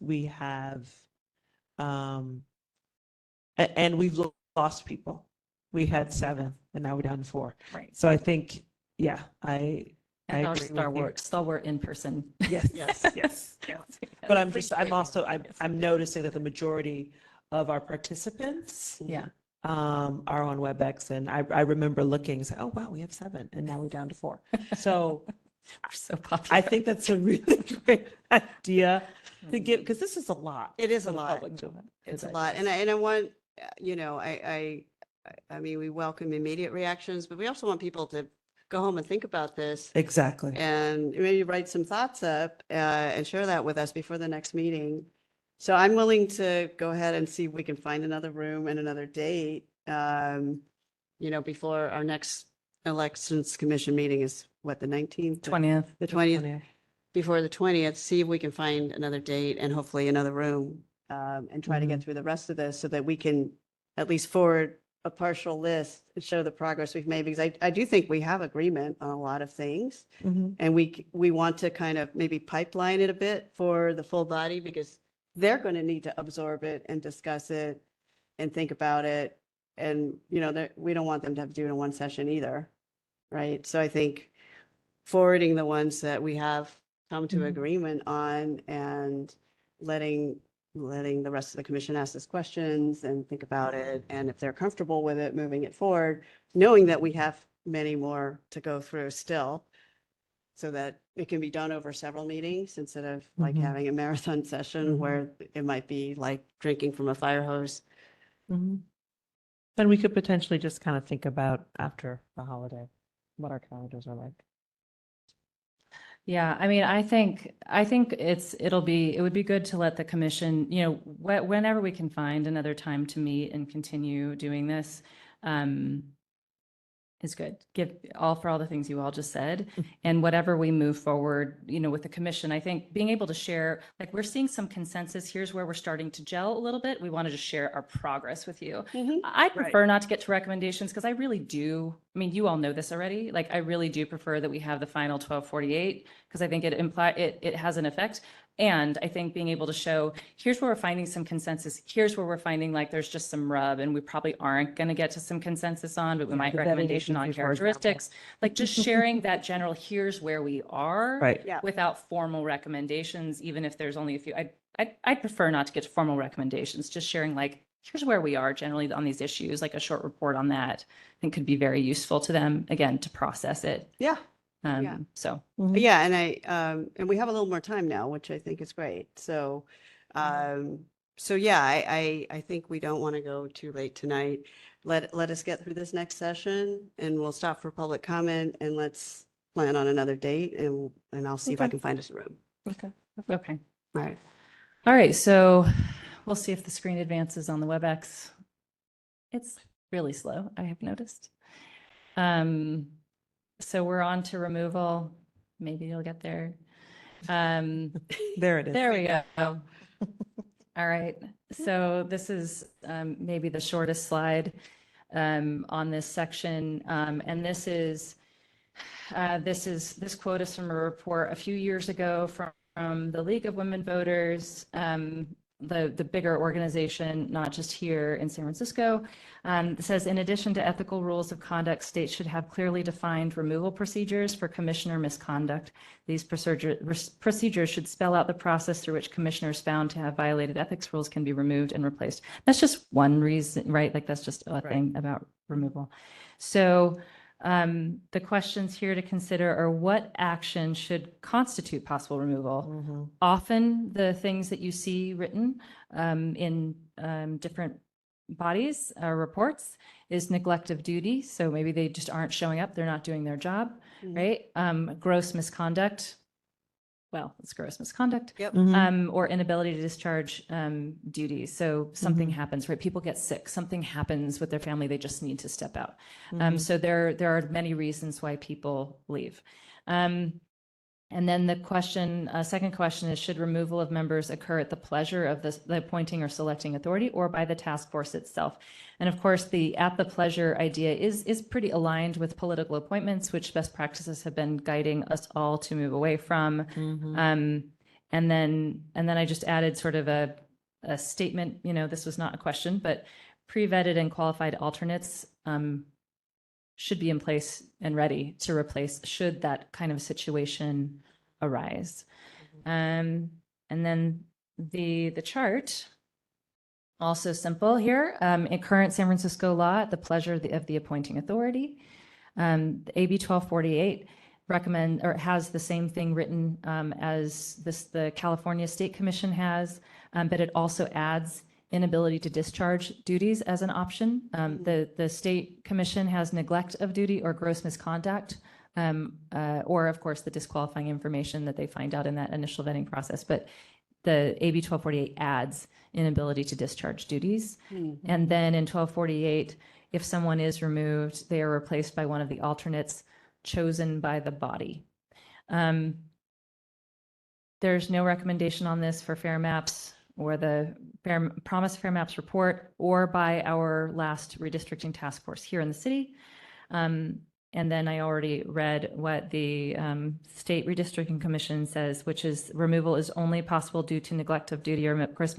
we have, and we've lost people. We had 7 and now we're down to 4. Right. So I think, yeah, I And our agree with you. stalwart in person. Yes, Yes. yes. But I'm noticing that the majority of our participants Yeah. are on WebEx, and I remember looking and saying, oh, wow, we have 7 and now we're down to 4. So We're so popular. I think that's a really great idea to give, because this is a lot. It is for a the lot. public to It's a digest. lot. And I want, I mean, we welcome immediate reactions, but we also want people to go home and think about this Exactly. and maybe write some thoughts up and share that with us before the next meeting. So I'm willing to go ahead and see if we can find another room and another date, before our next elections commission meeting is what, the 19th? 20th. The 20th, before the 20th, see if we can find another date and hopefully another room and try to get through the rest of this so that we can at least forward a partial list and show the progress we've made, because I do think we have agreement on a lot of things. Mhm. And we want to kind of maybe pipeline it a bit for the full body because they're going to need to absorb it and discuss it and think about it. And, we don't want them to have to do it in one session either. Right. So I think forwarding the ones that we have come to Mhm. agreement on and letting the rest of the commission ask us questions and think about it. And if they're comfortable with it, moving it forward, knowing that we have many more to go through still, so that it can be done over several meetings instead of like Mhm. having a marathon session Mhm. where it might be like drinking from a fire hose. Mhm. And we could potentially just kind of think about after the holiday, what our calendars are like. Yeah, I mean, I think it would be good to let the commission, whenever we can find another time to meet and continue doing this, is good. Give for all the things you all just said. And whatever we move forward, with the commission, I think being able to share, like we're seeing some consensus, here's where we're starting to gel a little bit. We wanted to share our progress with you. I prefer not to get to recommendations because I really do. I mean, you all know this already. Like, I really do prefer that we have the final 1248 because I think it has an effect. And I think being able to show, here's where we're finding some consensus, here's where we're finding like there's just some rub and we probably aren't going to get to some consensus on, but we might the vetting recommendation on agency, for example. characteristics. Like just sharing that general, here's where we are. Right. Yeah. Without formal recommendations, even if there's only a few. I'd prefer not to get to formal recommendations, just sharing like, here's where we are generally on these issues, like a short report on that, I think could be very useful to them, again, to process it. Yeah. Yeah. So, Yeah, and we have a little more time now, which I think is great. So, yeah, I think we don't want to go too late tonight. Let us get through this next session and we'll stop for public comment and let's plan on another date and I'll see if I Okay. can find us a room. okay. All right. All right, so we'll see if the screen advances on the WebEx. It's really slow, I have noticed. So we're on to removal. Maybe you'll get there. There it is. There we go. All right, so this is maybe the shortest slide on this section. And this quote is from a report a few years ago from the League of Women Voters, the bigger organization, not just here in San Francisco. It says, in addition to ethical rules of conduct, states should have clearly defined removal procedures for commissioner misconduct. These procedures should spell out the process through which commissioners found to have violated ethics rules can be removed and replaced. That's just one reason, right? Like that's just a thing about removal. So the questions here to consider are what action should constitute possible removal? Often the things that you see written in different bodies or reports is neglect of duty. So maybe they just aren't showing up. They're not doing their job, right? Gross misconduct. Well, it's gross misconduct. Yep. Or inability to discharge duties. So something happens, right? People get sick, something happens with their family, they just need to step out. So there are many reasons why people leave. And then the question, second question is, should removal of members occur at the pleasure of the appointing or selecting authority or by the task force itself? And of course, the at the pleasure idea is pretty aligned with political appointments, which best practices have been guiding us all to move away from. And then I just added sort of a statement, you know, this was not a question, but pre-vetted and qualified alternates should be in place and ready to replace should that kind of situation arise. And then the chart, also simple here, in current San Francisco law, at the pleasure of the appointing authority. The AB 1248 recommend or has the same thing written as the California State Commission has, but it also adds inability to discharge duties as an option. The State Commission has neglect of duty or gross misconduct, or of course the disqualifying information that they find out in that initial vetting process. But the AB 1248 adds inability to discharge duties. And then in 1248, if someone is removed, they are replaced by one of the alternates chosen by the body. There's no recommendation on this for Fair Maps or the Promise Fair Maps report, or by our last redistricting task force here in the city. And then I already read what the State Redistricting Commission says, which is removal is only possible due to neglect of duty or gross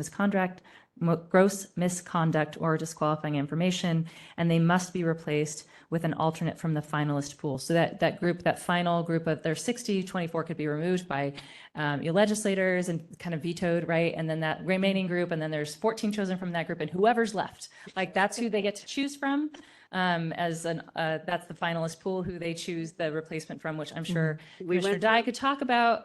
misconduct or disqualifying information, and they must be replaced with an alternate from the finalist pool. So that final group of, there's 60, 24 could be removed by your legislators and kind of vetoed, right? And then that remaining group, and then there's 14 chosen from that group, and whoever's left, like that's who they get to choose from. That's the finalist pool who they choose the replacement from, which I'm sure Commissioner Dye could talk about,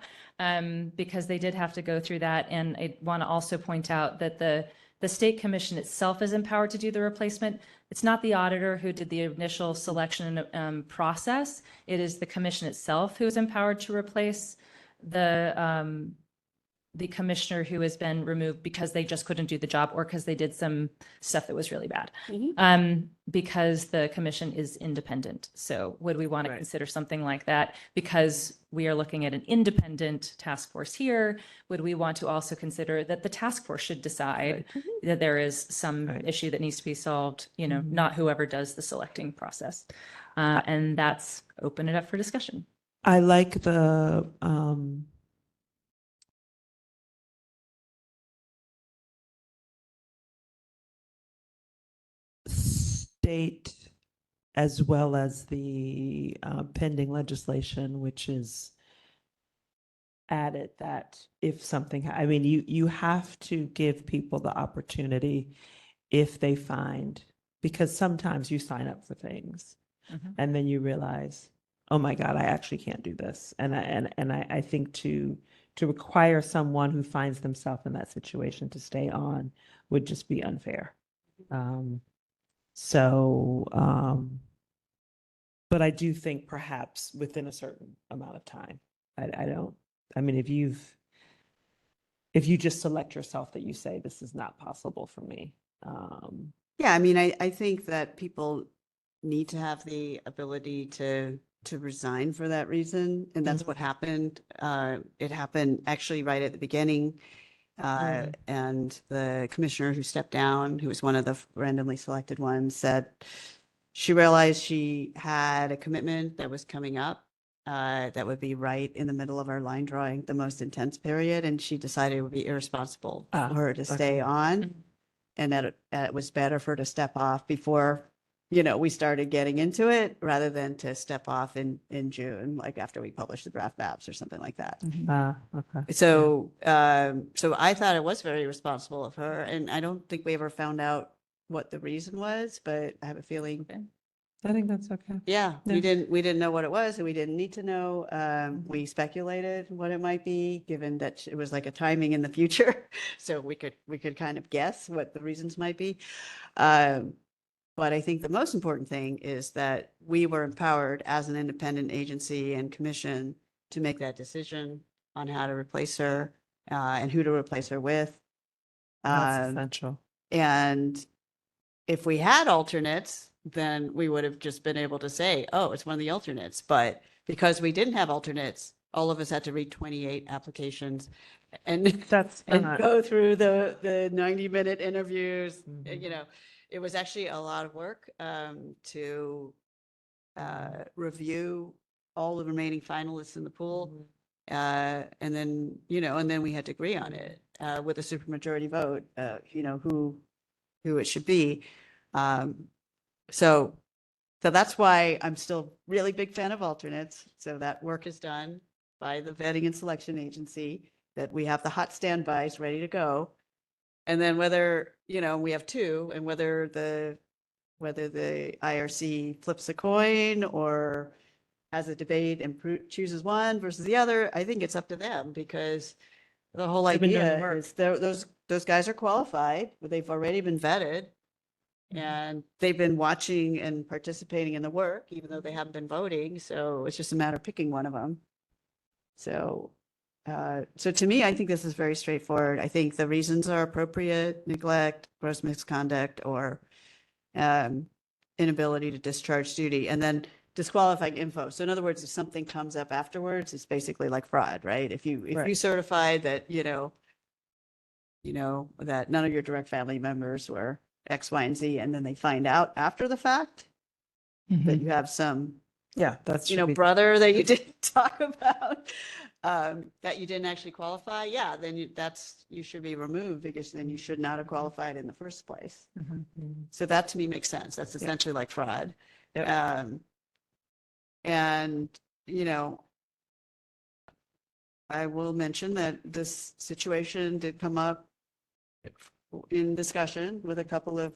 because they did have to go through that. And I want to also point out that the State Commission itself is empowered to do the replacement. It's not the auditor who did the initial selection process. It is the commission itself who is empowered to replace the commissioner who has been removed because they just couldn't do the job or because they did some stuff that was really bad. Because the commission is independent. So would we want to consider something like that? Because we are looking at an independent task force here, would we want to also consider that the task force should decide that there is some issue that needs to be solved, you know, not whoever does the selecting process. And that's open it up for discussion. I like the update as well as the pending legislation, which is added that if something, I mean, you have to give people the opportunity if they find, because sometimes you sign up for things Mhm. and then you realize, oh my God, I actually can't do this. And I think to require someone who finds themselves in that situation to stay on would just be unfair. But I do think perhaps within a certain amount of time. I don't, I mean, if you just select yourself that you say, this is not possible for me. Yeah, I mean, I think that people need to have the ability to resign for that reason, and that's what happened. It happened actually right at the beginning. And the commissioner who stepped down, who was one of the randomly selected ones, said she realized she had a commitment that was coming up that would be right in the middle of our line drawing, the most intense period, and she decided it would be irresponsible for her to stay on, and that it was better for her to step off before, we started getting into it, rather than to step off in June, like after we published the draft maps or something like that. Okay. So, so I thought it was very responsible of her, and I don't think we ever found out what the reason was, but I have a feeling, I think that's okay. yeah, Yeah. we didn't know what it was, and we didn't need to know. We speculated what it might be, given that it was like a timing in the future, so we could kind of guess what the reasons might be. But I think the most important thing is that we were empowered as an independent agency and commission to make that decision on how to replace her and who to replace her with. That's essential. And if we had alternates, then we would have just been able to say, oh, it's one of the alternates. But because we didn't have alternates, all of us had to read 28 applications and, That's and not- go through the 90-minute interviews. Mhm. It was actually a lot of work to review all the remaining finalists in the pool. And then, and then we had to agree on it with a supermajority vote, who it should be. So that's why I'm still really big fan of alternates. So that work is done by the vetting and selection agency, that we have the hot standbys ready to go. And then whether, we have two, and whether the IRC flips a coin or has a debate and chooses one versus the other, I think it's up to them, because the whole They've been doing the idea work. is those guys are qualified, but they've already been vetted. And they've been watching and participating in the work, even though they haven't been voting. So it's just a matter of picking one of them. So, so to me, I think this is very straightforward. I think the reasons are appropriate: neglect, gross misconduct, or inability to discharge duty, and then disqualifying info. So in other words, if something comes up afterwards, it's basically like fraud, right? If you Right. certify that, that none of your direct family members were X, Y, and Z, and then they find out after the fact that you have some, Yeah, that's brother that you didn't talk about, that you didn't actually qualify. Yeah, then you should be removed, because then you should not have qualified in the first place. So that to me makes sense. That's essentially like fraud. Yep. And, I will mention that this situation did come up in discussion with a couple of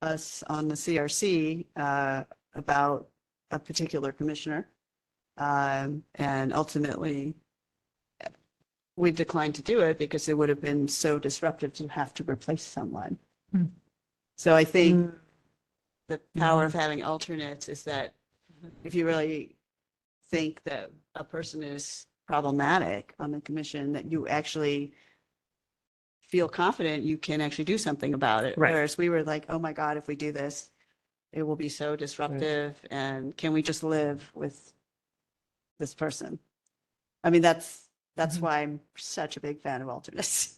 us on the CRC about a particular commissioner. And ultimately, we declined to do it because it would have been so disruptive to have to replace someone. So I think the power of having alternates is that if you really think that a person is problematic on the commission, that you actually feel confident you can actually do something about it. Right. Whereas we were like, oh my God, if we do this, it will be so disruptive. And can we just live with this person? I mean, that's why I'm such a big fan of alternates.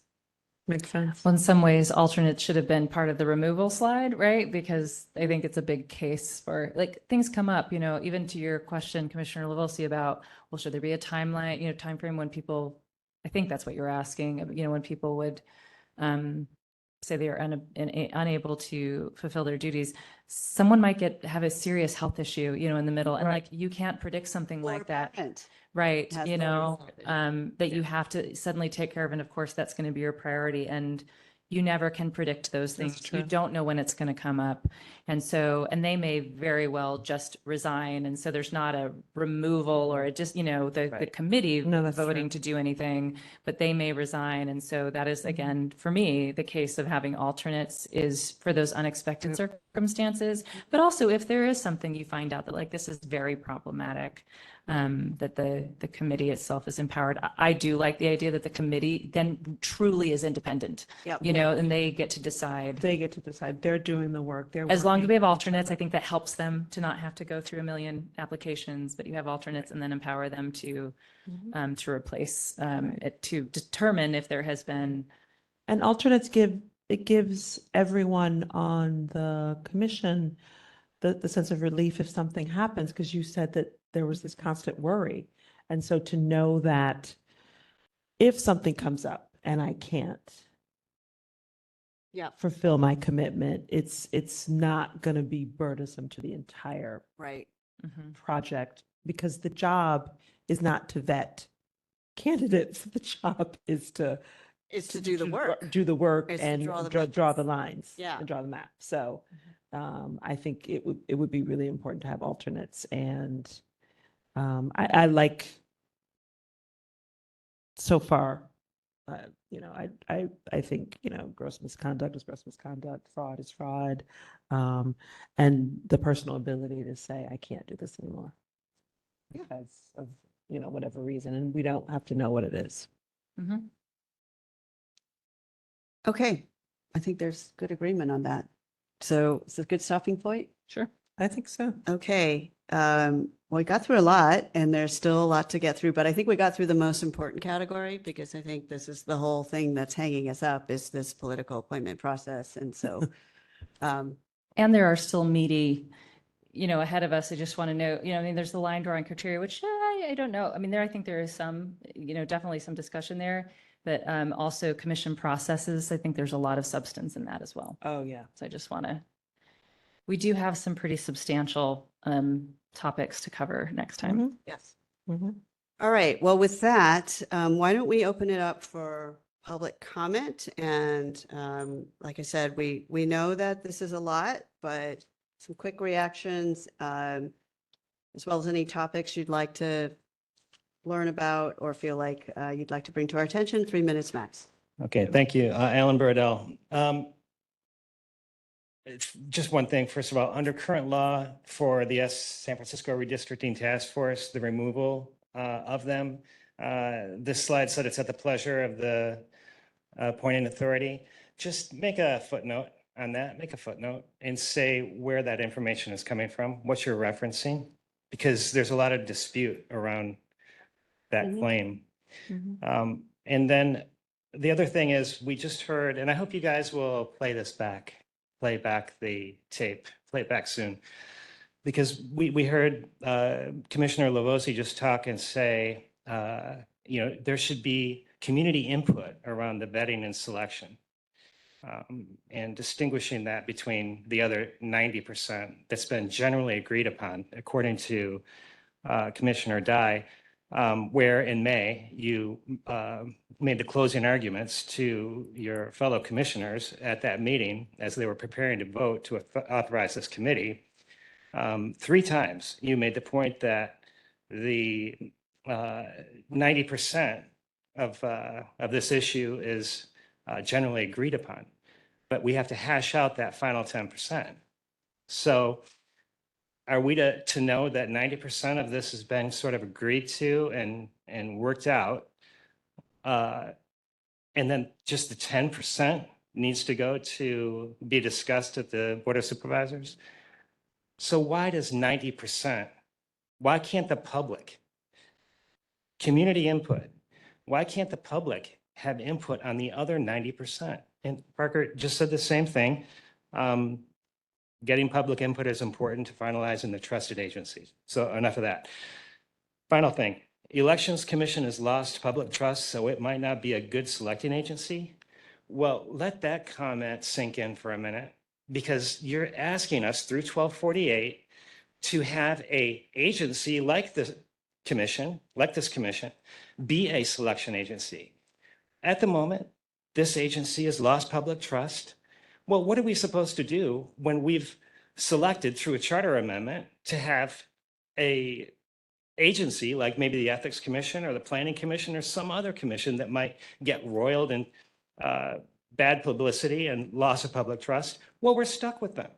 Makes sense. Well, in some ways, alternates should have been part of the removal slide, right? Because I think it's a big case for, like, things come up, even to your question, Commissioner Lavilsi, about, well, should there be a timeline, time frame when people, I think that's what you're asking, when people would say they are unable to fulfill their duties, someone might have a serious health issue, in the middle, and Right. like, you can't predict something Or like that. parent Right, has you no know, reason. that you have to suddenly take care of, and of course, that's going to be your priority, and you never can predict those That's things. You true. don't know when it's going to come up. And so, and they may very well just resign, and so there's not a removal or the Right. committee No, that's voting true. to do anything, but they may resign. And so that is, again, for me, the case of having alternates is for those unexpected circumstances, but also if there is something you find out that like, this is very problematic, that the committee itself is empowered. I do like the idea that the committee then truly is independent, Yep. and they get to decide. They get to decide. They're doing the work. They're As long as working. we have alternates, I think that helps them to not have to go through a million applications, but you have alternates and then empower them to replace, to determine if there has been. And alternates gives everyone on the commission the sense of relief if something happens, because you said that there was this constant worry. And so to know that if something comes up and I can't Yeah, fulfill my commitment, it's not going to be burdensome to the entire right. project, because the job is not to vet candidates. The job is to It's to do the work. do the work It's to and draw the draw the lines. Yeah. And draw the map. So I think it would be really important to have alternates. And I like so far, I think, gross misconduct is gross misconduct, fraud is fraud. And the personal ability to say, I can't do this anymore Yeah. because of, whatever reason. And we don't have to know what it is. Okay, I think there's good agreement on that. So it's a good stopping point. Sure. I think so. Okay, we got through a lot and there's still a lot to get through, but I think we got through the most important category because I think this is the whole thing that's hanging us up is this political appointment process. And so, And there are still meaty, ahead of us. I just want to know, there's the line drawing criteria, which I don't know. I mean, I think there is some, definitely some discussion there, but also commission processes. I think there's a lot of substance in that as well. Oh, yeah. So I just we do have some pretty substantial topics to cover next time. yes. Mhm. All right, well, with that, why don't we open it up for public comment? And like I said, we know that this is a lot, but some quick reactions, as well as any topics you'd like to learn about or feel like you'd like to bring to our attention, 3 minutes max. Okay, thank you. Alan Burdell. It's just one thing, first of all, under current law for the San Francisco Redistricting Task Force, the removal of them, this slide said it's at the pleasure of the appointing authority. Just make a footnote on that, make a footnote and say where that information is coming from, what you're referencing, because there's a lot of dispute around that claim. And then the other thing is we just heard, and I hope you guys will play back the tape, play it back soon, because we heard Commissioner Lavosi just talk and say, there should be community input around the vetting and selection, and distinguishing that between the other 90% that's been generally agreed upon, according to Commissioner Dye, where in May you made the closing arguments to your fellow commissioners at that meeting as they were preparing to vote to authorize this committee. 3 times you made the point that the 90% of this issue is generally agreed upon, but we have to hash out that final 10%. So are we to know that 90% of this has been sort of agreed to and worked out? And then just the 10% needs to go to be discussed at the Board of Supervisors? So why does 90%, why can't the public, community input, why can't the public have input on the other 90%? And Parker just said the same thing. Getting public input is important to finalizing the trusted agencies. So enough of that. Final thing, Elections Commission has lost public trust, so it might not be a good selecting agency. Well, let that comment sink in for a minute, because you're asking us through 1248 to have a agency like the commission, like this commission, be a selection agency. At the moment, this agency has lost public trust. Well, what are we supposed to do when we've selected through a charter amendment to have a agency like maybe the Ethics Commission or the Planning Commission or some other commission that might get roiled in bad publicity and loss of public trust? Well, we're stuck with them.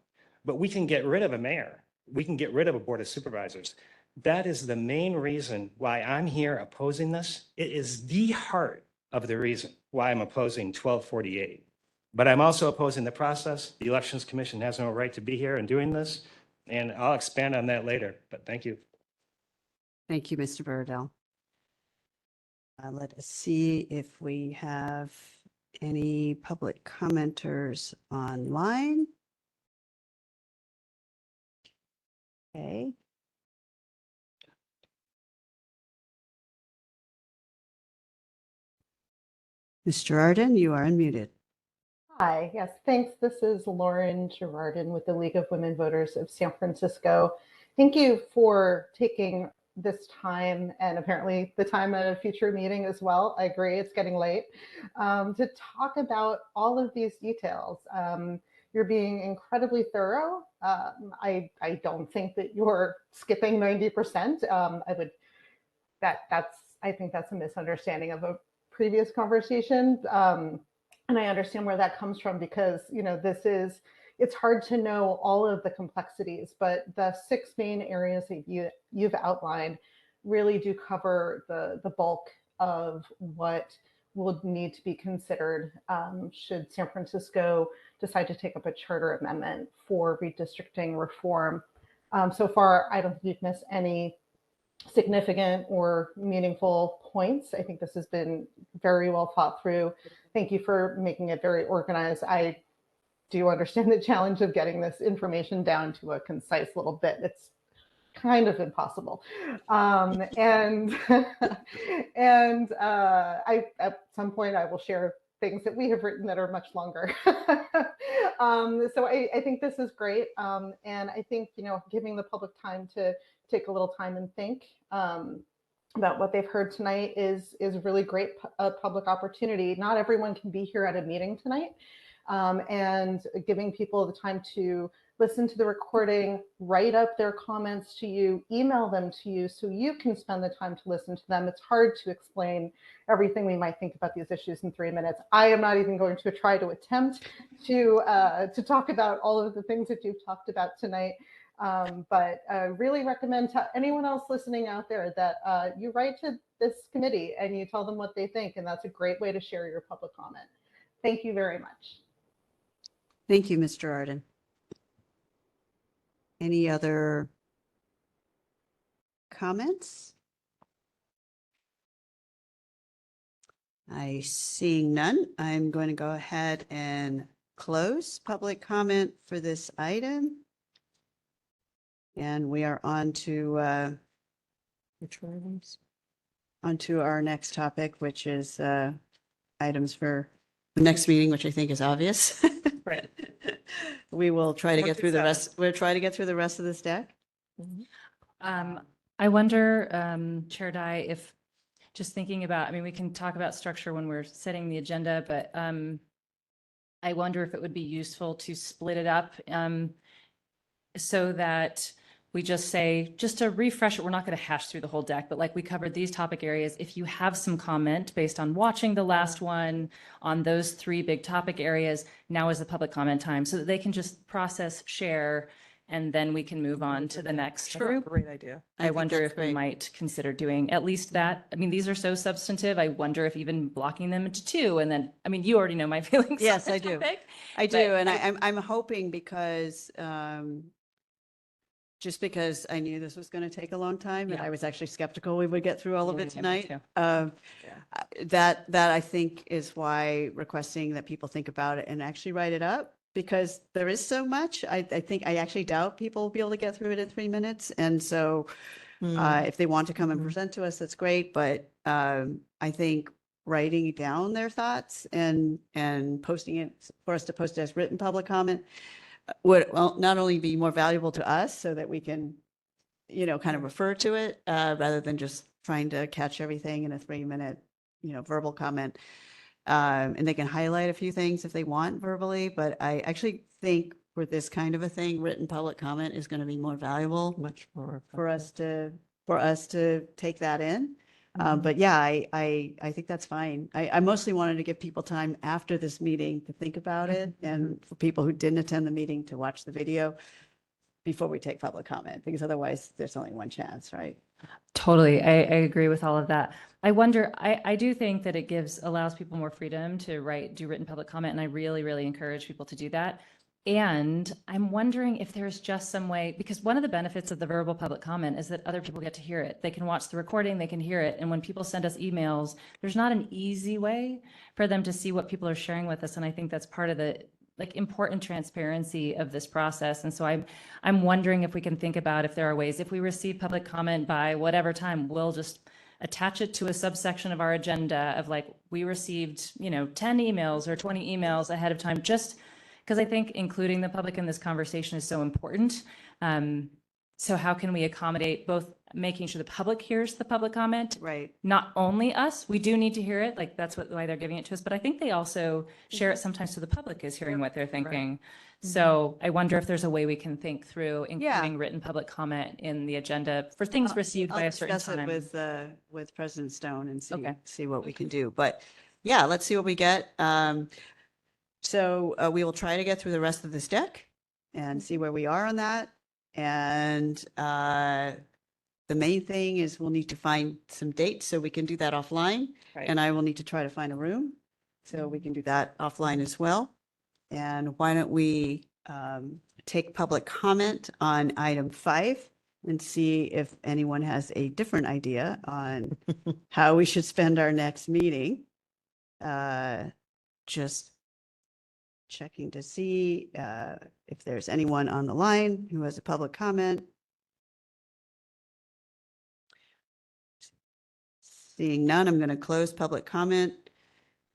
But we can get rid of a mayor. We can get rid of a board of supervisors. That is the main reason why I'm here opposing this. It is the heart of the reason why I'm opposing 1248. But I'm also opposing the process. The Elections Commission has no right to be here and doing this. And I'll expand on that later, but thank you. Thank you, Mr. Burdell. Let us see if we have any public commenters online. Okay. Mr. Arden, you are unmuted. Hi, yes, thanks. This is Lauren Girardin with the League of Women Voters of San Francisco. Thank you for taking this time, and apparently the time at a future meeting as well. I agree, it's getting late, to talk about all of these details. You're being incredibly thorough. I don't think that you're skipping 90%. I think that's a misunderstanding of a previous conversation. And I understand where that comes from, because, it's hard to know all of the complexities, but the 6 main areas that you've outlined really do cover the bulk of what would need to be considered should San Francisco decide to take up a charter amendment for redistricting reform. So far, I don't think you've missed any significant or meaningful points. I think this has been very well thought through. Thank you for making it very organized. I do understand the challenge of getting this information down to a concise little bit. It's kind of impossible. And at some point I will share things that we have written that are much longer. So I think this is great. And I think, giving the public time to take a little time and think about what they've heard tonight is really great public opportunity. Not everyone can be here at a meeting tonight. And giving people the time to listen to the recording, write up their comments to you, email them to you so you can spend the time to listen to them. It's hard to explain everything we might think about these issues in 3 minutes. I am not even going to try to attempt to talk about all of the things that you've talked about tonight. But I really recommend to anyone else listening out there that you write to this committee and you tell them what they think. And that's a great way to share your public comment. Thank you very much. Thank you, Mr. Arden. Any other comments? Seeing none, I'm going to go ahead and close public comment for this item. And we are on to onto our next topic, which is items for the next meeting, which I think is obvious. Right. We will try to get through the 27. rest. We'll try to get through the rest of this deck. I wonder, Chair Dye, if just thinking about, we can talk about structure when we're setting the agenda, but I wonder if it would be useful to split it up so that we just say, just to refresh it, we're not going to hash through the whole deck, but like we covered these topic areas. If you have some comment based on watching the last one on those 3 big topic areas, now is the public comment time so that they can just process, share, and then we can move on to the next group. Great idea. I think wonder that's if we great. might consider doing at least that. These are so substantive. I wonder if even blocking them into 2 and then, you already know my feelings. Yes, on the I do. topic. I do, But and I'm hoping because just because I knew this was going to take a long time, and Yeah. I was actually skeptical we would get through all of Yeah, it me tonight. too. That I think is why requesting that people think about it and actually write it up, because there is so much. I think I actually doubt people will be able to get through it in 3 minutes, and so if they want to come and present to us, that's great. But I think writing down their thoughts and posting it, for us to post it as written public comment would, well, not only be more valuable to us so that we can, kind of refer to it, rather than just trying to catch everything in a 3-minute, verbal comment. And they can highlight a few things if they want verbally, but I actually think for this kind of a thing, written public comment is going to be more valuable Much more. for us to take that in. Mhm. But yeah, I think that's fine. I mostly wanted to give people time after this meeting to think about it, and for people who didn't attend the meeting to watch the video before we take public comment, because otherwise there's only one chance, right? Totally. I agree with all of that. I wonder, I do think that it allows people more freedom to do written public comment, and I really, really encourage people to do that. And I'm wondering if there's just some way, because one of the benefits of the verbal public comment is that other people get to hear it. They can watch the recording, they can hear it. And when people send us emails, there's not an easy way for them to see what people are sharing with us. And I think that's part of the important transparency of this process. And so I'm wondering if we can think about if there are ways, if we receive public comment by whatever time, we'll just attach it to a subsection of our agenda of we received, 10 emails or 20 emails ahead of time, just because I think including the public in this conversation is so important. So how can we accommodate both making sure the public hears the public comment? Right. Not only us, we do need to hear it, that's why they're giving it to us, but I think they also share it sometimes so the public is hearing what they're thinking. So I wonder if there's a way we can think through including written public comment in the agenda for things received by a certain discuss time. it with President Stone and Okay. see what we can do. But yeah, let's see what we get. So we will try to get through the rest of this deck and see where we are on that. And the main thing is we'll need to find some dates so we can do that offline. Right. And I will need to try to find a room so we can do that offline as well. And why don't we take public comment on item 5 and see if anyone has a different idea on how we should spend our next meeting. Just checking to see if there's anyone on the line who has a public comment. Seeing none, I'm going to close public comment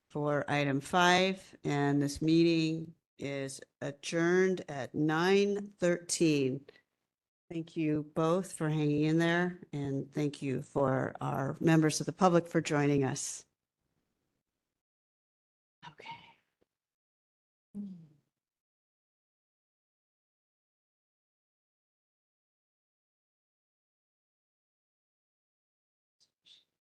for item 5, and this meeting is adjourned at 9:13. Thank you both for hanging in there, and thank you for our members of the public for joining us.